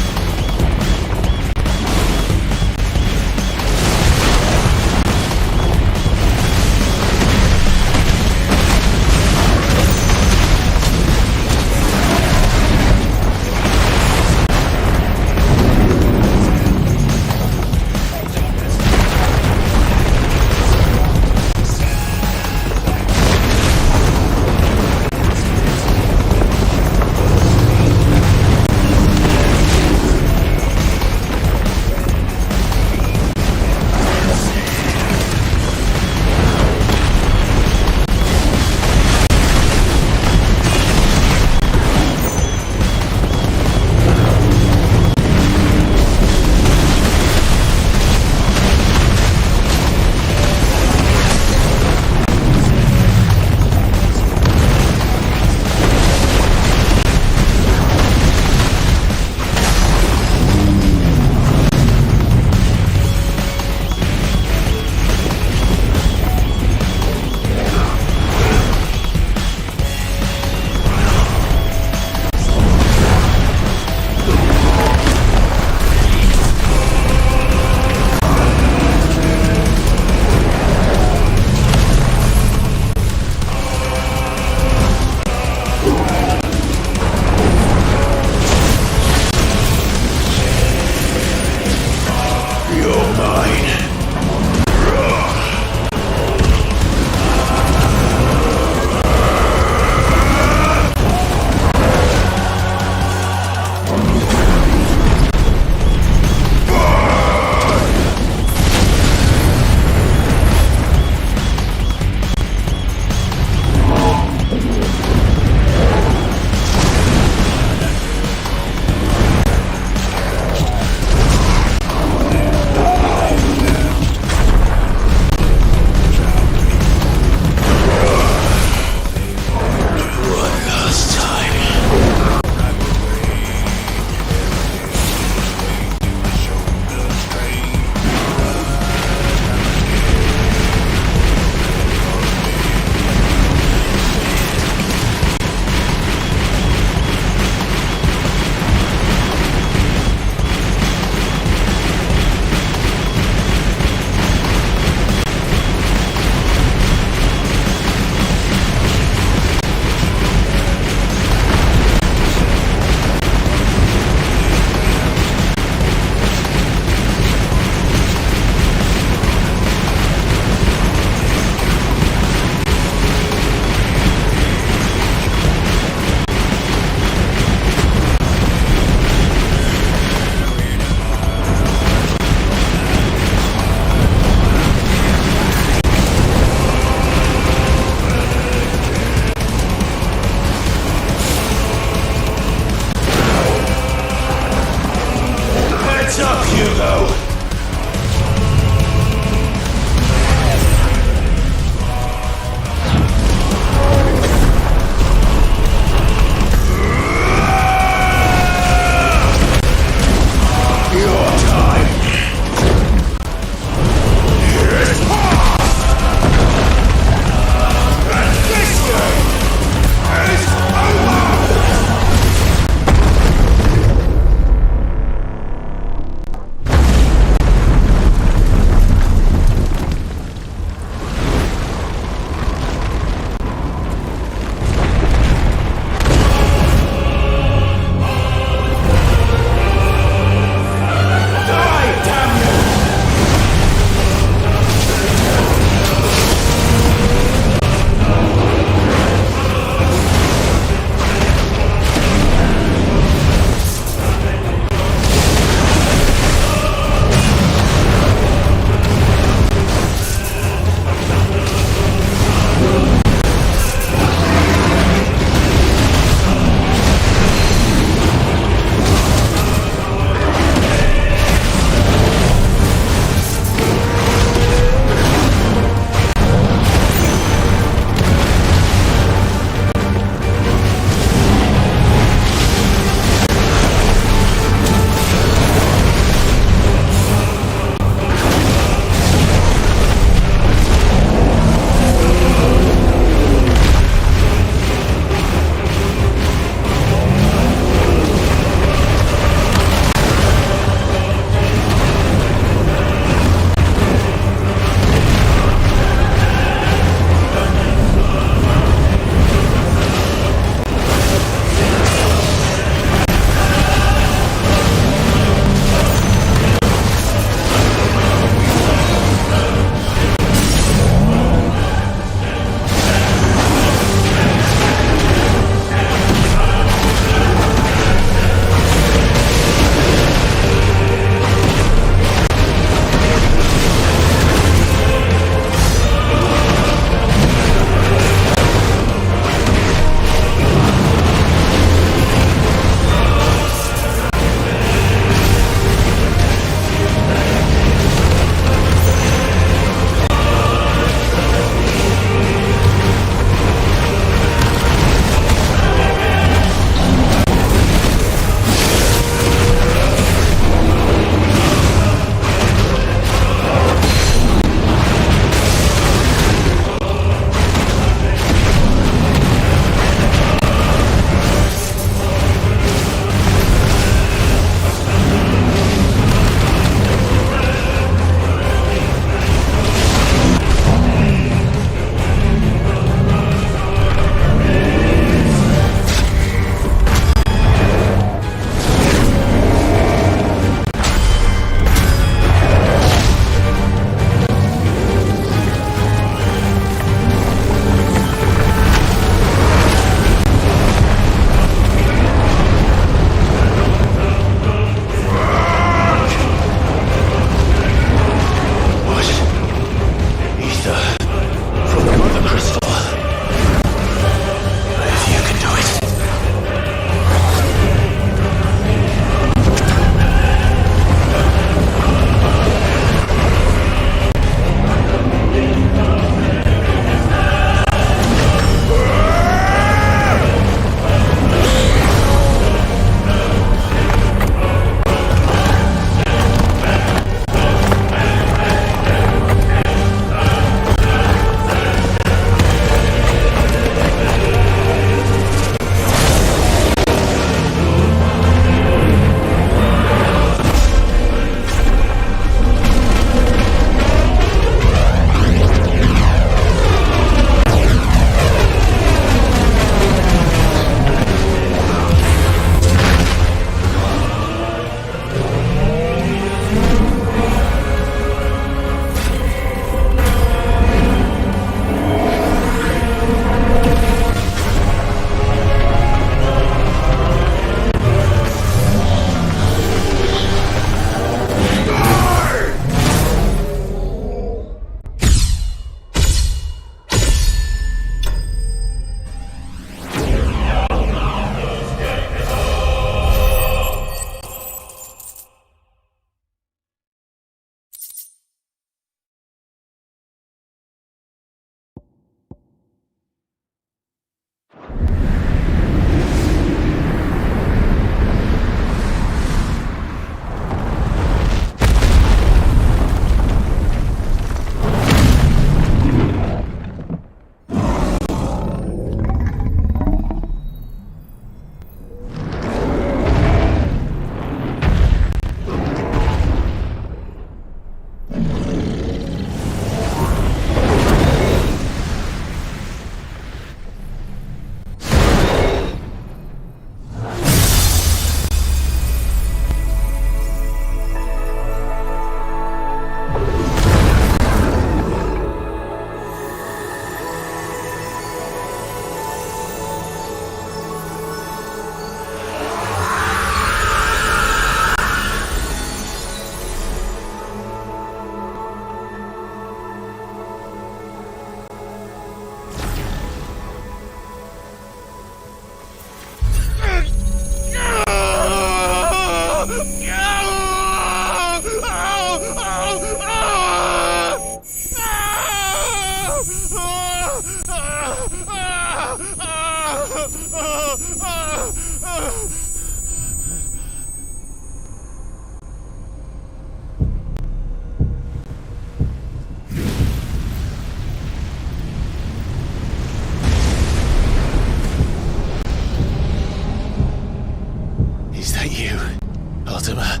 Mortimer.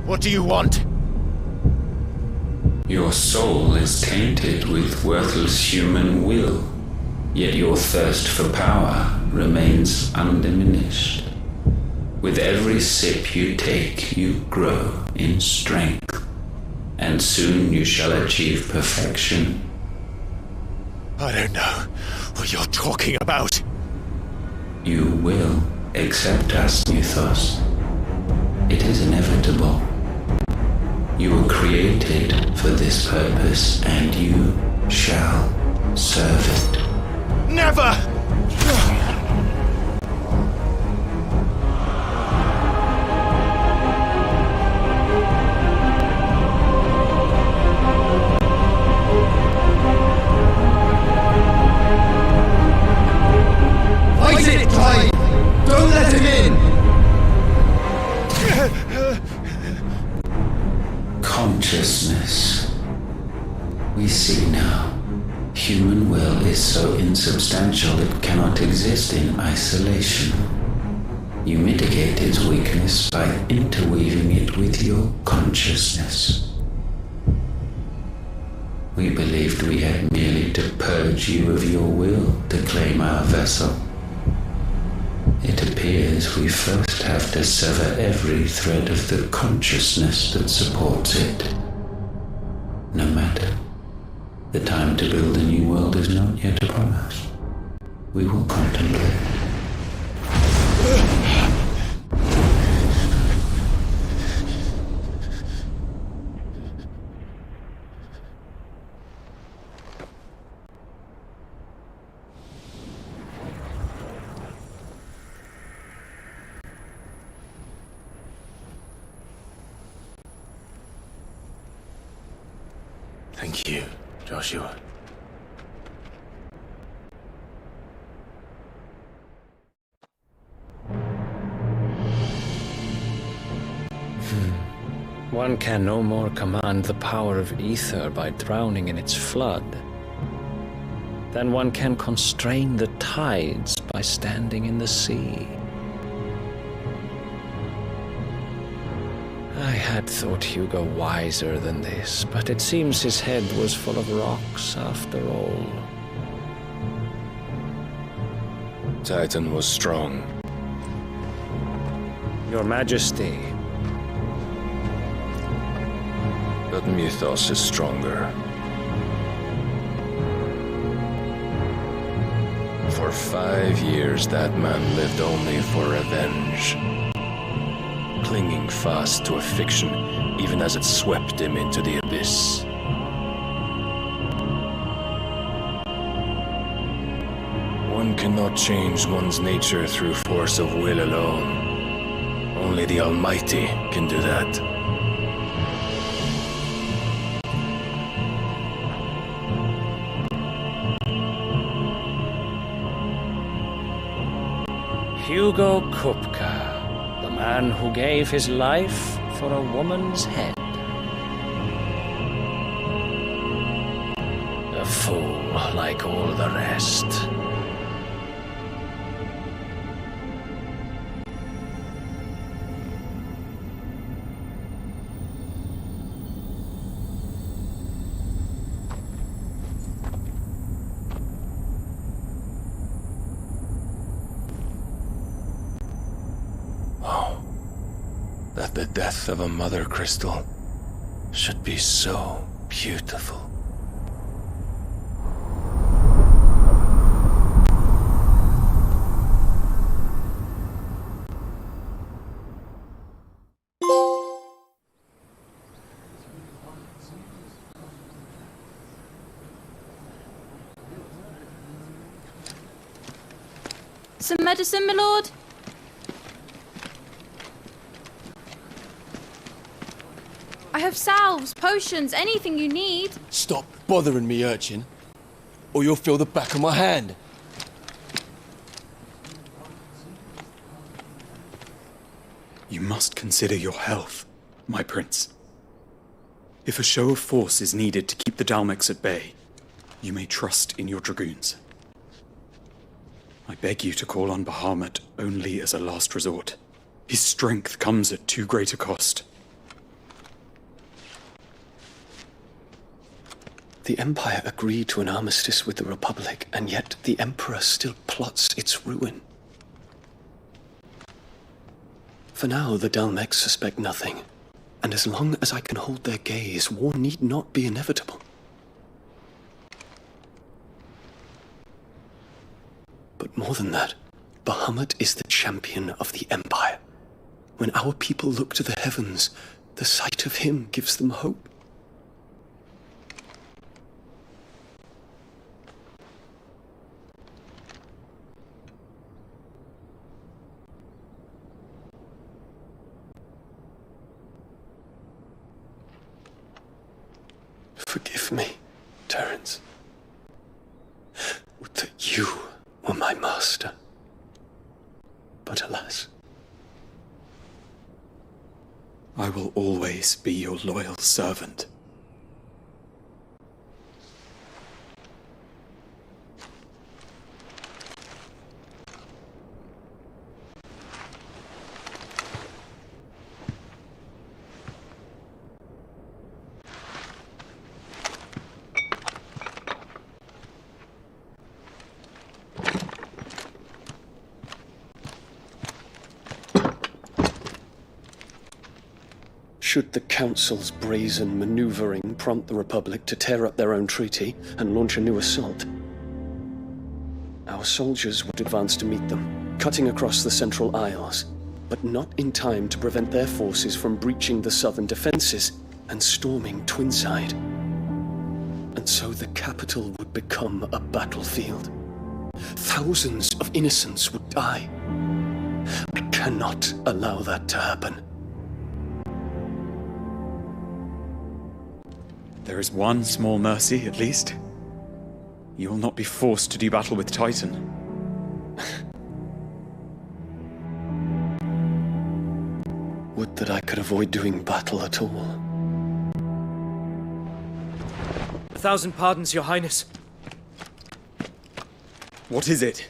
What do you want? Your soul is tainted with worthless human will, yet your thirst for power remains undiminished. With every sip you take, you grow in strength, and soon you shall achieve perfection. I don't know what you're talking about. You will accept us, Mythos. It is inevitable. You were created for this purpose, and you shall serve it. Never! Fight it, Clive! Don't let him in! Consciousness. We see now. Human will is so insubstantial it cannot exist in isolation. You mitigate its weakness by interweaving it with your consciousness. We believed we had merely to purge you of your will to claim our vessel. It appears we first have to sever every thread of the consciousness that supports it. No matter. The time to build a new world is not yet upon us. We will contemplate. Thank you, Joshua. One can no more command the power of ether by drowning in its flood than one can constrain the tides by standing in the sea. I had thought Hugo wiser than this, but it seems his head was full of rocks after all. Titan was strong. Your Majesty. But Mythos is stronger. For 5 years that man lived only for revenge. Clinging fast to a fiction, even as it swept him into the abyss. One cannot change one's nature through force of will alone. Only the Almighty can do that. Hugo Kupka, the man who gave his life for a woman's head. A fool like all the rest. That the death of a mother crystal should be so beautiful. Some medicine, my lord? I have salves, potions, anything you need. Stop bothering me, urchin, or you'll feel the back of my hand. You must consider your health, my prince. If a show of force is needed to keep the Dalmex at bay, you may trust in your dragoons. I beg you to call on Bahamut only as a last resort. His strength comes at too great a cost. The Empire agreed to an armistice with the Republic, and yet the Emperor still plots its ruin. For now, the Dalmex suspect nothing, and as long as I can hold their gaze, war need not be inevitable. But more than that, Bahamut is the champion of the Empire. When our people look to the heavens, the sight of him gives them hope. Forgive me, Terence. Would that you were my master. But alas. I will always be your loyal servant. Should the Council's brazen maneuvering prompt the Republic to tear up their own treaty and launch a new assault, our soldiers would advance to meet them, cutting across the Central Isles, but not in time to prevent their forces from breaching the southern defenses and storming Twinside. And so the capital would become a battlefield. Thousands of innocents would die. I cannot allow that to happen. There is one small mercy, at least. You will not be forced to do battle with Titan. Would that I could avoid doing battle at all. 1,000 pardons, Your Highness. What is it?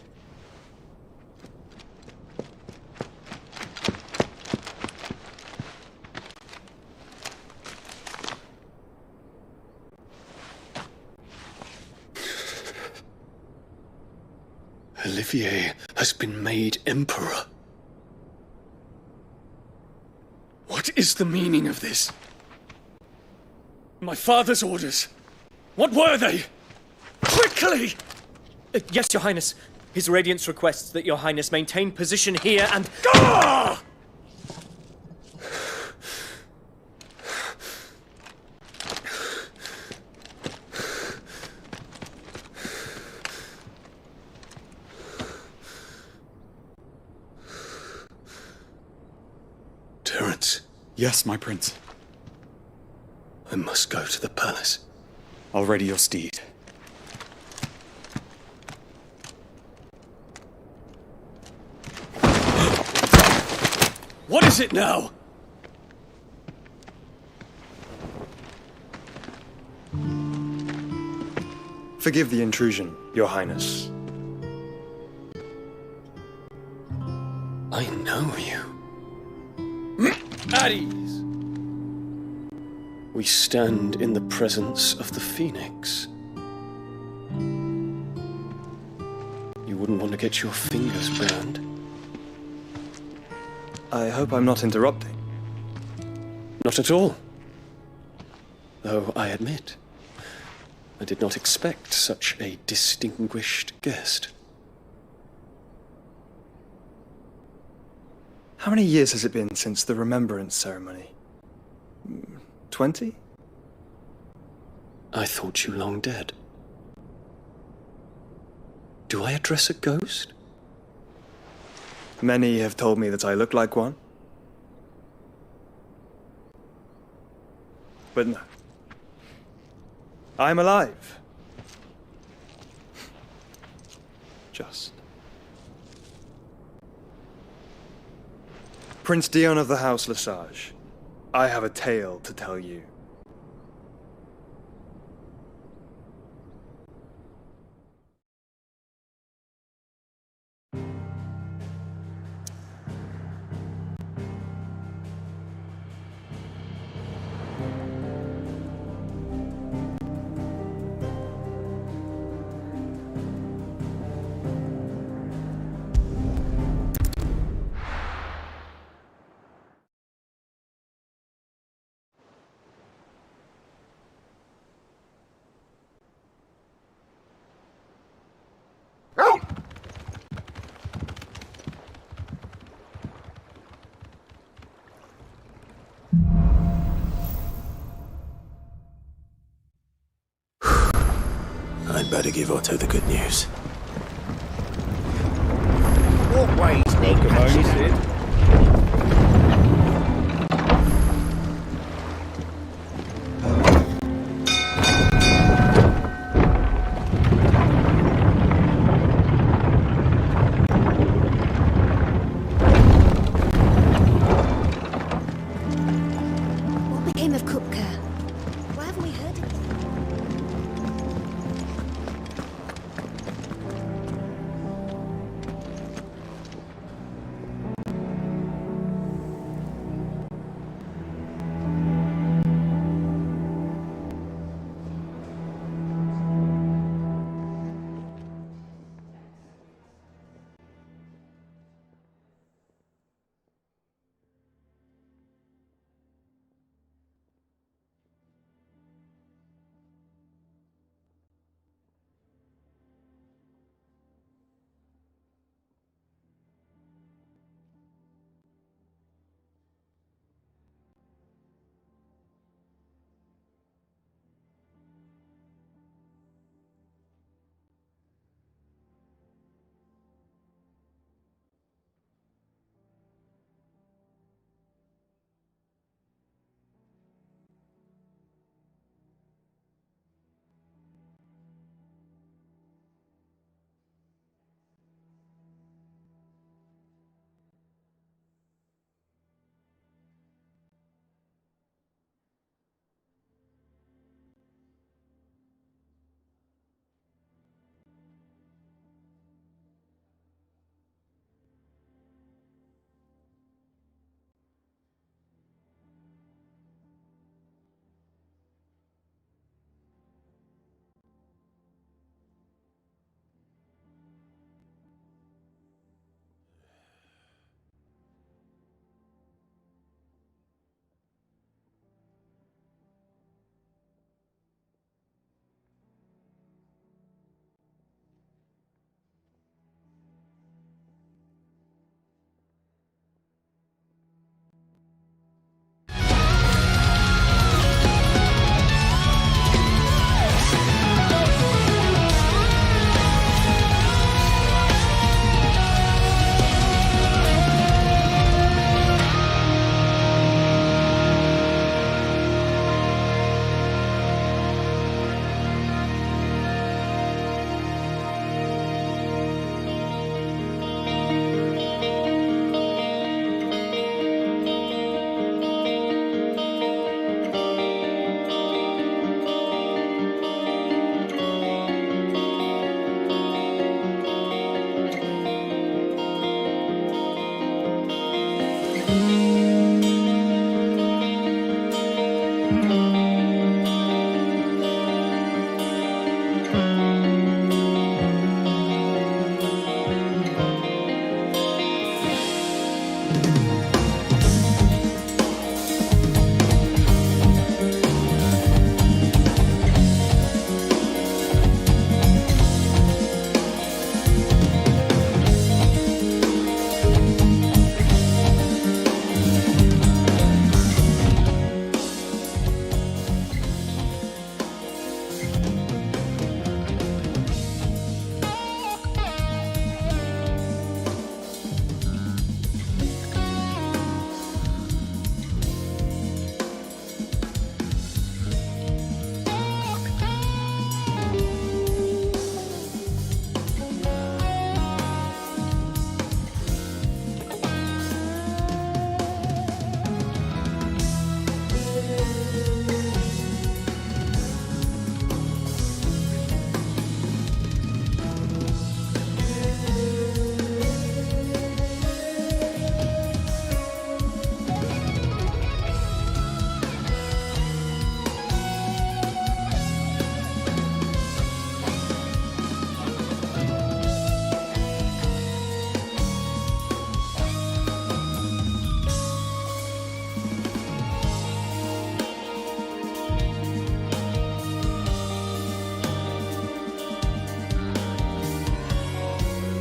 Olivier has been made Emperor. What is the meaning of this? My father's orders. What were they? Quickly! Yes, Your Highness. His Radiance requests that Your Highness maintain position here and... Gah! Terence. Yes, my prince. I must go to the palace. I'll ready your steed. What is it now? Forgive the intrusion, Your Highness. I know you. At ease. We stand in the presence of the Phoenix. You wouldn't want to get your fingers burned. I hope I'm not interrupting. Not at all. Though I admit, I did not expect such a distinguished guest. How many years has it been since the Remembrance ceremony? 20? I thought you long dead. Do I address a ghost? Many have told me that I look like one. But no. I'm alive. Just. Prince Dion of the House Lesage, I have a tale to tell you. better give Otto the good news. What ways, Nick? What became of Kupka? Why haven't we heard it?